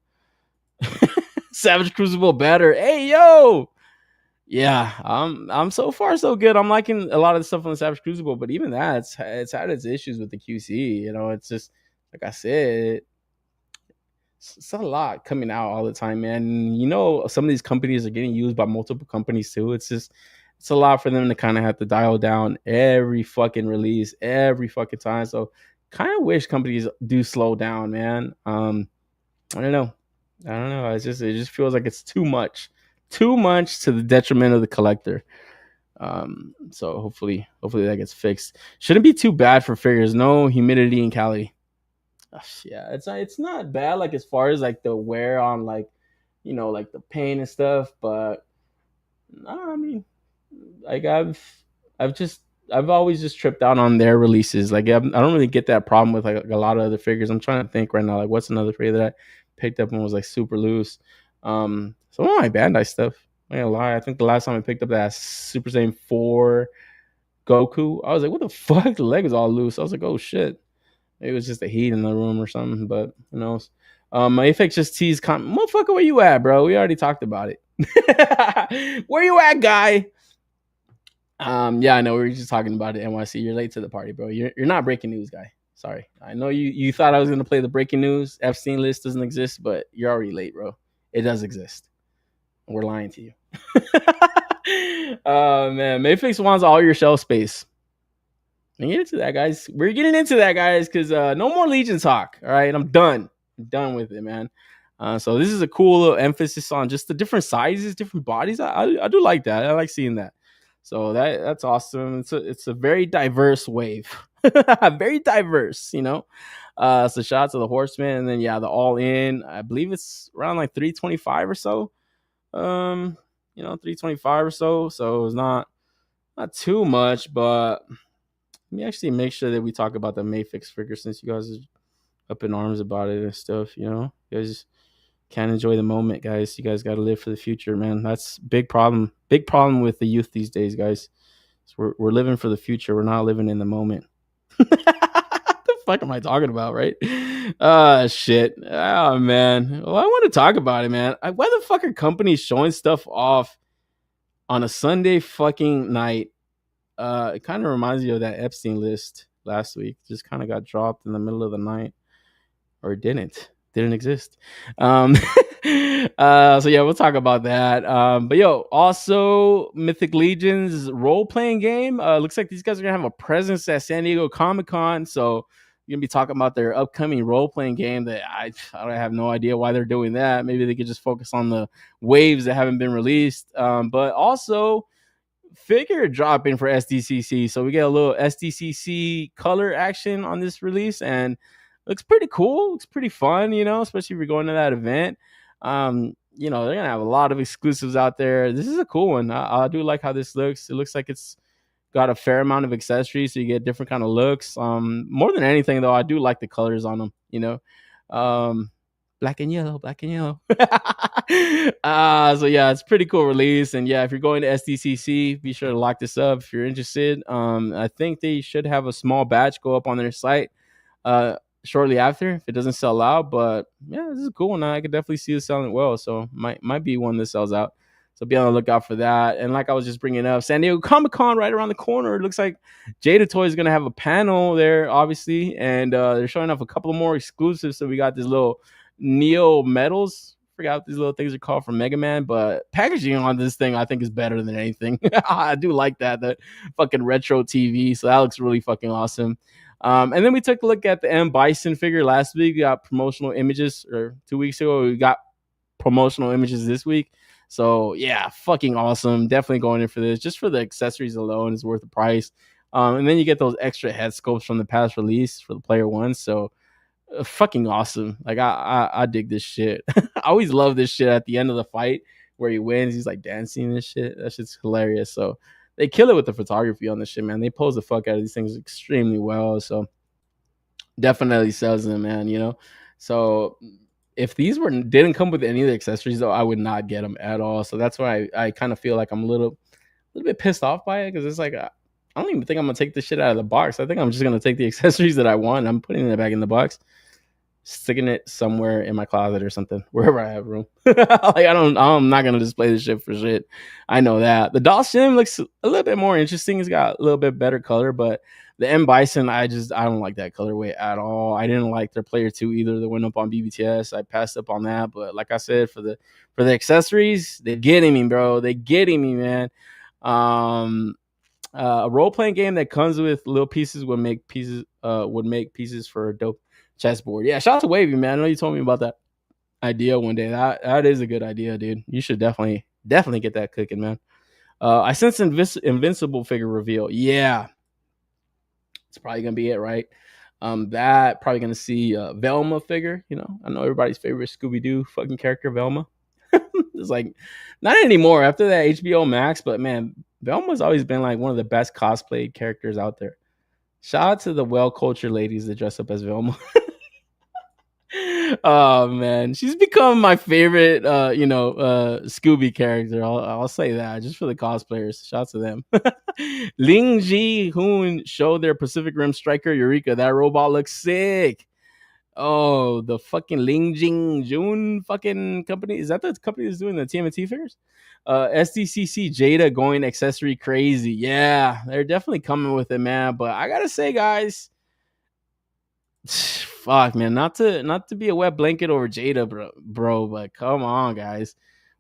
Savage Crucible better. Hey yo, yeah. I'm so far so good. I'm liking a lot of the stuff on the Savage Crucible, but even that, it's had its issues with the QC. It's just like I said. It's a lot coming out all the time, man. Some of these companies are getting used by multiple companies too. It's a lot for them to kind of have to dial down every fucking release, every fucking time. So kind of wish companies do slow down, man. I don't know. It just feels like it's too much to the detriment of the collector. So hopefully that gets fixed. Shouldn't be too bad for figures. No humidity in Cali. Yeah, it's not bad, like as far as like the wear on like like the paint and stuff, but I mean, like I've just I've always just tripped out on their releases. Like I don't really get that problem with like a lot of other figures. I'm trying to think right now, like what's another figure that I picked up and was like super loose. Some of my Bandai stuff. I ain't gonna lie. I think the last time I picked up that Super Saiyan 4 Goku, I was like, what the fuck? The leg was all loose. I was like, oh shit. Maybe it was just the heat in the room or something, but who knows? My FX just teased motherfucker, where you at, bro? We already talked about it. Where you at, guy? Yeah, I know. We were just talking about it. NYC, you're late to the party, bro. You're not breaking news, guy. Sorry. I know you thought I was gonna play the breaking news. Epstein list doesn't exist, but you're already late, bro. It does exist. We're lying to you. Man, Mayfix wants all your shelf space. We get into that, guys. We're getting into that, guys, because no more Legion talk. All right, I'm done. I'm done with it, man. So this is a cool little emphasis on just the different sizes, different bodies. I do like that. I like seeing that. So that's awesome. It's a very diverse wave. Very diverse, you know. So shout out to the Horseman, and then yeah, the All In. I believe it's around like 325 or so. 325 or so. So it's not too much, but let me actually make sure that we talk about the Mayfix figure since you guys are up in arms about it and stuff. You know, you guys can't enjoy the moment, guys. You guys got to live for the future, man. That's big problem. Big problem with the youth these days, guys. So we're living for the future. We're not living in the moment. What the fuck am I talking about, right? Shit. Oh man. Well, I want to talk about it, man. Why the fuck are companies showing stuff off on a Sunday fucking night? It kind of reminds you of that Epstein list last week. Just kind of got dropped in the middle of the night, or it didn't exist. So yeah, we'll talk about that. But yo, also Mythic Legion's role-playing game. Looks like these guys are gonna have a presence at San Diego Comic-Con. So you're gonna be talking about their upcoming role-playing game that I have no idea why they're doing that. Maybe they could just focus on the waves that haven't been released. But also figure dropping for SDCC. So we get a little SDCC color action on this release, and looks pretty cool. Looks pretty fun, you know, especially if you're going to that event. They're gonna have a lot of exclusives out there. This is a cool one. I do like how this looks. It looks like it's got a fair amount of accessories, so you get different kind of looks. More than anything, though, I do like the colors on them. You know, black and yellow. So yeah, it's pretty cool release. And yeah, if you're going to SDCC, be sure to lock this up if you're interested. I think they should have a small batch go up on their site shortly after if it doesn't sell out. But yeah, this is a cool one. I could definitely see it selling well, so might be one that sells out. So be on the lookout for that. And like I was just bringing up, San Diego Comic-Con right around the corner. It looks like Jada Toy is going to have a panel there, obviously. And they're showing off a couple more exclusives. So we got this little Neo medals. Forgot what these little things are called from Mega Man. But packaging on this thing, I think, is better than anything. I do like that. The fucking retro TV. So that looks really fucking awesome. And then we took a look at the M. Bison figure last week. We got promotional images, or 2 weeks ago. We got promotional images this week. So yeah, fucking awesome. Definitely going in for this. Just for the accessories alone is worth the price. And then you get those extra head sculpts from the past release for the player one. So fucking awesome. Like I dig this shit. I always love this shit at the end of the fight where he wins. He's like dancing and shit. That shit's hilarious. So they kill it with the photography on this shit, man. They pose the fuck out of these things extremely well. So definitely sells them, man. You know. So if these didn't come with any of the accessories, though, I would not get them at all. So that's why I kind of feel like I'm a little bit pissed off by it, because it's like I don't even think I'm gonna take this shit out of the box. I think I'm just gonna take the accessories that I want. I'm putting it back in the box, sticking it somewhere in my closet or something, wherever I have room. Like I'm not gonna display this shit for shit. I know that the Doll Sim looks a little bit more interesting. It's got a little bit better color, but the M. Bison, I don't like that colorway at all. I didn't like their player 2 either that went up on BBTS. I passed up on that. But like I said, for the accessories, they're getting me, bro. They're getting me, man. A role-playing game that comes with little pieces would make pieces for a dope chessboard. Yeah, shout out to Wavy, man. I know you told me about that idea one day. That is a good idea, dude. You should definitely get that cooking, man. I sense Invincible figure reveal. Yeah. It's probably gonna be it, right? That probably gonna see Velma figure. You know, I know everybody's favorite Scooby-Doo fucking character, Velma. It's like not anymore after that HBO Max, but man, Velma's always been like one of the best cosplayed characters out there. Shout out to the well-cultured ladies that dress up as Velma. Oh man, she's become my favorite Scooby character. I'll say that just for the cosplayers. Shout out to them. Ling Ji Hoon showed their Pacific Rim Striker Eureka. That robot looks sick. Oh, the fucking Ling Jing Jun fucking company. Is that the company that's doing the TMNT figures? SDCC Jada going accessory crazy. Yeah, they're definitely coming with it, man. But I gotta say, guys, fuck, man, not to be a wet blanket over Jada, bro, but come on, guys.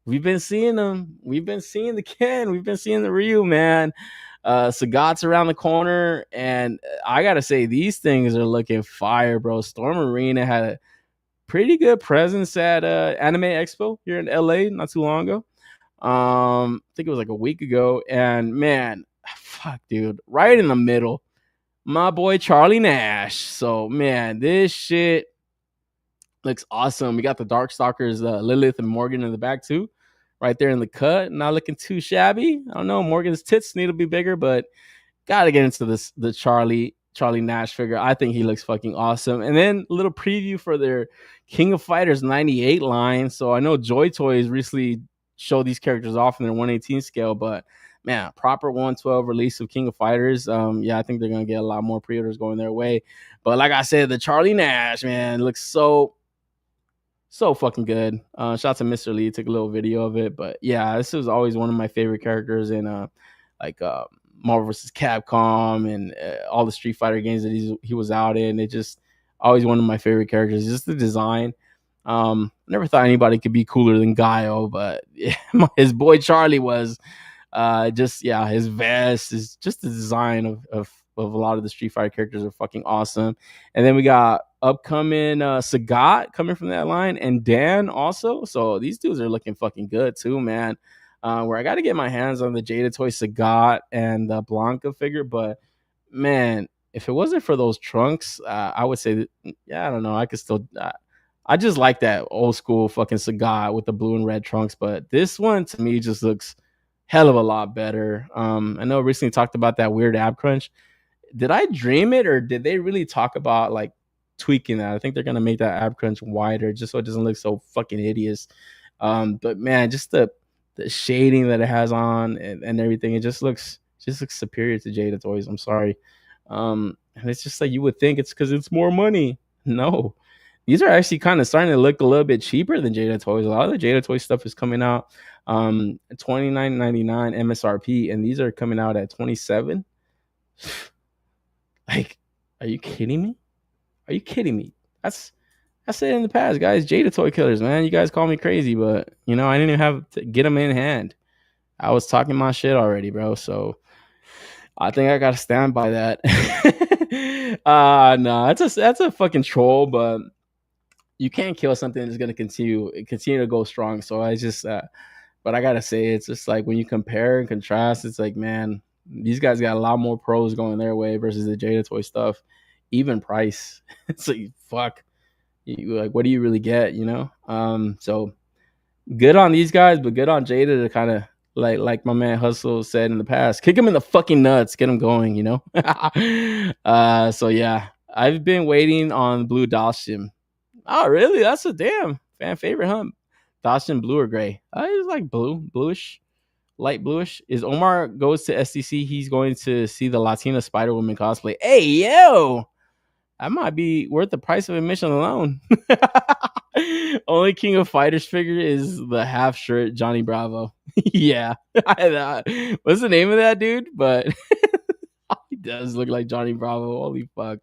We've been seeing them. We've been seeing the Ken. We've been seeing the Ryu, man. Sagat's around the corner, and I gotta say, these things are looking fire, bro. Storm Arena had a pretty good presence at Anime Expo here in LA not too long ago. I think it was like a week ago, and man, fuck, dude, right in the middle, my boy Charlie Nash. So man, this shit looks awesome. We got the Darkstalkers, Lilith and Morgan in the back too, right there in the cut. Not looking too shabby. I don't know, Morgan's tits need to be bigger, but gotta get into the Charlie Nash figure. I think he looks fucking awesome. And then a little preview for their King of Fighters 98 line. So I know Joy Toys recently showed these characters off in their 118 scale, but man, proper 112 release of King of Fighters. Yeah, I think they're gonna get a lot more pre-orders going their way. But like I said, the Charlie Nash, man, looks so fucking good. Shout out to Mr. Lee, took a little video of it. But yeah, this is always one of my favorite characters in Marvel vs. Capcom and all the Street Fighter games that he was out in. It just always one of my favorite characters. Just the design. Never thought anybody could be cooler than Gaio, but yeah, his boy Charlie was. His vest is just the design of a lot of the Street Fighter characters are fucking awesome. And then we got upcoming Sagat coming from that line, and Dan also. So these dudes are looking fucking good too, man. Where I got to get my hands on the Jada Toy Sagat and the Blanca figure, but man, if it wasn't for those trunks, I would say that, yeah, I don't know. I could still. I just like that old school fucking Sagat with the blue and red trunks, but this one to me just looks hell of a lot better. I know I recently talked about that weird ab crunch. Did I dream it, or did they really talk about like tweaking that? I think they're gonna make that ab crunch wider just so it doesn't look so fucking hideous. But man, just the shading that it has on and everything, it just looks superior to Jada Toys. I'm sorry. And it's just like you would think it's because it's more money. No, these are actually kind of starting to look a little bit cheaper than Jada Toys. A lot of the Jada Toy stuff is coming out $29.99 MSRP, and these are coming out at $27. Like, are you kidding me? Are you kidding me? I said in the past, guys, Jada Toy Killers, man. You guys call me crazy, but you know I didn't even have to get them in hand. I was talking my shit already, bro. So I think I gotta stand by that. No, that's a fucking troll, but you can't kill something that's gonna continue to go strong. So I just, but I gotta say, it's just like when you compare and contrast, it's like, man, these guys got a lot more pros going their way versus the Jada Toy stuff. Even price, it's like fuck. You, like, what do you really get? You know. So good on these guys, but good on Jada to kind of like my man Hustle said in the past, kick him in the fucking nuts, get him going. You know. So yeah, I've been waiting on Blue Dawson. Oh really? That's a damn fan favorite, huh? Dawson blue or gray? It's like bluish. Light bluish. Is Omar goes to SDC, he's going to see the Latina Spider Woman cosplay. Hey yo, that might be worth the price of admission alone. Only King of Fighters figure is the half shirt Johnny Bravo. Yeah. What's the name of that dude? But he does look like Johnny Bravo. Holy fuck.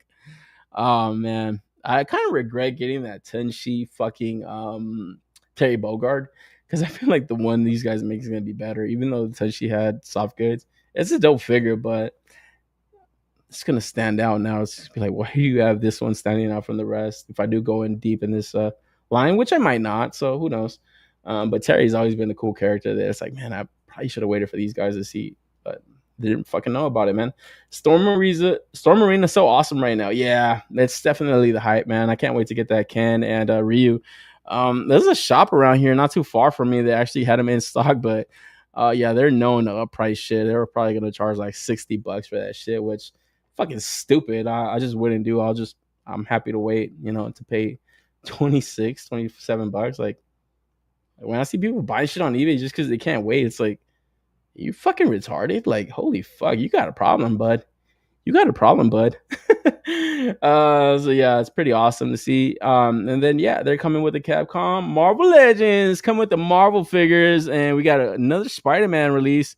Oh man. I kind of regret getting that Tenshi fucking Terry Bogard, because I feel like the one these guys make is gonna be better, even though the Tenshi had soft goods. It's a dope figure, but it's gonna stand out now. It's gonna be like, why do you have this one standing out from the rest? If I do go in deep in this line, which I might not, so who knows? But Terry's always been a cool character. That it's like, man, I probably should have waited for these guys to see, but didn't fucking know about it, man. Storm Marina's so awesome right now. Yeah, that's definitely the hype, man. I can't wait to get that Ken and Ryu. There's a shop around here not too far from me that actually had them in stock, but Yeah, they're known to upprice shit. They were probably gonna charge like $60 for that shit, which fucking stupid. I just wouldn't do. I'm happy to wait, to pay 27 bucks. Like when I see people buying shit on eBay just because they can't wait, it's like, you fucking retarded. Like, holy fuck, you got a problem, bud. You got a problem, bud. So yeah, it's pretty awesome to see. And then yeah, they're coming with the Capcom Marvel Legends, come with the Marvel figures, and we got another Spider-Man release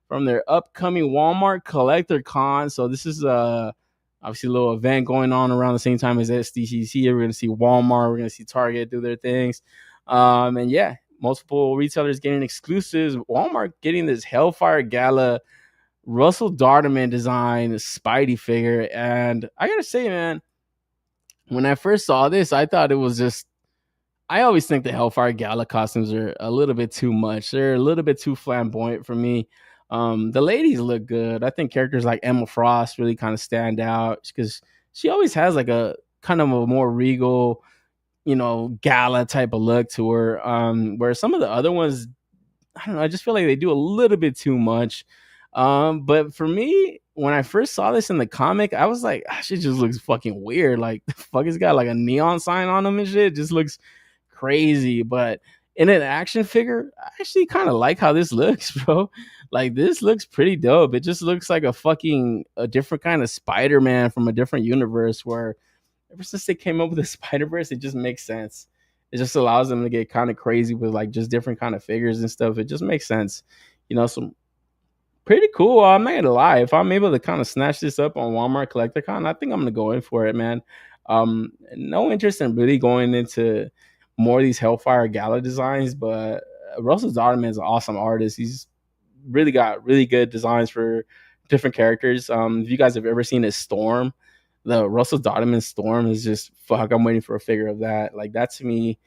from their upcoming Walmart Collector Con. So this is obviously a little event going on around the same time as SDCC. We're gonna see Walmart, we're gonna see Target do their things. And yeah, multiple retailers getting exclusives. Walmart getting this Hellfire Gala Russell Darterman design Spidey figure. And I gotta say, man, when I first saw this, I thought it was just, I always think the Hellfire Gala costumes are a little bit too much. They're a little bit too flamboyant for me. The ladies look good. I think characters like Emma Frost really kind of stand out because she always has like a kind of a more regal, gala type of look to her. Where some of the other ones, I don't know, I just feel like they do a little bit too much. But for me, when I first saw this in the comic, I was like, she just looks fucking weird. Like, the fuck, it's got like a neon sign on them and shit. It just looks crazy. But in an action figure, I actually kind of like how this looks, bro. Like, this looks pretty dope. It just looks like a different kind of Spider-Man from a different universe, where ever since they came up with the Spider-Verse, it just makes sense. It just allows them to get kind of crazy with like just different kind of figures and stuff. It just makes sense. Some pretty cool. I'm not gonna lie. If I'm able to kind of snatch this up on Walmart Collector Con, I think I'm gonna go in for it, man. No interest in really going into more of these Hellfire Gala designs, but Russell Darterman is an awesome artist. He's really got really good designs for different characters. If you guys have ever seen his Storm, the Russell Darterman Storm is just fuck. I'm waiting for a figure of that. Like, that to me,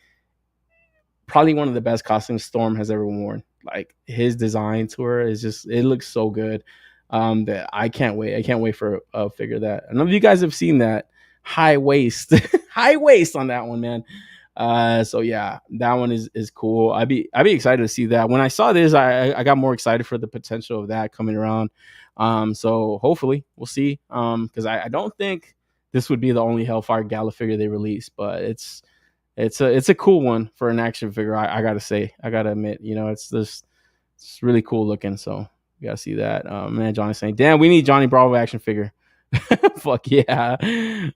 probably one of the best costumes Storm has ever worn. Like, his design to her is just, it looks so good. That I can't wait. I can't wait for a figure that. I know you guys have seen that high waist, high waist on that one, man. So yeah, that one is cool. I'd be excited to see that. When I saw this, I got more excited for the potential of that coming around. So hopefully we'll see. Because I don't think this would be the only Hellfire Gala figure they release, but it's a cool one for an action figure. I gotta say, I gotta admit, it's really cool looking. So you gotta see that. Man, Johnny's saying, damn, we need Johnny Bravo action figure. Fuck yeah.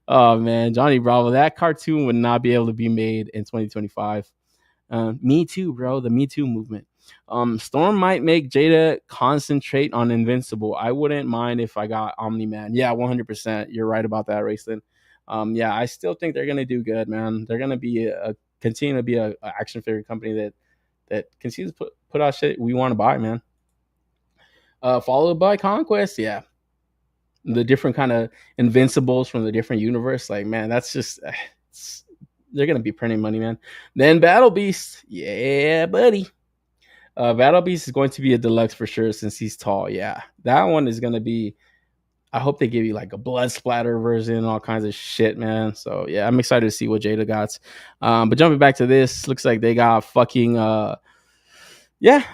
Oh man, Johnny Bravo, that cartoon would not be able to be made in 2025. Me too, bro. The Me Too movement. Storm might make Jada concentrate on Invincible. I wouldn't mind if I got Omni-Man. Yeah, 100%. You're right about that, Raceland. Yeah, I still think they're gonna do good, man. They're gonna be continue to be a action figure company that continues to put out shit we want to buy, man. Followed by Conquest, yeah. The different kind of Invincibles from the different universe, like, man, that's just they're gonna be printing money, man. Then Battle Beast, yeah, buddy. Battle Beast is going to be a deluxe for sure since he's tall. Yeah, that one is gonna be. I hope they give you like a blood splatter version, all kinds of shit, man. So yeah, I'm excited to see what Jada got. But jumping back to this, looks like they got fucking a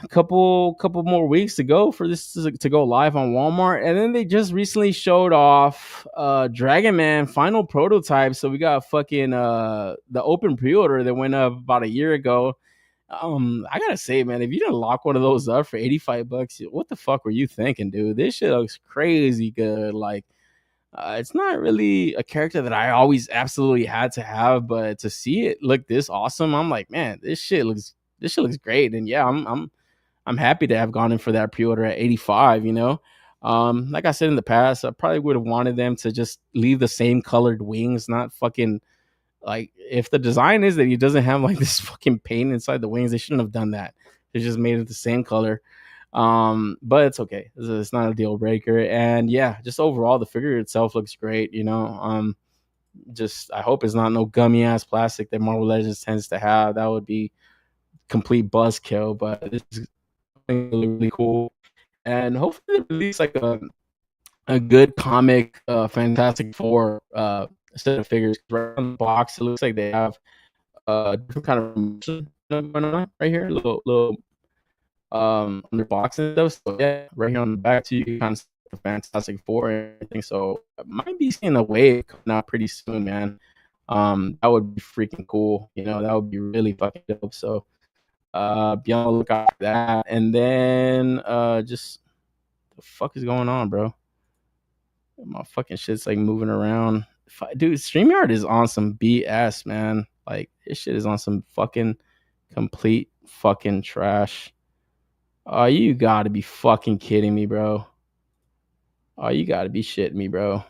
couple more weeks to go for this to go live on Walmart. And then they just recently showed off Dragon Man final prototype. So we got fucking the open pre-order that went up about a year ago. I gotta say, man, if you didn't lock one of those up for $85, what the fuck were you thinking, dude? This shit looks crazy good. Like, it's not really a character that I always absolutely had to have, but to see it look this awesome, I'm like, man, this shit looks great. And yeah, I'm happy to have gone in for that pre-order at 85. Like I said in the past, I probably would have wanted them to just leave the same colored wings, not fucking. Like, if the design is that he doesn't have like this fucking paint inside the wings, they shouldn't have done that. They just made it the same color. But it's okay. It's not a deal breaker. And yeah, just overall, the figure itself looks great. Just I hope it's not no gummy ass plastic that Marvel Legends tends to have. That would be complete buzzkill. But this is really cool. And hopefully they release like a good comic, Fantastic Four set of figures. Right on the box, it looks like they have different kind of promotion going on right here. Little under box and stuff. So yeah, right here on the back too, you can kind of see the Fantastic Four and everything. So I might be seeing a wave coming out pretty soon, man. That would be freaking cool. You know, that would be really fucking dope. So be on the lookout for that. And then just the fuck is going on, bro? My fucking shit's like moving around. Dude, StreamYard is on some BS, man. Like this shit is on some fucking complete fucking trash. Oh, you gotta be fucking kidding me, bro. Oh, you gotta be shitting me, bro.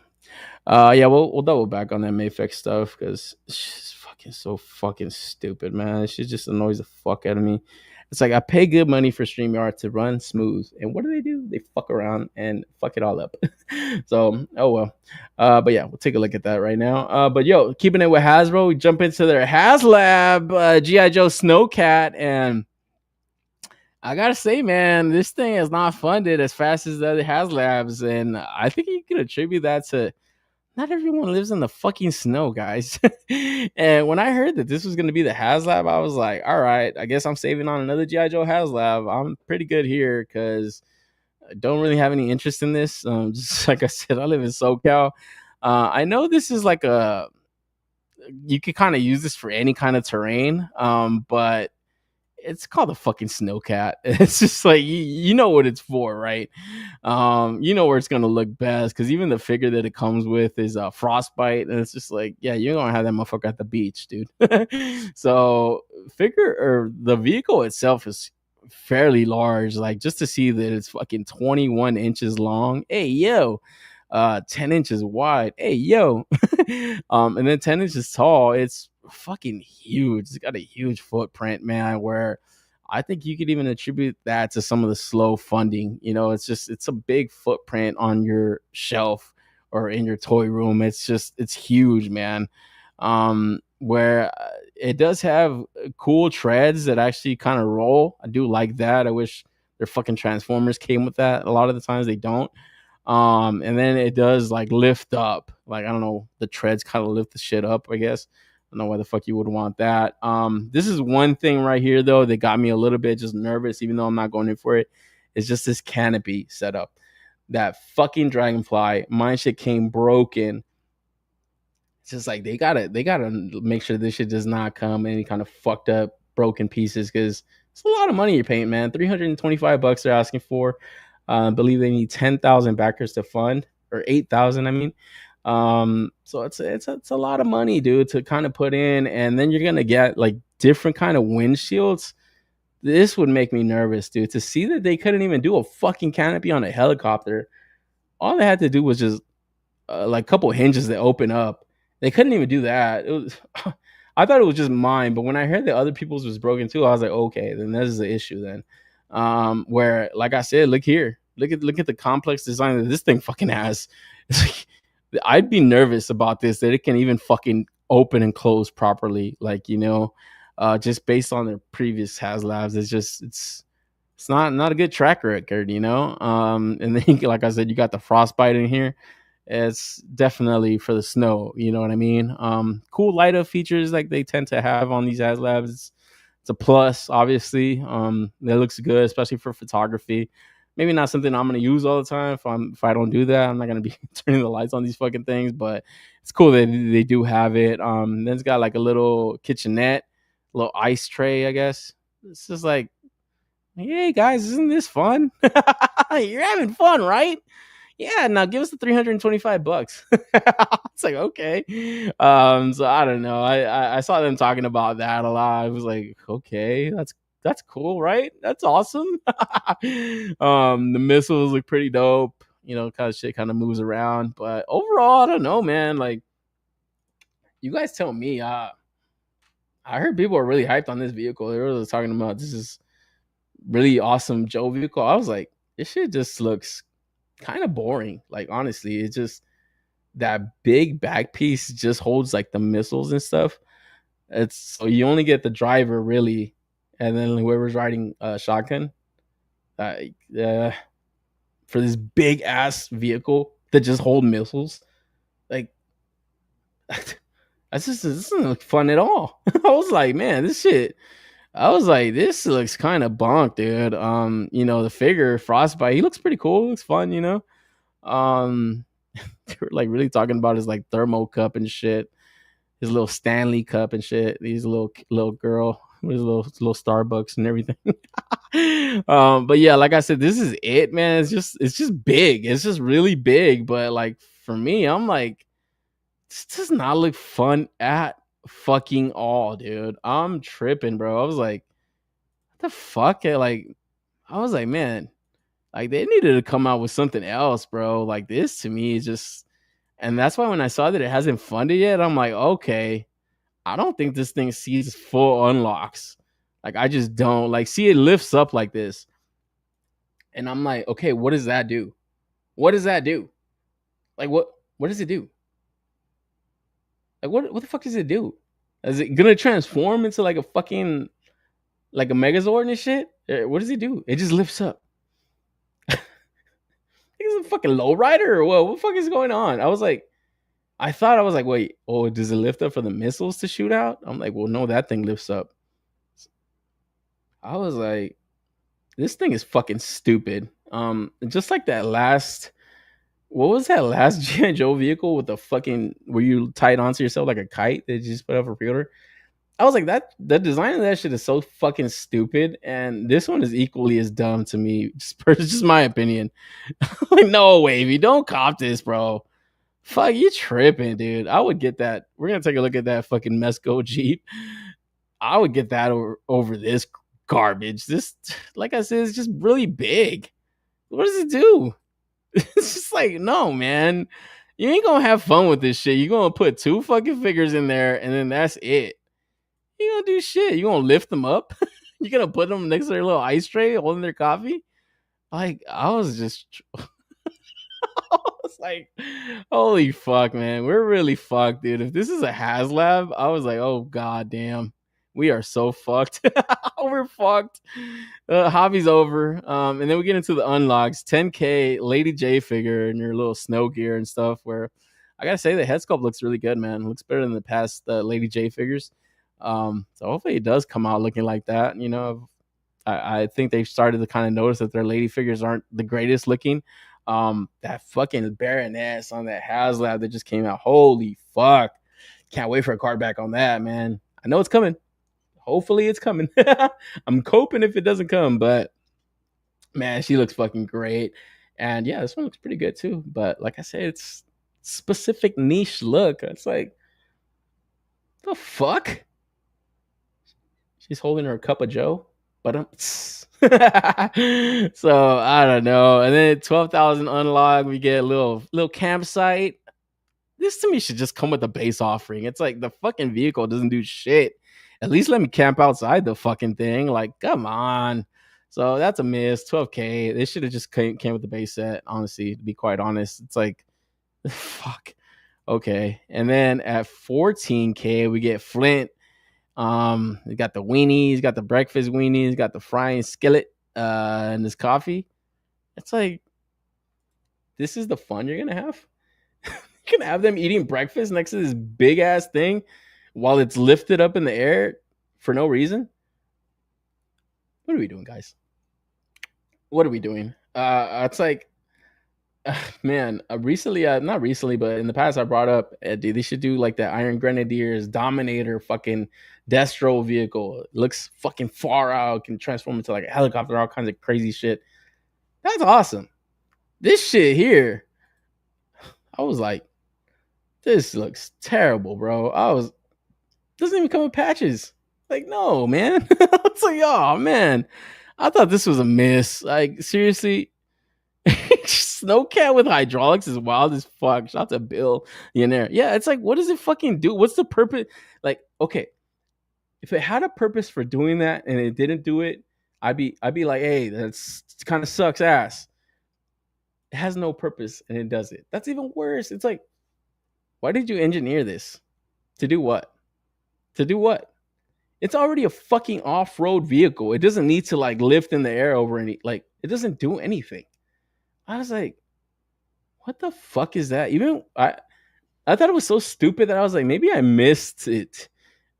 Yeah, we'll double back on that MYTHIC stuff because it's fucking so fucking stupid, man. It just annoys the fuck out of me. It's like I pay good money for StreamYard to run smooth, and what do? They fuck around and fuck it all up. So, oh well. But yeah, we'll take a look at that right now. But yo, keeping it with Hasbro, we jump into their HASLAB G.I. Joe Snowcat, and I gotta say, man, this thing is not funded as fast as the other HASLABs, and I think you could attribute that to not everyone lives in the fucking snow, guys. And when I heard that this was going to be the HASLAB, I was like, all right, I guess I'm saving on another G.I. Joe HASLAB. I'm pretty good here because I don't really have any interest in this. Just like I said, I live in SoCal. I know this is like you could kind of use this for any kind of terrain, but it's called a fucking Snowcat. It's just like you know what it's for, right? You know where it's gonna look best because even the figure that it comes with is Frostbite, and it's just like, yeah, you're gonna have that motherfucker at the beach, dude. So figure or the vehicle itself is fairly large. Like just to see that it's fucking 21 inches long. Hey yo. 10 inches wide. Hey yo. And then 10 inches tall. It's fucking huge. It's got a huge footprint, man, where I think you could even attribute that to some of the slow funding. You know, it's a big footprint on your shelf or in your toy room. It's huge, man. Where it does have cool treads that actually kind of roll. I do like that. I wish their fucking Transformers came with that. A lot of the times they don't. And then it does like lift up. Like, I don't know, the treads kind of lift the shit up, I guess. I don't know why the fuck you would want that. This is one thing right here though that got me a little bit just nervous, even though I'm not going in for it. It's just this canopy setup. That fucking Dragonfly, my shit came broken. It's just like they gotta make sure this shit does not come any kind of fucked up broken pieces because it's a lot of money you're paying, man. $325 they're asking for. I believe they need 10,000 backers to fund, or 8,000. I mean, so it's a lot of money, dude, to kind of put in, and then you're gonna get like different kind of windshields. This would make me nervous, dude, to see that they couldn't even do a fucking canopy on a helicopter. All they had to do was just like a couple hinges that open up. They couldn't even do that. It was, I thought it was just mine, but when I heard that other people's was broken too, I was like, okay, then this is the issue then. Where, like I said, look here, look at the complex design that this thing fucking has. It's like, I'd be nervous about this, that it can even fucking open and close properly. Like, you know, just based on their previous HASLABs, it's not a good track record, you know. And then, like I said, you got the Frostbite in here. It's definitely for the snow, you know what I mean? Cool light up features like they tend to have on these HASLABs. It's a plus, obviously. That looks good, especially for photography. Maybe not something I'm gonna use all the time. If I don't do that, I'm not gonna be turning the lights on these fucking things. But it's cool that they do have it. Then it's got like a little kitchenette, a little ice tray, I guess. It's just like, hey guys, isn't this fun? You're having fun, right? Yeah, now give us the $325. It's like, okay. So I don't know. I saw them talking about that a lot. I was like, okay, that's cool, right? That's awesome. The missiles look pretty dope. You know, kind of shit kind of moves around. But overall, I don't know, man. Like, you guys tell me. I heard people are really hyped on this vehicle. They were talking about this is really awesome Joe vehicle. I was like, this shit just looks kind of boring. Like, honestly, it's just that big back piece just holds like the missiles and stuff. It's so you only get the driver really, and then whoever's riding shotgun. For this big ass vehicle that just hold missiles, like this doesn't look fun at all. I was like, man, this shit. I was like, this looks kind of bonk, dude. The figure Frostbite, he looks pretty cool. Looks fun, They were like really talking about his like thermo cup and shit, his little Stanley cup and shit. These little girl with his little Starbucks and everything. But yeah, like I said, this is it, man. It's just big. It's just really big. But like for me, I'm like, this does not look fun at fucking all, dude. I'm tripping, bro. I was like, what the fuck? I was like, man, like they needed to come out with something else, bro. Like this to me is just, and that's why when I saw that it hasn't funded yet, I'm like, okay, I don't think this thing sees full unlocks. Like I just don't like see it lifts up like this. And I'm like, okay, what does that do? What does that do? Like what does it do? Like what the fuck does it do? Is it gonna transform into like a fucking like a Megazord and shit? What does it do? It just lifts up. Is it a fucking lowrider or what? What the fuck is going on? I was like, wait, oh, does it lift up for the missiles to shoot out? I'm like, well, no, that thing lifts up. I was like, this thing is fucking stupid. Just like that last, what was that last G.I. Joe vehicle with the fucking where you tied onto yourself like a kite that you just put up for pre-order? I was like, that the design of that shit is so fucking stupid, and this one is equally as dumb to me. Just my opinion. Like, no, Wavy, don't cop this, bro. Fuck, you tripping, dude. I would get that. We're gonna take a look at that fucking MEZCO Jeep. I would get that over this garbage. This, like I said, it's just really big. What does it do? It's just like, no, man. You ain't gonna have fun with this shit. You're gonna put 2 fucking figures in there, and then that's it. You gonna do shit. You gonna lift them up? You gonna put them next to their little ice tray holding their coffee? Like, I was just I was like, holy fuck, man. We're really fucked, dude. If this is a HASLAB, I was like, oh god damn. We are so fucked. We're fucked. Hobby's over. And then we get into the unlocks. 10K Lady J figure and your little snow gear and stuff. Where I gotta say the head sculpt looks really good, man. It looks better than the past Lady J figures. So hopefully it does come out looking like that. I think they've started to kind of notice that their lady figures aren't the greatest looking. That fucking Baroness on that HASLAB that just came out. Holy fuck. Can't wait for a card back on that, man. I know it's coming. Hopefully it's coming. I'm coping if it doesn't come, but man, she looks fucking great. And yeah, this one looks pretty good too. But like I said, it's specific niche look. It's like, the fuck? She's holding her cup of Joe. But so I don't know. And then 12,000 unlock, we get a little campsite. This to me should just come with a base offering. It's like the fucking vehicle doesn't do shit. At least let me camp outside the fucking thing. Like, come on. So that's a miss. 12K. They should have just came with the base set. Honestly, to be quite honest, it's like, fuck. Okay. And then at 14K, we get Flint. You got the weenies, got the breakfast weenies, got the frying skillet, and this coffee. It's like, this is the fun you're gonna have. You're gonna have them eating breakfast next to this big ass thing while it's lifted up in the air for no reason. What are we doing, guys? What are we doing? It's like, man, recently, not recently, but in the past, I brought up, dude, they should do like the Iron Grenadiers Dominator fucking Destro vehicle. It looks fucking far out, can transform into like a helicopter, all kinds of crazy shit. That's awesome. This shit here, I was like, this looks terrible, bro. Doesn't even come with patches. Like, no, man. It's like, oh man, I thought this was a miss. Like, seriously. Snowcat with hydraulics is wild as fuck. Shout out to Bill in there. Yeah, it's like, what does it fucking do? What's the purpose? Like, okay, if it had a purpose for doing that and it didn't do it, I'd be like, hey, that's kind of sucks ass. It has no purpose and it does it. That's even worse. It's like, why did you engineer this? To do what? To do what? It's already a fucking off-road vehicle. It doesn't need to like lift in the air over any, like, it doesn't do anything. I was like, what the fuck is that? Even I thought it was so stupid that I was like, maybe I missed it.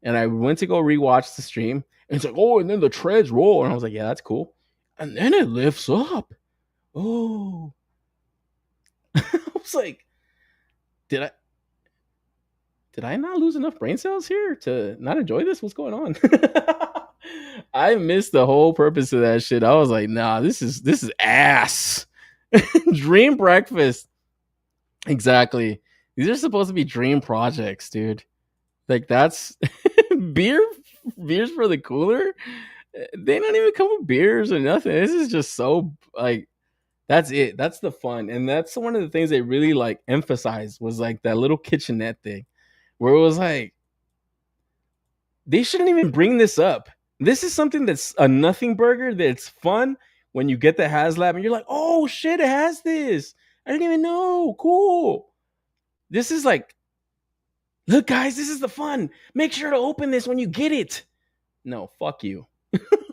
And I went to go rewatch the stream. And it's like, oh, and then the treads roll. And I was like, yeah, that's cool. And then it lifts up. Oh. I was like, did I not lose enough brain cells here to not enjoy this? What's going on? I missed the whole purpose of that shit. I was like, nah, this is ass. Dream breakfast. Exactly. These are supposed to be dream projects, dude. Like, that's beers for the cooler. They don't even come with beers or nothing. This is just so like, that's it. That's the fun. And that's one of the things they really like emphasized was like that little kitchenette thing where it was like, they shouldn't even bring this up. This is something that's a nothing burger that's fun when you get the HASLAB and you're like, oh shit, it has this. I didn't even know. Cool. This is like, look, guys, this is the fun. Make sure to open this when you get it. No, fuck you.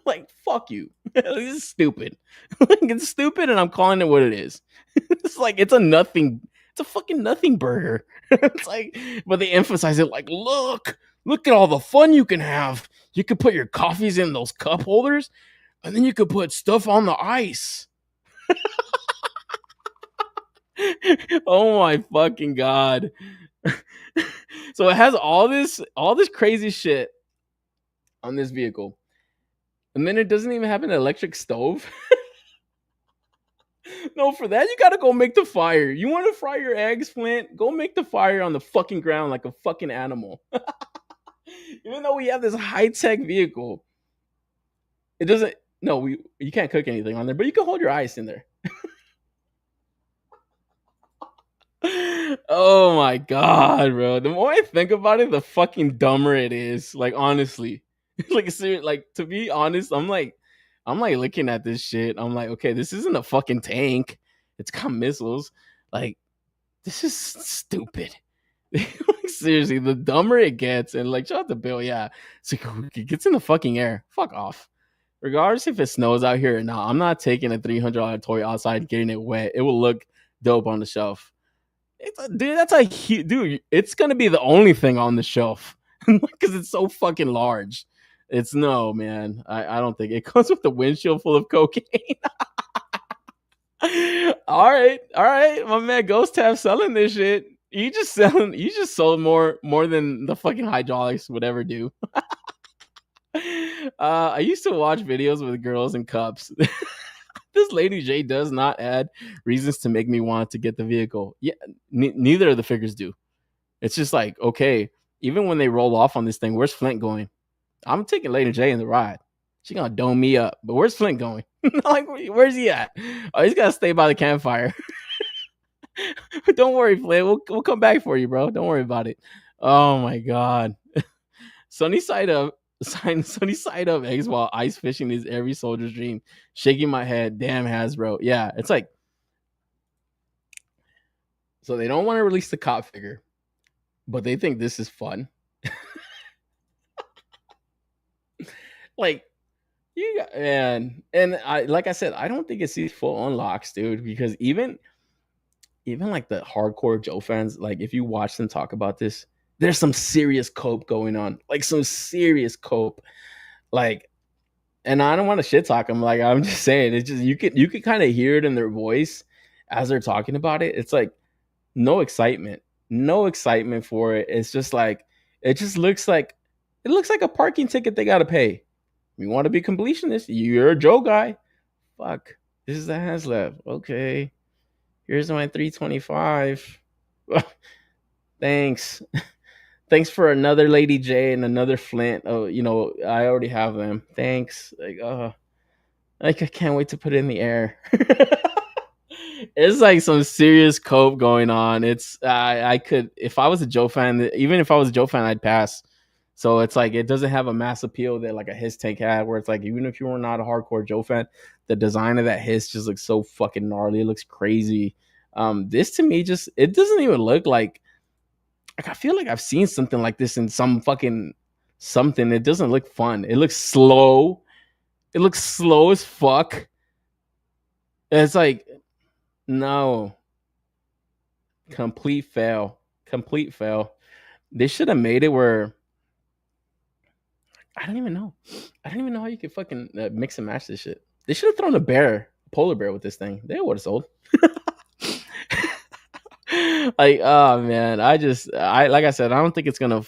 Like, fuck you. This is stupid. Like, it's stupid, and I'm calling it what it is. It's like, it's a fucking nothing burger. It's like, but they emphasize it like, look at all the fun you can have. You could put your coffees in those cup holders, and then you could put stuff on the ice. Oh my fucking God. So it has all this crazy shit on this vehicle. And then it doesn't even have an electric stove. No, for that, you gotta go make the fire. You want to fry your eggs, Flint? Go make the fire on the fucking ground like a fucking animal. Even though we have this high-tech vehicle, it doesn't... No, you can't cook anything on there, but you can hold your ice in there. Oh my God, bro. The more I think about it, the fucking dumber it is. Like, honestly. Like, seriously, like, to be honest, I'm like looking at this shit. I'm like, okay, this isn't a fucking tank. It's got missiles. Like, this is stupid. Like, seriously, the dumber it gets, and like, shout out to Bill, yeah. It's like, it gets in the fucking air. Fuck off. Regardless if it snows out here or not, I'm not taking a $300 toy outside and getting it wet. It will look dope on the shelf. Dude, it's gonna be the only thing on the shelf because it's so fucking large. It's no, man. I don't think it comes with the windshield full of cocaine. all right, my man Ghost Tab selling this shit. You just sold more than the fucking hydraulics would ever do. I used to watch videos with girls in cups. This Lady J does not add reasons to make me want to get the vehicle. Yeah, neither of the figures do. It's just like, okay, even when they roll off on this thing, where's Flint going? I'm taking Lady J in the ride. She gonna dome me up, but where's Flint going? Like, where's he at? Oh, he's gotta stay by the campfire. Don't worry, Flint. We'll come back for you, bro. Don't worry about it. Oh my God. Sunny side up. Sunny side up eggs while ice fishing is every soldier's dream. Shaking my head. Damn, Hasbro. Yeah, it's like, so they don't want to release the cop figure, but they think this is fun. Like, and I, like I said, I don't think it's these full unlocks, dude, because even like the hardcore Joe fans, like if you watch them talk about this, there's some serious cope going on, like some serious cope, like, and I don't want to shit talk them. Like, I'm just saying, it's just, you could kind of hear it in their voice as they're talking about it. It's like no excitement for it. It's just like, it looks like a parking ticket they got to pay. You want to be completionist? You're a Joe guy. Fuck, this is the HASLAB. Okay, here's my 325. Thanks. Thanks for another Lady J and another Flint. Oh, I already have them. Thanks. Like, I can't wait to put it in the air. It's like some serious cope going on. It's I could, if I was a Joe fan, even if I was a Joe fan, I'd pass. So it's like, it doesn't have a mass appeal that like a Hiss tank had, where it's like, even if you were not a hardcore Joe fan, the design of that Hiss just looks so fucking gnarly. It looks crazy. This to me it doesn't even look like I feel like I've seen something like this in some fucking something. It doesn't look fun. It looks slow. It looks slow as fuck. It's like, no. Complete fail. They should have made it where I don't even know. I don't even know how you could fucking mix and match this shit. They should have thrown a polar bear with this thing. They would have sold. Like, oh man, I like I said, I don't think it's gonna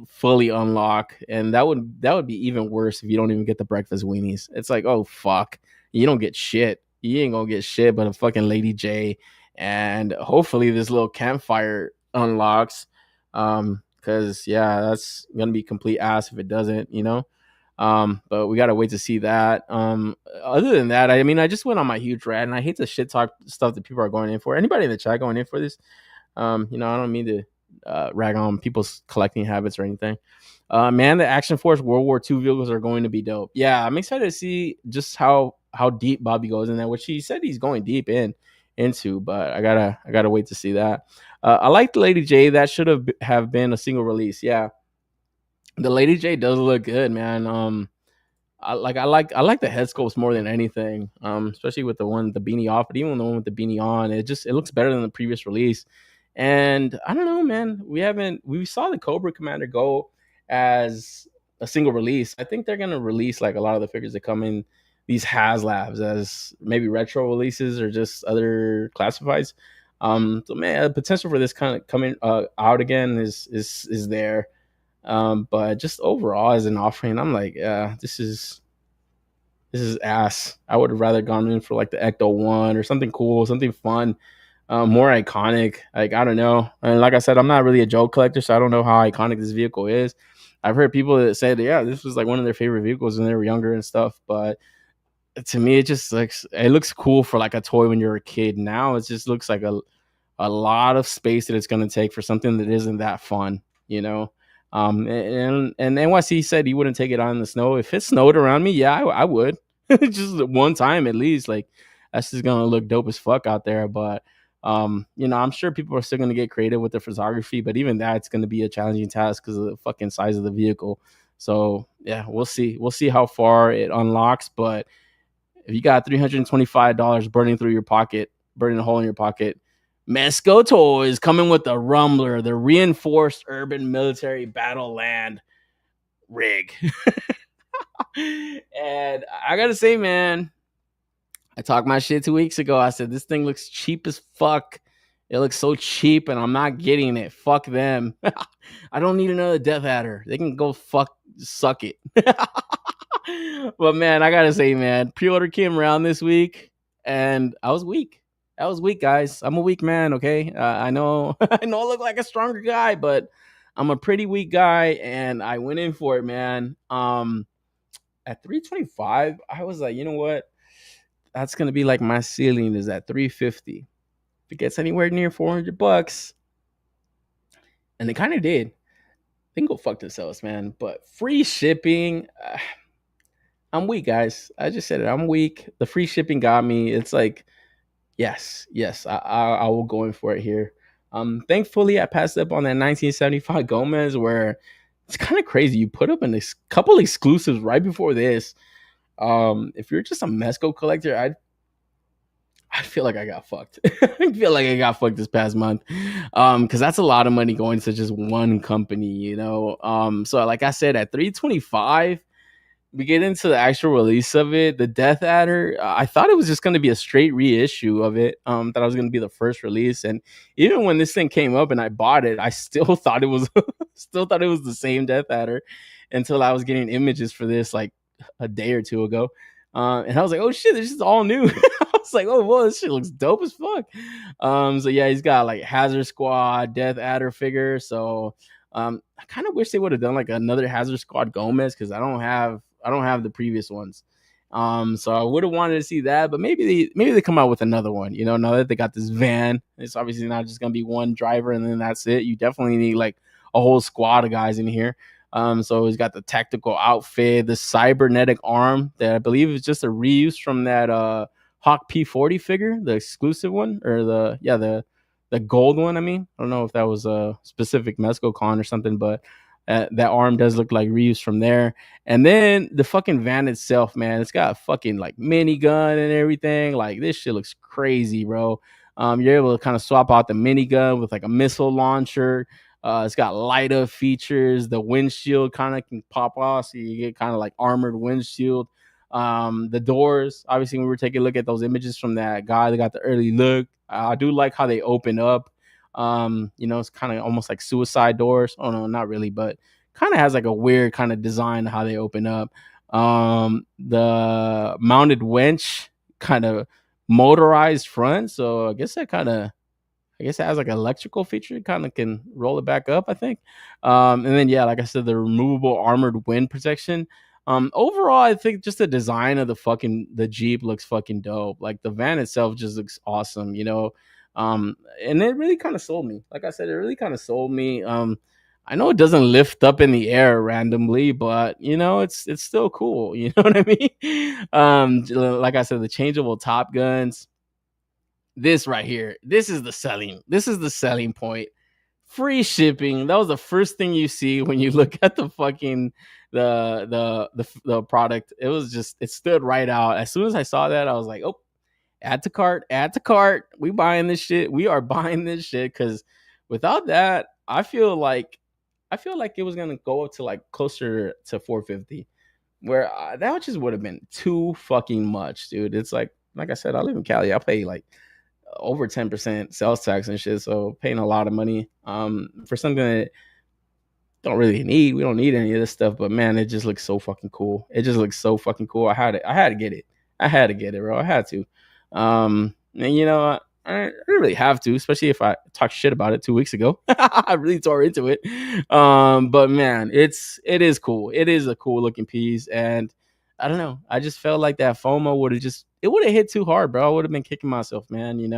fully unlock, and that would be even worse if you don't even get the breakfast weenies. It's like, oh fuck, you don't get shit. You ain't gonna get shit but a fucking Lady J, and hopefully this little campfire unlocks. Because yeah, that's gonna be complete ass if it doesn't, you know. But we gotta wait to see that. Other than that, I mean, I just went on my huge rant, and I hate the shit talk stuff that people are going in for. Anybody in the chat going in for this? You know, I don't mean to rag on people's collecting habits or anything. Man, the Action Force World War II vehicles are going to be dope. Yeah, I'm excited to see just how deep Bobby goes in there, which he said he's going deep into. But I gotta wait to see that. I like the Lady J. That should have been a single release. Yeah, the Lady J does look good, man. I like the head sculpts more than anything. Especially with the beanie off, but even the one with the beanie on, it looks better than the previous release. And I don't know, man. We saw the Cobra Commander go as a single release. I think they're gonna release like a lot of the figures that come in these HASLabs as maybe retro releases or just other classifieds. So man, the potential for this kind of coming out again is there. But just overall as an offering, I'm like, yeah, this is ass. I would have rather gone in for like the Ecto 1 or something cool, something fun, more iconic. Like, I don't know. And like I said, I'm not really a joke collector, so I don't know how iconic this vehicle is. I've heard people that said, yeah, this was like one of their favorite vehicles when they were younger and stuff. But to me, it looks cool for like a toy when you're a kid. Now it just looks like a lot of space that it's going to take for something that isn't that fun, you know. And NYC said he wouldn't take it on in the snow. If it snowed around me, yeah, I would. Just one time at least. Like, that's just gonna look dope as fuck out there. But you know, I'm sure people are still gonna get creative with the photography, but even that's gonna be a challenging task because of the fucking size of the vehicle. So yeah, we'll see. We'll see how far it unlocks. But if you got $325 burning a hole in your pocket, MEZCO Toys coming with the R.U.M.B.L.R, the reinforced urban military battle land rig. And I gotta say, man, I talked my shit 2 weeks ago. I said this thing looks cheap as fuck. It looks so cheap, and I'm not getting it. Fuck them. I don't need another Death Adder. They can go suck it. But man, I gotta say, man, pre-order came around this week, and I was weak. I was weak, guys. I'm a weak man. Okay, I know. I know I look like a stronger guy, but I'm a pretty weak guy, and I went in for it, man. At 325, I was like, you know what? That's gonna be like my ceiling is at 350. If it gets anywhere near $400, and they kind of did, they can go fuck themselves, man. But free shipping, I'm weak, guys. I just said it. I'm weak. The free shipping got me. It's like, yes, I will go in for it here. Thankfully, I passed up on that 1975 Gomez, where it's kind of crazy. You put up a couple exclusives right before this. If you're just a MEZCO collector, I feel like I got fucked. I feel like I got fucked this past month. Because that's a lot of money going to just one company, you know. So like I said, at 325, we get into the actual release of it. The Death Adder, I thought it was just going to be a straight reissue of it. That I was going to be the first release, and even when this thing came up and I bought it, I still thought it was the same Death Adder until I was getting images for this like a day or two ago, and I was like, oh shit, this is all new. I was like, oh whoa, this shit looks dope as fuck. So yeah, he's got like Hazard Squad, Death Adder figure. So I kind of wish they would have done like another Hazard Squad Gomez, because I don't have the previous ones. So I would have wanted to see that, but maybe they come out with another one. You know, now that they got this van, it's obviously not just gonna be one driver and then that's it. You definitely need like a whole squad of guys in here. So he's got the tactical outfit, the cybernetic arm that I believe is just a reuse from that Hawk P40 figure, the exclusive one, or the gold one. I mean, I don't know if that was a specific MEZCO con or something, but that arm does look like reuse from there. And then the fucking van itself, man, it's got a fucking like minigun and everything. Like, this shit looks crazy, bro. You're able to kind of swap out the minigun with like a missile launcher. It's got light up features. The windshield kind of can pop off, so you get kind of like armored windshield. The doors, obviously, when we were taking a look at those images from that guy that got the early look, I do like how they open up. It's kind of almost like suicide doors. Oh no, not really, but kind of has like a weird kind of design how they open up. The mounted winch kind of motorized front, so I guess it has like an electrical feature. It kind of can roll it back up, I think. And then yeah, like I said, the removable armored wind protection. Overall, I think just the design of the Jeep looks fucking dope. Like the van itself just looks awesome, and it really kind of sold me. Like I said, it really kind of sold me. I know it doesn't lift up in the air randomly, but it's still cool. You know what I mean? Like I said, the changeable top guns. This right here, this is the selling point. Free shipping. That was the first thing you see when you look at the fucking the product. It stood right out. As soon as I saw that, I was like, oh, add to cart. We buying this shit. We are buying this shit, because without that, I feel like it was gonna go up to like closer to 450, where that just would have been too fucking much, dude. It's like I said, I live in Cali. I pay like over 10% sales tax and shit, so paying a lot of money for something that don't really need. We don't need any of this stuff, but man, it just looks so fucking cool. It just looks so fucking cool. I had to get it. Bro. I had to. And I didn't really have to, especially if I talked shit about it 2 weeks ago. I really tore into it. But man, it is cool. It is a cool looking piece, and I don't know. I just felt like that FOMO would have hit too hard, bro. I would have been kicking myself, man. And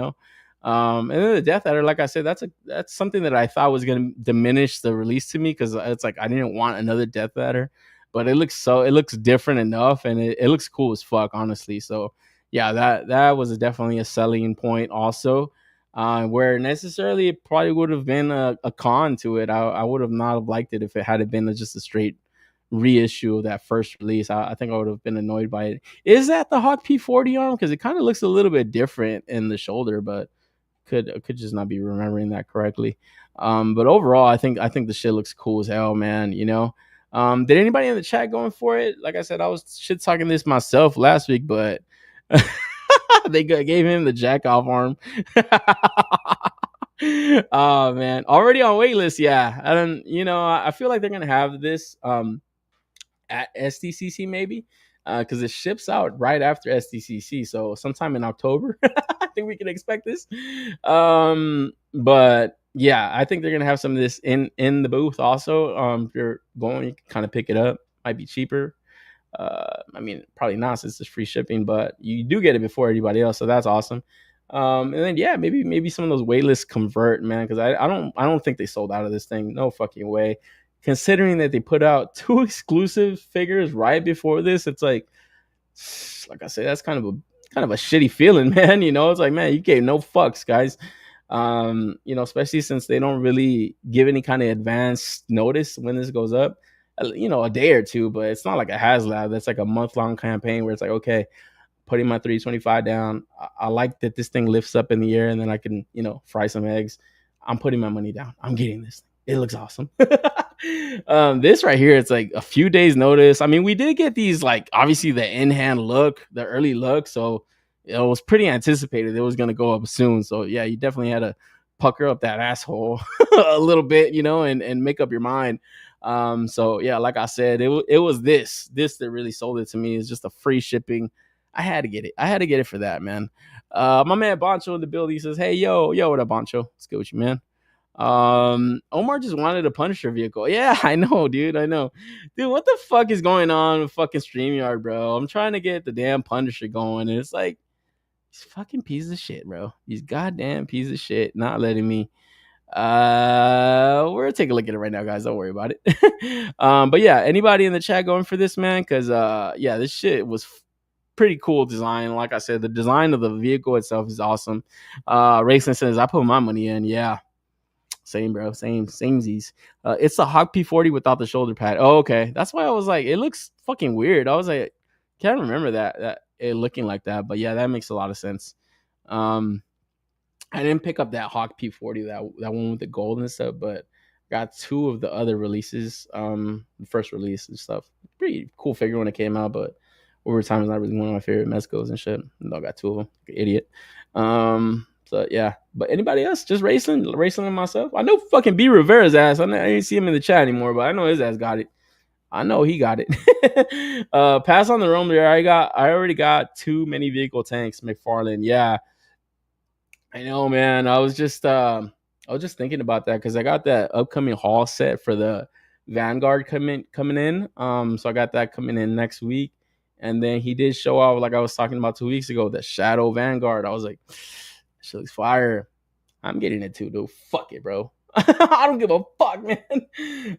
then the Death Adder, like I said, that's something that I thought was gonna diminish the release to me, because it's like I didn't want another Death Adder, but it looks different enough, and it looks cool as fuck, honestly. So yeah, that was definitely a selling point also. Where necessarily it probably would have been a con to it. I would have not have liked it if it had been just a straight reissue of that first release. I think I would have been annoyed by it. Is that the Hawk P40 arm? Because it kind of looks a little bit different in the shoulder, but could just not be remembering that correctly. But overall, I think the shit looks cool as hell, man. Did anybody in the chat going for it? Like I said, I was shit talking this myself last week, but they gave him the jack off arm. Oh man, already on waitlist. Yeah, I don't. I feel like they're gonna have this at SDCC maybe, because it ships out right after SDCC, so sometime in October. I think we can expect this. But yeah, I think they're gonna have some of this in the booth also. If you're going, you can kind of pick it up. Might be cheaper. I mean, probably not since it's free shipping, but you do get it before everybody else, so that's awesome. And then yeah, maybe some of those waitlists convert, man, because I don't think they sold out of this thing. No fucking way. Considering that they put out 2 exclusive figures right before this, it's like I said, that's kind of a shitty feeling, man. It's like, man, you gave no fucks, guys. Especially since they don't really give any kind of advance notice when this goes up. A day or two, but it's not like a HASLAB. That's like a month-long campaign where it's like, okay, putting my 325 down. I like that this thing lifts up in the air and then I can, fry some eggs. I'm putting my money down. I'm getting this. It looks awesome. This right here, it's like a few days notice. I mean, we did get these, like, obviously the in-hand look, the early look. So it was pretty anticipated it was going to go up soon. So yeah, you definitely had to pucker up that asshole a little bit, and make up your mind. So yeah, like I said, it was this that really sold it to me. It's just a free shipping. I had to get it for that, man. My man Boncho in the building, he says, hey, yo, what up, Boncho? What's good with you, man? Omar just wanted a Punisher vehicle. Yeah, I know, dude. Dude, what the fuck is going on with fucking StreamYard, bro? I'm trying to get the damn Punisher going, and it's like, these fucking pieces of shit, bro. These goddamn pieces of shit not letting me. We're gonna take a look at it right now, guys. Don't worry about it. But yeah, anybody in the chat going for this, man? Because yeah, this shit was pretty cool design. Like I said, the design of the vehicle itself is awesome. Racing says, I put my money in. Yeah, same, bro. Samesies. It's the Hawk P40 without the shoulder pad. Oh, okay. That's why I was like, it looks fucking weird. I was like, can't remember that it looking like that. But yeah, that makes a lot of sense. I didn't pick up that Hawk P40, that one with the gold and stuff, but got 2 of the other releases, the first release and stuff. Pretty cool figure when it came out, but over time is not really one of my favorite MEZCOs and shit. I got 2 of them. Like an idiot. So yeah, but anybody else just racing myself? I know fucking B Rivera's ass. I didn't see him in the chat anymore, but I know his ass got it. I know he got it. Pass on the R.U.M.B.L.R there. I already got 2 mini vehicle tanks, McFarlane. Yeah, I know, man. I was just thinking about that because I got that upcoming haul set for the Vanguard coming in. So I got that coming in next week. And then he did show off, like I was talking about 2 weeks ago, the Shadow Vanguard. I was like, shit looks fire. I'm getting it too, dude. Fuck it, bro. I don't give a fuck, man.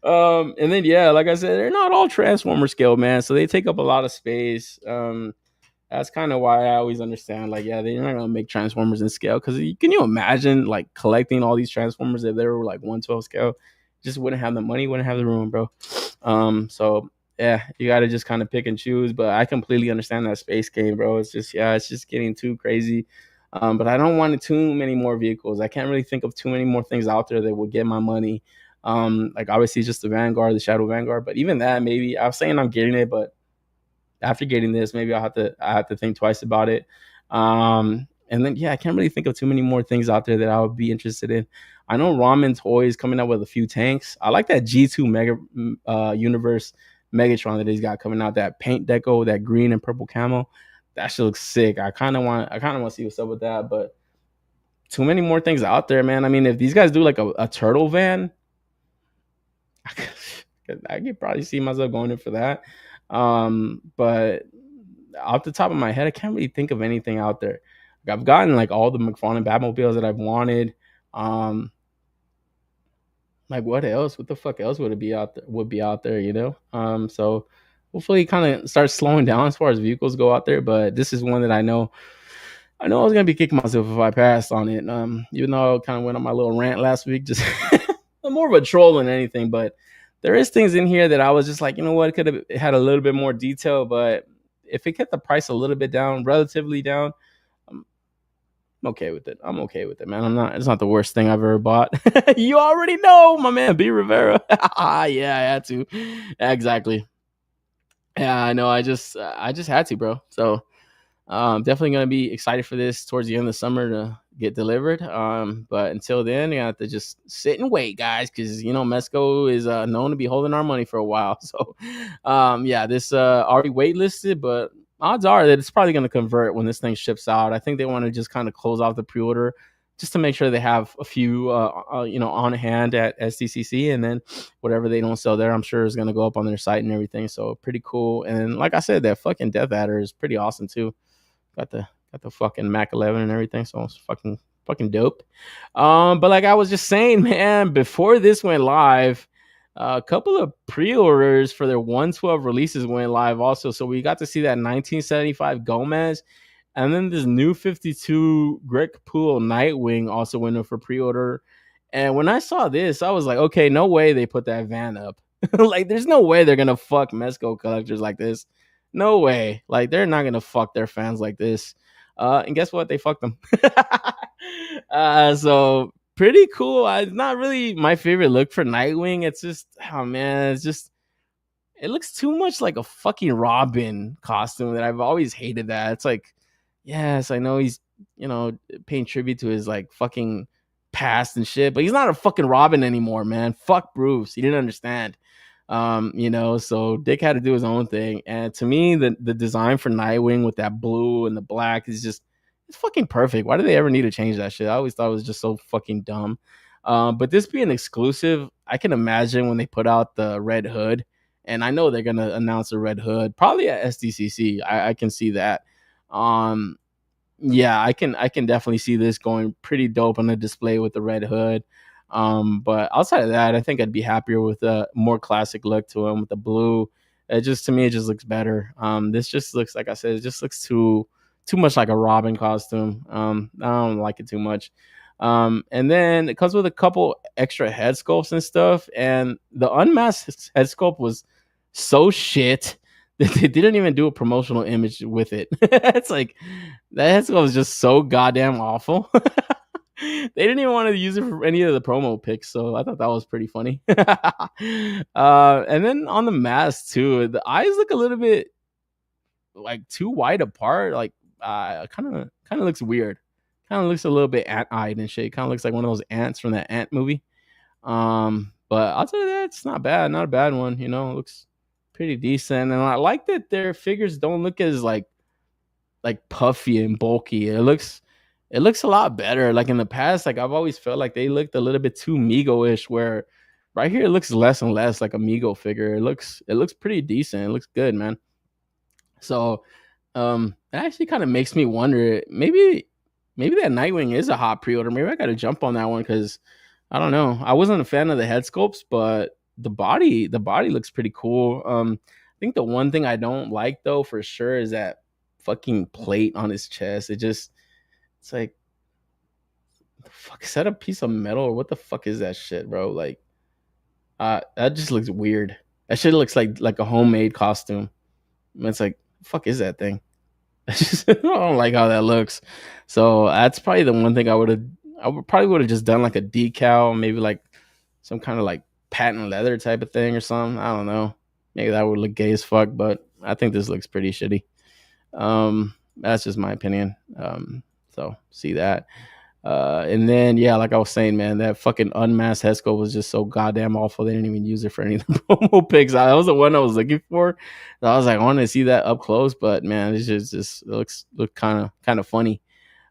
And then yeah, like I said, they're not all Transformer scale, man. So they take up a lot of space. That's kind of why I always understand, like, yeah, they're not gonna make Transformers in scale. Because can you imagine like collecting all these Transformers if they were like 1/12 scale? Just wouldn't have the money, wouldn't have the room, bro. So yeah, you got to just kind of pick and choose. But I completely understand that space game, bro. It's just getting too crazy. But I don't want too many more vehicles. I can't really think of too many more things out there that would get my money. Like obviously just the Vanguard, the Shadow Vanguard. But even that, maybe I was saying I'm getting it, but after getting this, maybe I have to think twice about it. And then yeah, I can't really think of too many more things out there that I would be interested in. I know Ramen Toys coming out with a few tanks. I like that G2 Mega Universe Megatron that he's got coming out. That paint deco, that green and purple camo. That shit looks sick. I kind of want to see what's up with that, but too many more things out there, man. I mean, if these guys do like a turtle van, I could probably see myself going in for that. But off the top of my head, I can't really think of anything out there. Like, I've gotten like all the McFarlane Batmobiles that I've wanted. Like what else? What the fuck else would be out there, you know? So hopefully kind of start slowing down as far as vehicles go out there. But this is one that I know I was gonna be kicking myself if I passed on it. Even though I kind of went on my little rant last week, just more of a troll than anything. But there is things in here that I was just like, you know what, it could have had a little bit more detail. But if it kept the price a little bit down, relatively down, I'm okay with it. I'm okay with it, man. It's not the worst thing I've ever bought. You already know, my man, B Rivera. Yeah, I had to. Exactly. Yeah, I know. I just had to, bro. So definitely gonna be excited for this towards the end of the summer to get delivered. But until then, you have to just sit and wait, guys, because you know MEZCO is known to be holding our money for a while. So yeah, this already waitlisted, but odds are that it's probably gonna convert when this thing ships out. I think they want to just kind of close off the pre-order just to make sure they have a few on hand at SDCC, and then whatever they don't sell there, I'm sure is gonna go up on their site and everything. So pretty cool. And like I said, that fucking Death Adder is pretty awesome too. Got the fucking Mac 11 and everything, so it's fucking dope. But like I was just saying, man, before this went live, a couple of pre-orders for their 112 releases went live also. So we got to see that 1975 Gomez, and then this new 52 Greg Poole Nightwing also went up for pre-order. And when I saw this, I was like, okay, no way they put that van up. Like, there's no way they're gonna fuck MEZCO collectors like this. No way. Like, they're not gonna fuck their fans like this. And guess what? They fucked them. So pretty cool. It's not really my favorite look for Nightwing. It's just, oh man, it looks too much like a fucking Robin costume that I've always hated that. It's like, yes, I know he's, paying tribute to his like fucking past and shit, but he's not a fucking Robin anymore, man. Fuck Bruce. He didn't understand. So Dick had to do his own thing. And to me, the design for Nightwing with that blue and the black is just, it's fucking perfect. Why do they ever need to change that shit? I always thought it was just so fucking dumb. But this being exclusive, I can imagine when they put out the red hood, and I know they're going to announce a red hood probably at SDCC. I can see that. Yeah, I can definitely see this going pretty dope on the display with the red hood. But outside of that, I think I'd be happier with a more classic look to him with the blue. To me, it just looks better. This just looks, like I said, it just looks too much like a Robin costume. I don't like it too much. And then it comes with a couple extra head sculpts and stuff. And the unmasked head sculpt was so shit that they didn't even do a promotional image with it. It's like, that head sculpt was just so goddamn awful. They didn't even want to use it for any of the promo pics, so I thought that was pretty funny. And then on the mask too, the eyes look a little bit like too wide apart. Like kind of looks weird. Kind of looks a little bit ant-eyed and shit. Kind of looks like one of those ants from that Ant movie. But I'll tell you that it's not bad, not a bad one. You know, it looks pretty decent, and I like that their figures don't look as like puffy and bulky. It looks a lot better. Like in the past, like I've always felt like they looked a little bit too Mego-ish, where right here it looks less and less like a Mego figure. It looks pretty decent. It looks good, man. So that actually kind of makes me wonder, maybe that Nightwing is a hot pre-order. Maybe I gotta jump on that one, because I don't know. I wasn't a fan of the head sculpts, but the body looks pretty cool. I think the one thing I don't like though for sure is that fucking plate on his chest. It's like, the fuck, is that a piece of metal or what the fuck is that shit, bro? Like that just looks weird. That shit looks like a homemade costume. And it's like, fuck is that thing? I don't like how that looks. So that's probably the one thing I would have just done, like a decal, maybe like some kind of like patent leather type of thing or something. I don't know. Maybe that would look gay as fuck, but I think this looks pretty shitty. That's just my opinion. So see that. And then yeah, like I was saying, man, that fucking unmasked head was just so goddamn awful. They didn't even use it for any of the promo pics. That was the one I was looking for. I was like, I want to see that up close, but man, it's just it looks kind of funny.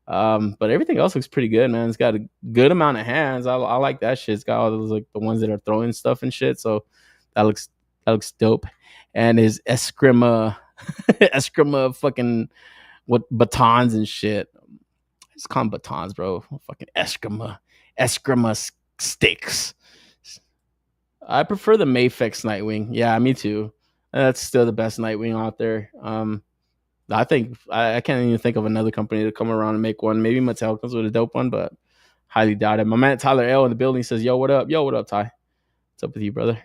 But everything else looks pretty good, man. It's got a good amount of hands. I like that shit. It's got all those like the ones that are throwing stuff and shit. So that looks dope. And his Eskrima fucking what batons and shit. It's called batons, bro. Fucking Eskrima sticks. I prefer the Mafex Nightwing. Yeah, me too. That's still the best Nightwing out there. I think I can't even think of another company to come around and make one. Maybe Mattel comes with a dope one, but highly doubt it. My man Tyler L in the building says, "Yo, what up? Yo, what up, Ty? What's up with you, brother?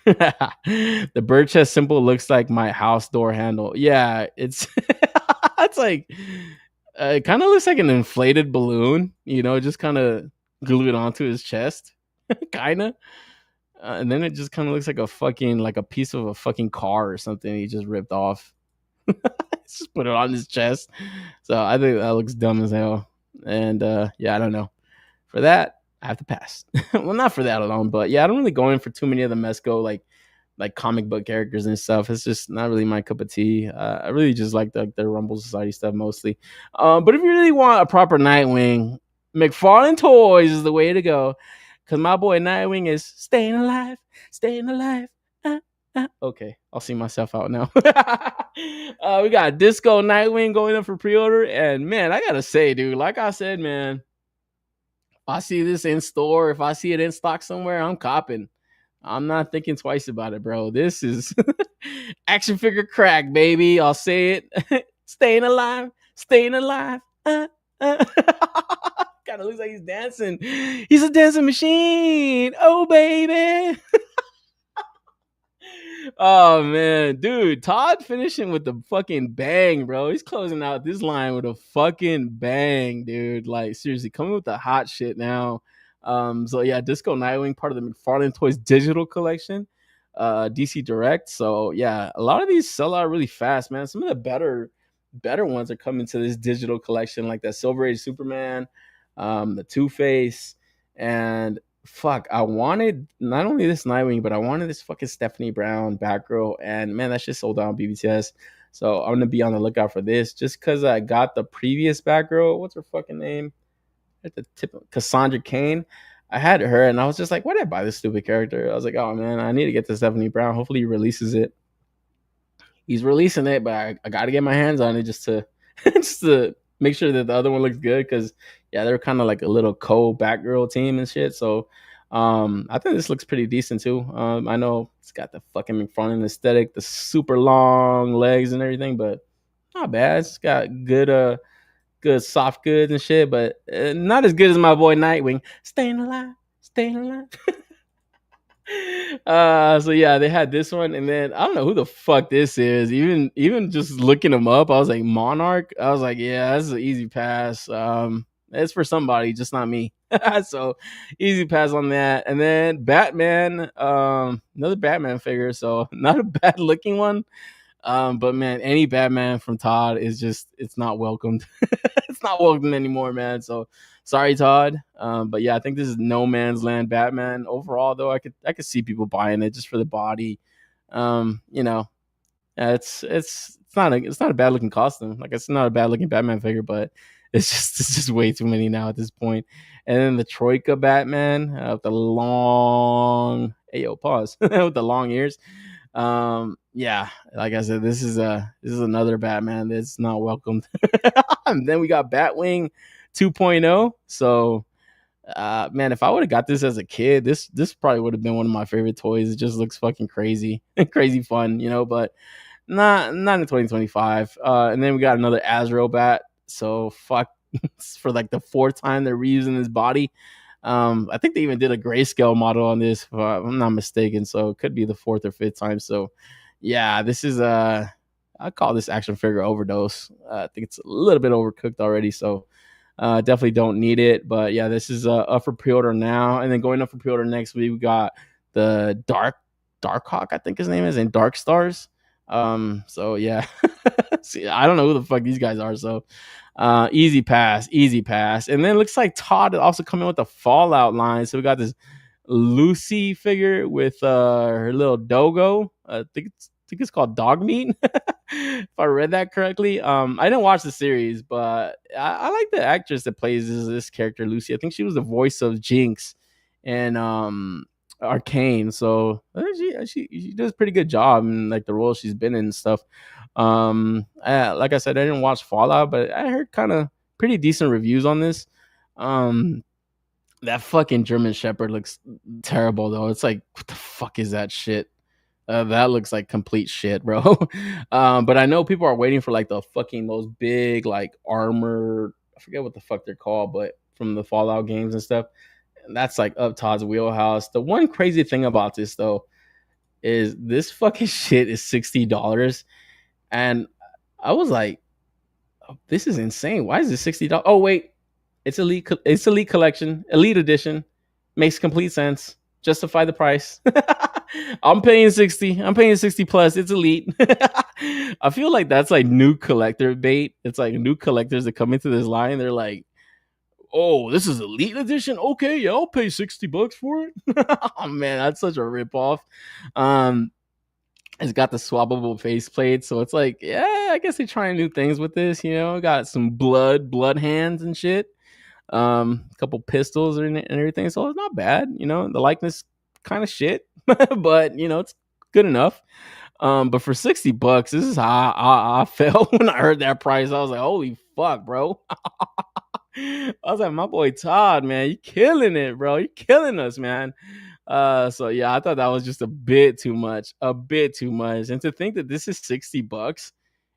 The bird chest symbol looks like my house door handle. Yeah, it's it's like it kind of looks like an inflated balloon, you know, just kind of glued onto his chest, kind of. And then it just kind of looks like a piece of a fucking car or something he just ripped off. Just put it on his chest. So I think that looks dumb as hell. And yeah, I don't know. For that, I have to pass. Well, not for that alone, but yeah, I don't really go in for too many of the MEZCO like comic book characters and stuff. It's just not really my cup of tea. I really just like the Rumble Society stuff mostly. But if you really want a proper Nightwing, McFarlane Toys is the way to go. Because my boy Nightwing is staying alive. Okay, I'll see myself out now. We got Disco Nightwing going up for pre-order. And man, I got to say, dude, like I said, man, if I see this in store, if I see it in stock somewhere, I'm copping. I'm not thinking twice about it, bro. This is action figure crack, baby. I'll say it. Staying alive. Kind of looks like he's dancing. He's a dancing machine. Oh, baby. Oh, man. Dude, Todd finishing with the fucking bang, bro. He's closing out this line with a fucking bang, dude. Like, seriously, coming with the hot shit now. So yeah, Disco Nightwing, part of the McFarlane Toys digital collection, DC Direct. So yeah, a lot of these sell out really fast, man. Some of the better ones are coming to this digital collection, like that Silver Age Superman, the Two-Face, and fuck, I wanted not only this Nightwing, but I wanted this fucking Stephanie Brown Batgirl, and man, that shit sold out on BBTS. So I'm gonna be on the lookout for this, just because I got the previous Batgirl. What's her fucking name? At the tip of Cassandra Cain. I had her and I was just like, why did I buy this stupid character? I was like, oh man, I need to get to Stephanie Brown. Hopefully he releases it. He's releasing it, but I got to get my hands on it just to make sure that the other one looks good. Cause yeah, they're kind of like a little Batgirl team and shit. So I think this looks pretty decent too. I know it's got the fucking McFarlane aesthetic, the super long legs and everything, but not bad. It's got good soft goods and shit, but not as good as my boy Nightwing. Staying alive. So yeah, they had this one, and then I don't know who the fuck this is. Even just looking him up, I was like Monarch. I was like, yeah, this is an easy pass. It's for somebody, just not me. So easy pass on that. And then Batman, another Batman figure. So not a bad looking one. But man, any Batman from Todd is just, it's not welcomed. It's not welcomed anymore, man. So sorry, Todd. But yeah, I think this is no man's land Batman. Overall, though, I could see people buying it just for the body. You know, it's not a bad looking costume. Like, it's not a bad looking Batman figure, but it's just way too many now at this point. And then the Troika Batman with the long, pause, with the long ears. Yeah, like I said, this is another Batman that's not welcomed. And then we got Batwing 2.0. So man, if I would have got this as a kid, this probably would have been one of my favorite toys. It just looks fucking crazy crazy fun, but not in 2025. And then we got another Azrael Bat. So fuck, for like the fourth time they're reusing his body. I think they even did a grayscale model on this, if I'm not mistaken. So it could be the fourth or fifth time. So yeah, this is I call this action figure overdose. I think it's a little bit overcooked already. So definitely don't need it. But yeah, this is up for pre-order now. And then going up for pre-order next week, we got the Darkhawk, I think his name is, and Dark Stars. So yeah. See, I don't know who the fuck these guys are. So easy pass. And then it looks like Todd is also coming with the Fallout line. So we got this Lucy figure with her little dogo. I think it's called Dog Meat. If I read that correctly. I didn't watch the series, but I like the actress that plays this character, Lucy. I think she was the voice of Jinx and Arcane. So she does a pretty good job in like the role she's been in and stuff. Like I said, I didn't watch Fallout, but I heard kind of pretty decent reviews on this. That fucking German Shepherd looks terrible though. It's like, what the fuck is that shit? That looks like complete shit, bro. But I know people are waiting for like those big like armor. I forget what the fuck they're called, but from the Fallout games and stuff. And that's like up Todd's wheelhouse. The one crazy thing about this though is this fucking shit is $60, and I was like, oh, this is insane. Why is this $60? Oh wait, it's elite. It's elite collection, elite edition. Makes complete sense. Justify the price. I'm paying 60. I'm paying 60 plus. It's elite. I feel like that's like new collector bait. It's like new collectors that come into this line. They're like, oh, this is elite edition. Okay, yeah, I'll pay $60 for it. Oh man, that's such a ripoff. It's got the swappable faceplate, so it's like, yeah, I guess they're trying new things with this. Got some blood hands and shit. A couple pistols and everything, so it's not bad. The likeness kind of shit, but it's good enough. But for $60, this is how I felt when I heard that price. I was like, holy fuck, bro. I was like, my boy Todd, man, you killing it, bro. You killing us, man. So yeah, I thought that was just a bit too much. And to think that this is $60,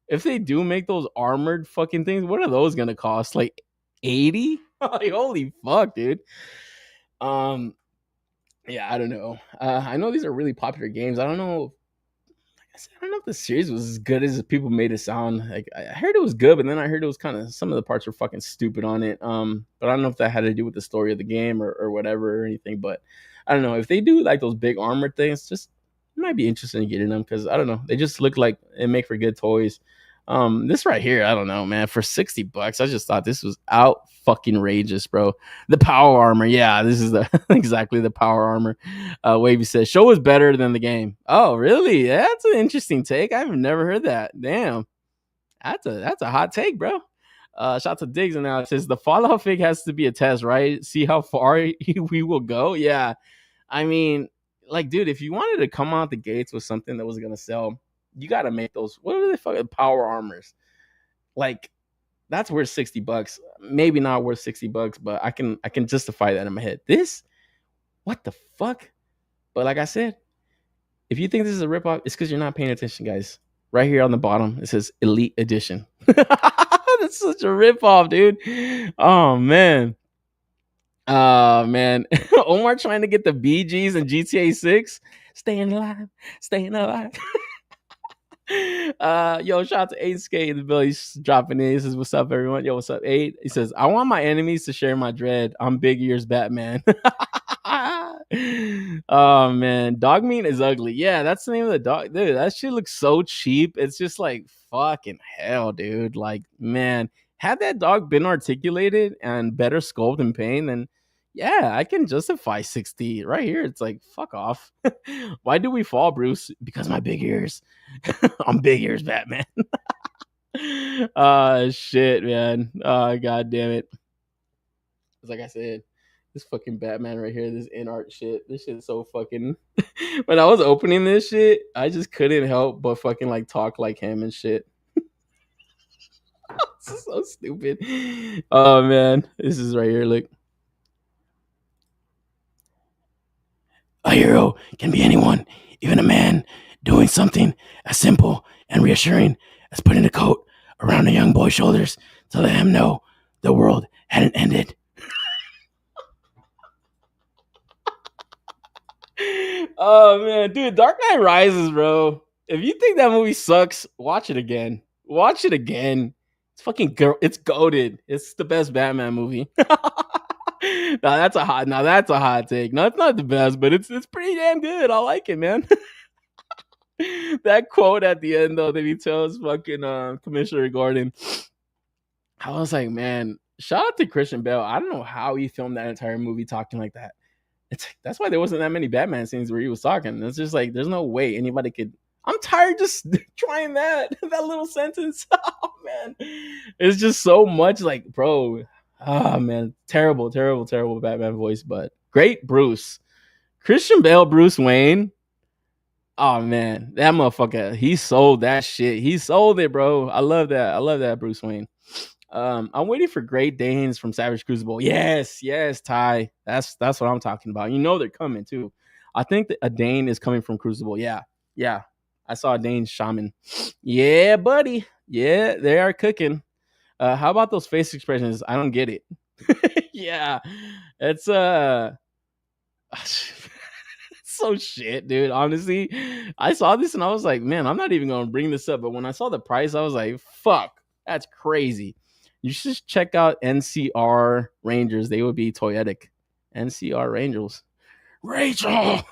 if they do make those armored fucking things, what are those gonna cost? Like 80? Like, holy fuck, dude. Yeah, I don't know. I know these are really popular games. I don't know if the series was as good as people made it sound. Like, I heard it was good, but then I heard it was kind of, some of the parts were fucking stupid on it. But I don't know if that had to do with the story of the game or whatever or anything. But I don't know if they do like those big armored things. Just might be interested in getting them because I don't know. They just look like it make for good toys. This right here, I don't know, man. For $60, I just thought this was out fucking rageous, bro. The power armor, yeah, this is exactly the power armor. Wavy says, show is better than the game. Oh, really? That's an interesting take. I've never heard that. Damn, that's a hot take, bro. Shout to Diggs, and now it says the Fallout fig has to be a test, right? See how far we will go. Yeah, I mean, like, dude, if you wanted to come out the gates with something that was gonna sell, you got to make those, what are they fucking power armors? Like, that's worth $60. Maybe not worth $60, but I can justify that in my head. This, what the fuck? But like I said, if you think this is a ripoff, it's because you're not paying attention, guys. Right here on the bottom, it says Elite Edition. That's such a ripoff, dude. Oh man. Man. Omar trying to get the BGs in GTA 6. Staying alive. Yo, shout out to 8K in the bill. He's dropping in. He says, "What's up, everyone?" Yo, what's up, 8? He says, "I want my enemies to share my dread. I'm Big Ears Batman." Oh man, dog meat is ugly. Yeah, that's the name of the dog. Dude, that shit looks so cheap. It's just like fucking hell, dude. Like, man, had that dog been articulated and better sculpt and paint, then yeah, I can justify 60 right here. It's like, fuck off. Why do we fall, Bruce? Because my big ears. I'm Big Ears Batman. Shit, man. God damn it. Like I said, this fucking Batman right here, this in art shit. This shit's so fucking. When I was opening this shit, I just couldn't help but fucking like talk like him and shit. This is so stupid. Oh man, this is right here. Look. A hero can be anyone, even a man doing something as simple and reassuring as putting a coat around a young boy's shoulders to let him know the world hadn't ended. Oh man, dude, Dark Knight Rises, bro. If you think that movie sucks, watch it again. Watch it again. It's fucking it's goated. It's the best Batman movie. That's a hot take. No, it's not the best, but it's pretty damn good. I like it, man. That quote at the end though that he tells fucking Commissioner Gordon. I was like, man, shout out to Christian Bale. I don't know how he filmed that entire movie talking like that. That's why there wasn't that many Batman scenes where he was talking. It's just like there's no way anybody could. I'm tired just trying that little sentence. Oh man, it's just so much like, bro. Oh man, terrible Batman voice, but great Bruce. Christian Bale, Bruce Wayne. Oh man, that motherfucker, he sold that shit. He sold it, bro. I love that Bruce Wayne. I'm waiting for Great Danes from Savage Crucible. Yes, Ty. That's what I'm talking about. You know they're coming too. I think that a Dane is coming from Crucible. Yeah. I saw a Dane shaman. Yeah, buddy. Yeah, they are cooking. How about those face expressions? I don't get it. Yeah, it's so shit, dude. Honestly, I saw this and I was like, man, I'm not even gonna bring this up. But when I saw the price, I was like, fuck, that's crazy. You should check out NCR Rangers. They would be toyetic. NCR Rangers. Rachel. I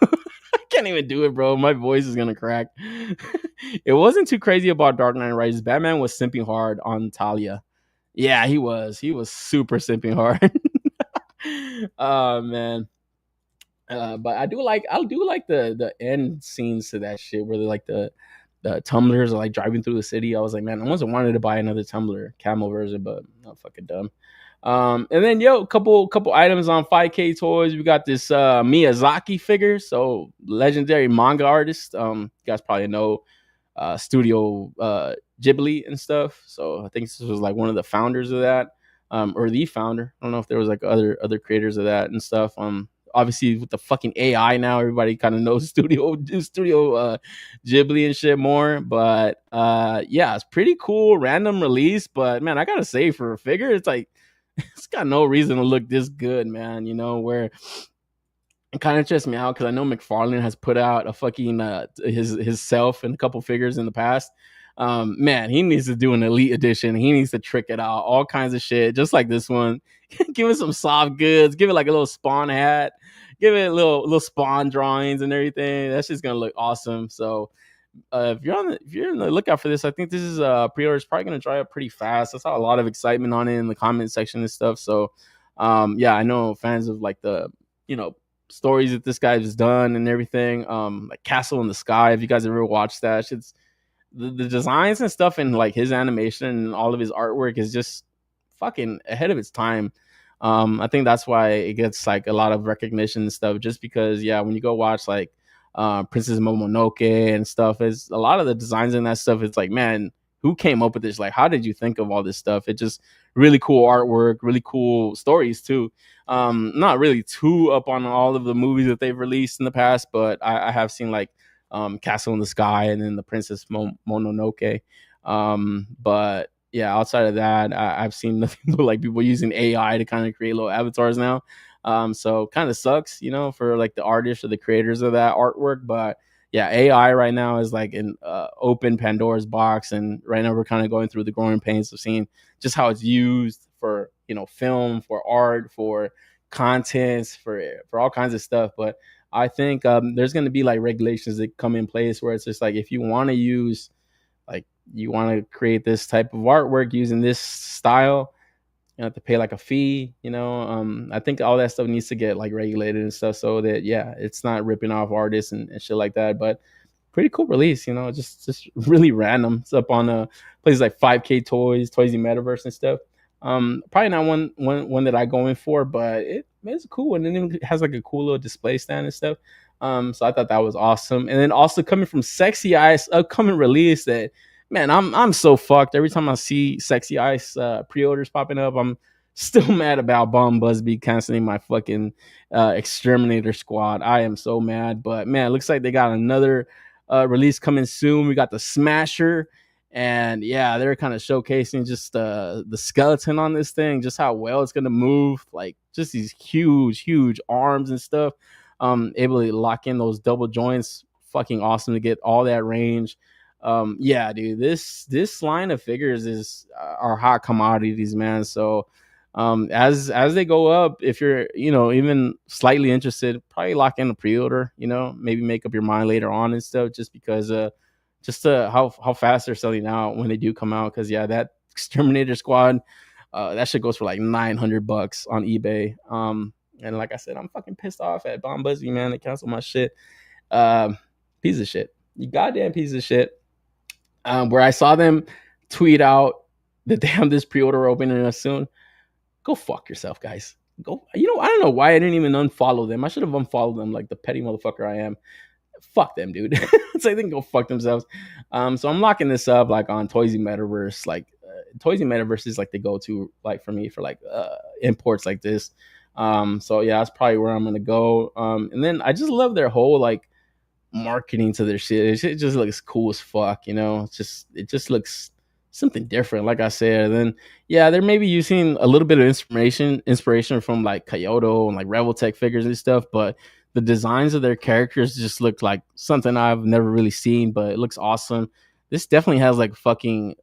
can't even do it, bro. My voice is gonna crack. It wasn't too crazy about Dark Knight Rises. Batman was simping hard on Talia. Yeah, he was. He was super simping hard. Oh man. But I do like the end scenes to that shit where they like the tumblers are like driving through the city. I was like, man, I wasn't wanted to buy another tumbler camel version, but I'm fucking dumb. And then a couple items on 5K Toys. We got this Miyazaki figure, so legendary manga artist. You guys probably know Studio Ghibli and stuff. So I think this was like one of the founders of that, or the founder. I don't know if there was like other creators of that and stuff. Obviously with the fucking AI now, everybody kind of knows Studio Ghibli and shit more. But yeah, it's pretty cool. Random release, but man, I gotta say for a figure, it's like it's got no reason to look this good, man. You know, where it kind of stressed me out because I know McFarlane has put out a fucking his self and a couple figures in the past. Man, he needs to do an elite edition. He needs to trick it out, all kinds of shit, just like this one. Give it some soft goods. Give it like a little Spawn hat. Give it a little Spawn drawings and everything. That's just gonna look awesome. So, if you're in the lookout for this, I think this is pre-order is probably gonna dry up pretty fast. I saw a lot of excitement on it in the comment section and stuff. So, yeah, I know fans of like the stories that this guy has done and everything. Like Castle in the Sky. If you guys ever watched that, it's the designs and stuff and like his animation and all of his artwork is just fucking ahead of its time. I think that's why it gets like a lot of recognition and stuff, just because when you go watch like Princess Momonoke and stuff, is a lot of the designs in that stuff. It's like, man, who came up with this? Like, how did you think of all this stuff? It just really cool artwork, really cool stories too. Not really too up on all of the movies that they've released in the past, but I have seen like Castle in the Sky and then the Princess Mononoke. But yeah, outside of that, I've seen nothing but like people using AI to kind of create little avatars now. So kind of sucks, for like the artists or the creators of that artwork. But yeah, AI right now is like an open Pandora's box, and right now we're kind of going through the growing pains of seeing just how it's used for film, for art, for contents, for all kinds of stuff. But I think there's going to be like regulations that come in place where it's just like if you want to use like you want to create this type of artwork using this style, you have to pay like a fee, I think all that stuff needs to get like regulated and stuff so that yeah, it's not ripping off artists and shit like that. But pretty cool release, just really random. It's up on places like 5K Toys and Metaverse and stuff. Probably not one that I go in for, but it's cool, and then it has like a cool little display stand and stuff. So I thought that was awesome. And then also coming from Sexy Ice, upcoming release that, man, I'm so fucked. Every time I see Sexy Ice pre-orders popping up, I'm still mad about Bomb Busby canceling my fucking Exterminator Squad. I am so mad. But man, it looks like they got another release coming soon. We got the Smasher, and yeah, they're kind of showcasing just the skeleton on this thing, just how well it's gonna move, like just these huge arms and stuff. Able to lock in those double joints, fucking awesome to get all that range. Yeah, dude, this line of figures is are hot commodities, man. So as they go up, if you're even slightly interested, probably lock in a pre-order, maybe make up your mind later on and stuff, just because how fast they're selling out when they do come out. Because yeah, that Exterminator Squad, that shit goes for like $900 on eBay. And like I said, I'm fucking pissed off at Bomb Busby, man. They canceled my shit. Piece of shit. You goddamn piece of shit. Where I saw them tweet out that they have this pre-order opening us soon. Go fuck yourself, guys. Go. I don't know why I didn't even unfollow them. I should have unfollowed them like the petty motherfucker I am. Fuck them, dude. So they can go fuck themselves. So I'm locking this up like on Toys and Metaverse. Like Toys and Metaverse is like the go-to like for me for like imports like this. So yeah, that's probably where I'm gonna go. And then I just love their whole like marketing to their shit. It just looks cool as fuck, it just looks something different, like I said. And then yeah, they're maybe using a little bit of inspiration from like Kyoto and like Rebel Tech figures and stuff, but the designs of their characters just look like something I've never really seen, but it looks awesome. This definitely has like fucking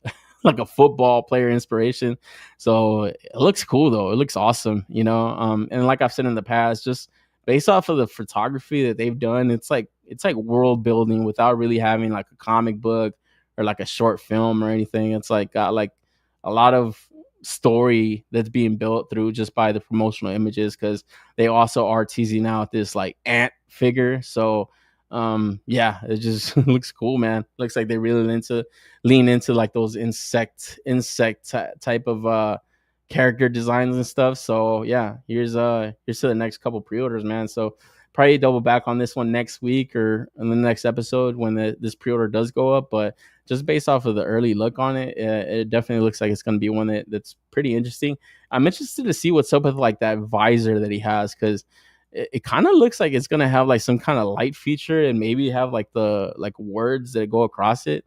like a football player inspiration. So it looks cool though. It looks awesome, and like I've said in the past, just based off of the photography that they've done, it's like world building without really having like a comic book or like a short film or anything. It's like got like a lot of story that's being built through just by the promotional images, because they also are teasing out this like ant figure. So yeah, it just looks cool, man. Looks like they really lean into like those insect type of character designs and stuff. So yeah, here's to the next couple pre-orders, man. So probably double back on this one next week or in the next episode when this pre-order does go up. But just based off of the early look on it, it definitely looks like it's going to be one that's pretty interesting. I'm interested to see what's up with like that visor that he has, because it kind of looks like it's going to have like some kind of light feature and maybe have like the like words that go across it.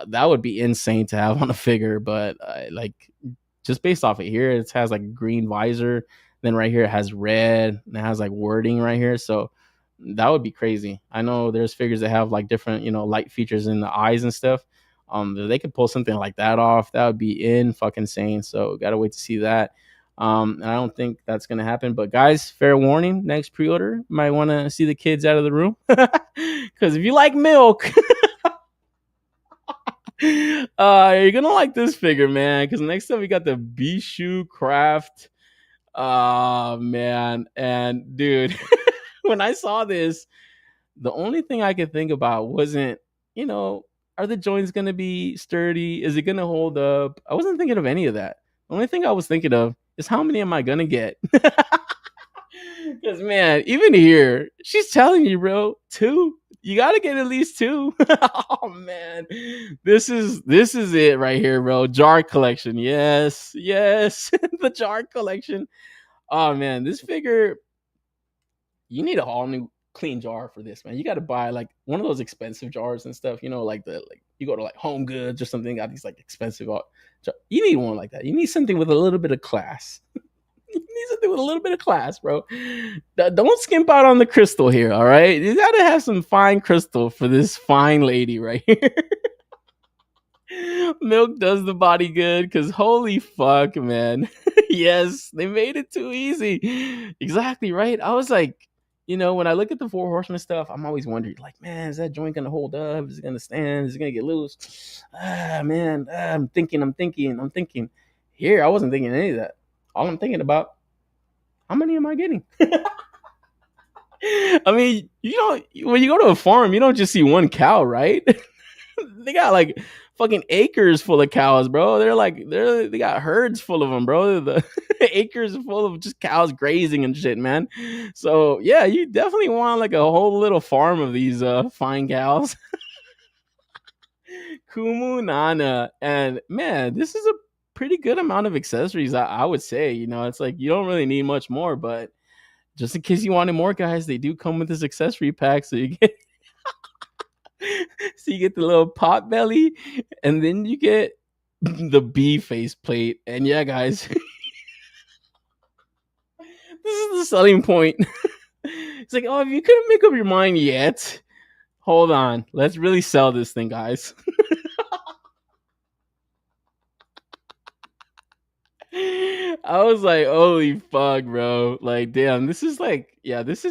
That would be insane to have on a figure. But like just based off of here, it has like a green visor. Then right here it has red and it has like wording right here. So that would be crazy. I know there's figures that have like different, light features in the eyes and stuff. They could pull something like that off. That would be in fucking insane. So gotta wait to see that. And I don't think that's gonna happen. But guys, fair warning: next pre-order, might want to see the kids out of the room, because if you like milk, you're gonna like this figure, man. Because next up we got the Bishu Craft. Oh man, and dude, when I saw this, the only thing I could think about wasn't, are the joints gonna be sturdy? Is it gonna hold up? I wasn't thinking of any of that. The only thing I was thinking of is how many am I gonna get? Because man, even here, she's telling you, bro, 2. You gotta get at least 2. Oh man, this is it right here, bro. Jar collection, yes, the jar collection. Oh man, this figure, you need a all new clean jar for this, man. You got to buy like one of those expensive jars and stuff. Like you go to like Home Goods or something, got these like expensive. You need one like that. You need something with a little bit of class. You need something with a little bit of class, bro. Don't skimp out on the crystal here, all right? You gotta have some fine crystal for this fine lady right here. Milk does the body good because holy fuck, man. Yes, they made it too easy. Exactly, right? I was like, when I look at the Four Horsemen stuff, I'm always wondering, like, man, is that joint gonna hold up? Is it gonna stand? Is it gonna get loose? Man, I'm thinking. Here, I wasn't thinking any of that. All I'm thinking about, how many am I getting? I mean, when you go to a farm, you don't just see one cow, right? They got like fucking acres full of cows, bro. They got herds full of them, bro. The acres full of just cows grazing and shit, man. So yeah, you definitely want like a whole little farm of these fine cows. Kumu Nana. And man, this is a pretty good amount of accessories, I would say. It's like you don't really need much more, but just in case you wanted more, guys, they do come with this accessory pack. So you get the little pot belly, and then you get the bee face plate. And yeah, guys, this is the selling point. It's like, oh, if you couldn't make up your mind yet, hold on. Let's really sell this thing, guys. I was like, holy fuck, bro. Like, damn, this is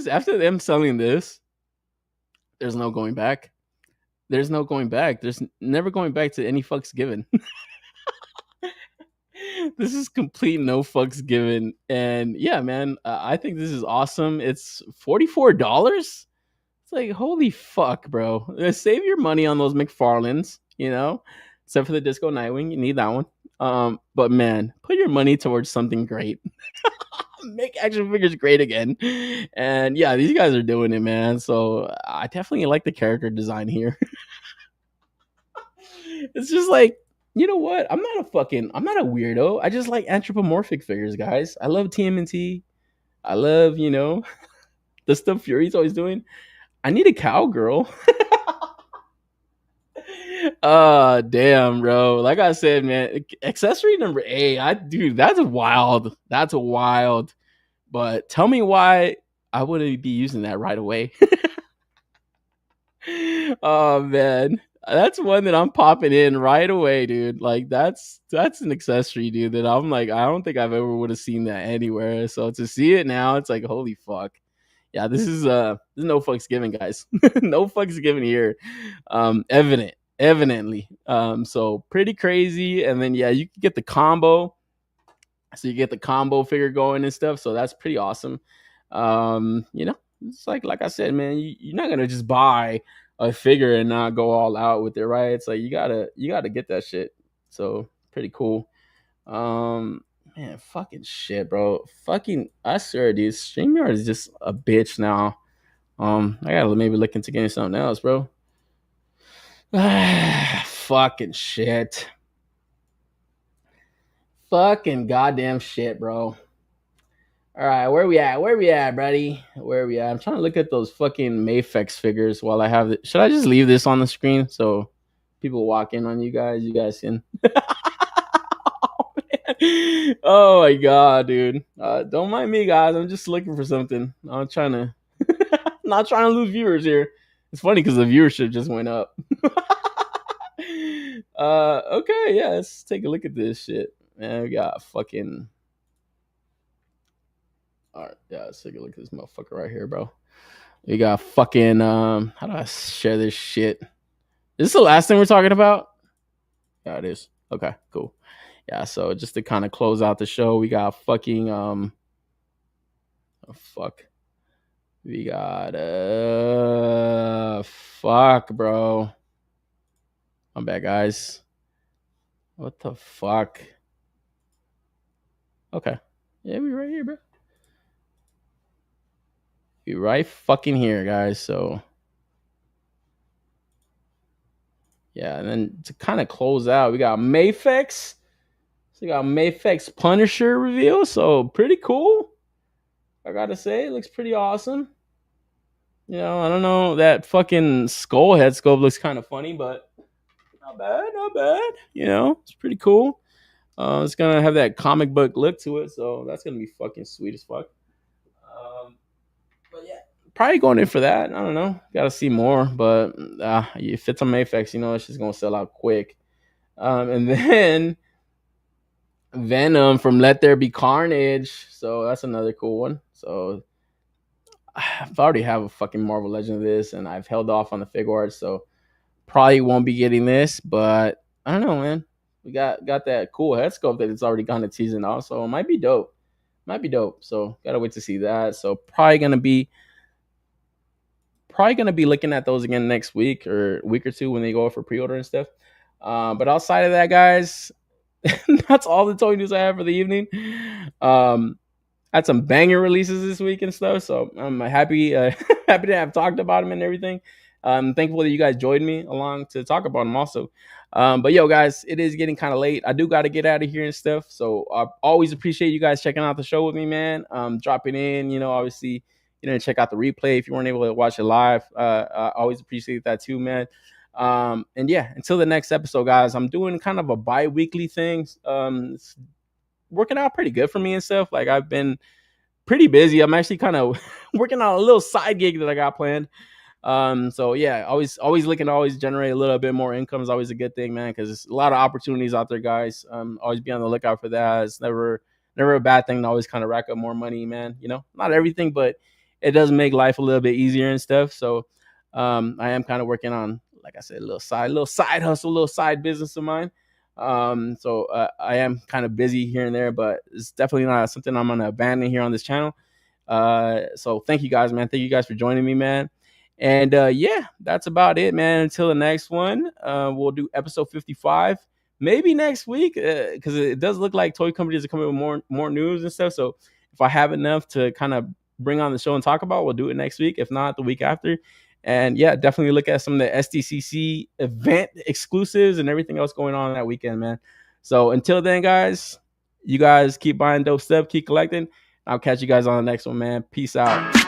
after them selling this, there's no going back. There's no going back. There's never going back to any fucks given. This is complete no fucks given. And yeah, man, I think this is awesome. It's $44. It's like, holy fuck, bro. Save your money on those McFarlanes, except for the Disco Nightwing. You need that one. But man, put your money towards something great. Make action figures great again. And yeah, these guys are doing it, man. So I definitely like the character design here. It's just like, you know what? I'm not a weirdo. I just like anthropomorphic figures, guys. I love TMNT. I love, the stuff Fury's always doing. I need a cowgirl. Damn, bro. Like I said, man, accessory number 8. Dude, that's wild. That's wild. But tell me why I wouldn't be using that right away. Oh man, that's one that I'm popping in right away, dude. Like that's an accessory, dude, that I'm like, I don't think I've ever would have seen that anywhere. So to see it now, it's like, holy fuck. Yeah, this is no fucks given, guys. No fucks given here. Evidently. So pretty crazy. And then yeah, you can get the combo. So you get the combo figure going and stuff. So that's pretty awesome. It's like I said, man, you're not gonna just buy a figure and not go all out with it, right? It's like you gotta get that shit. So pretty cool. Man, fucking shit, bro. Fucking, I swear, dude, StreamYard is just a bitch now. I gotta maybe look into getting something else, bro. Fucking shit. Fucking goddamn shit, bro. All right, where we at, buddy? Where we at? I'm trying to look at those fucking Mayfex figures while I have it. Should I just leave this on the screen so people walk in on you guys? You guys can. Oh my god, dude. Don't mind me, guys. I'm just looking for something. I'm trying to not trying to lose viewers here. It's funny because the viewership just went up. Okay, yeah, let's take a look at this shit. Man, we got fucking. Alright, yeah, let's take a look at this motherfucker right here, bro. We got fucking how do I share this shit? Is this the last thing we're talking about? Yeah, it is. Okay, cool. Yeah, so just to kind of close out the show, we got fucking we got fuck, bro. I'm back, guys. What the fuck? Okay. Yeah, we right here, bro. We right fucking here, guys. So yeah, and then to kind of close out, we got Mayfex. So we got Mayfex Punisher reveal. So pretty cool. I gotta say, it looks pretty awesome. I don't know, that fucking skull head sculpt looks kind of funny, but not bad. It's pretty cool. It's gonna have that comic book look to it, so that's gonna be fucking sweet as fuck. But yeah, probably going in for that. I don't know. Got to see more, but if it's on Mayfex, you know, it's just gonna sell out quick. And then Venom from Let There Be Carnage. So that's another cool one. So I've already have a fucking Marvel Legend of this, and I've held off on the fig art, so probably won't be getting this. But I don't know, man. We got that cool head sculpt that it's already gone to teasing off, so it might be dope. So gotta wait to see that. So probably gonna be looking at those again next week or week or two when they go for pre-order and stuff. But outside of that, guys, that's all the toy news I have for the evening. Had some banger releases this week and stuff, so I'm happy happy to have talked about them and everything. I'm thankful that you guys joined me along to talk about them also. But yo, guys, it is getting kind of late. I do got to get out of here and stuff, so I always appreciate you guys checking out the show with me, man. Dropping in, you know, obviously, you know, check out the replay if you weren't able to watch it live. I always appreciate that too, man. And yeah, until the next episode, guys, I'm doing kind of a bi-weekly thing. It's working out pretty good for me and stuff. Like, I've been pretty busy. I'm actually kind of working on a little side gig that I got planned. So yeah, always looking to always generate a little bit more income is always a good thing, man, because there's a lot of opportunities out there, guys. Always be on the lookout for that. It's never a bad thing to always kind of rack up more money, man. You know, not everything, but it does make life a little bit easier and stuff. So I am kind of working on, like I said, a little side hustle, a little side business of mine. So I am kind of busy here and there, but it's definitely not something I'm gonna abandon here on this channel. So thank you guys, man. Thank you guys for joining me, man. And yeah, that's about it, man. Until the next one, we'll do episode 55 maybe next week, because it does look like toy companies are coming with more news and stuff. So if I have enough to kind of bring on the show and talk about, we'll do it next week. If not, the week after. And yeah, definitely look at some of the SDCC event exclusives and everything else going on that weekend, man. So until then, guys, you guys keep buying dope stuff, keep collecting. I'll catch you guys on the next one, man. Peace out.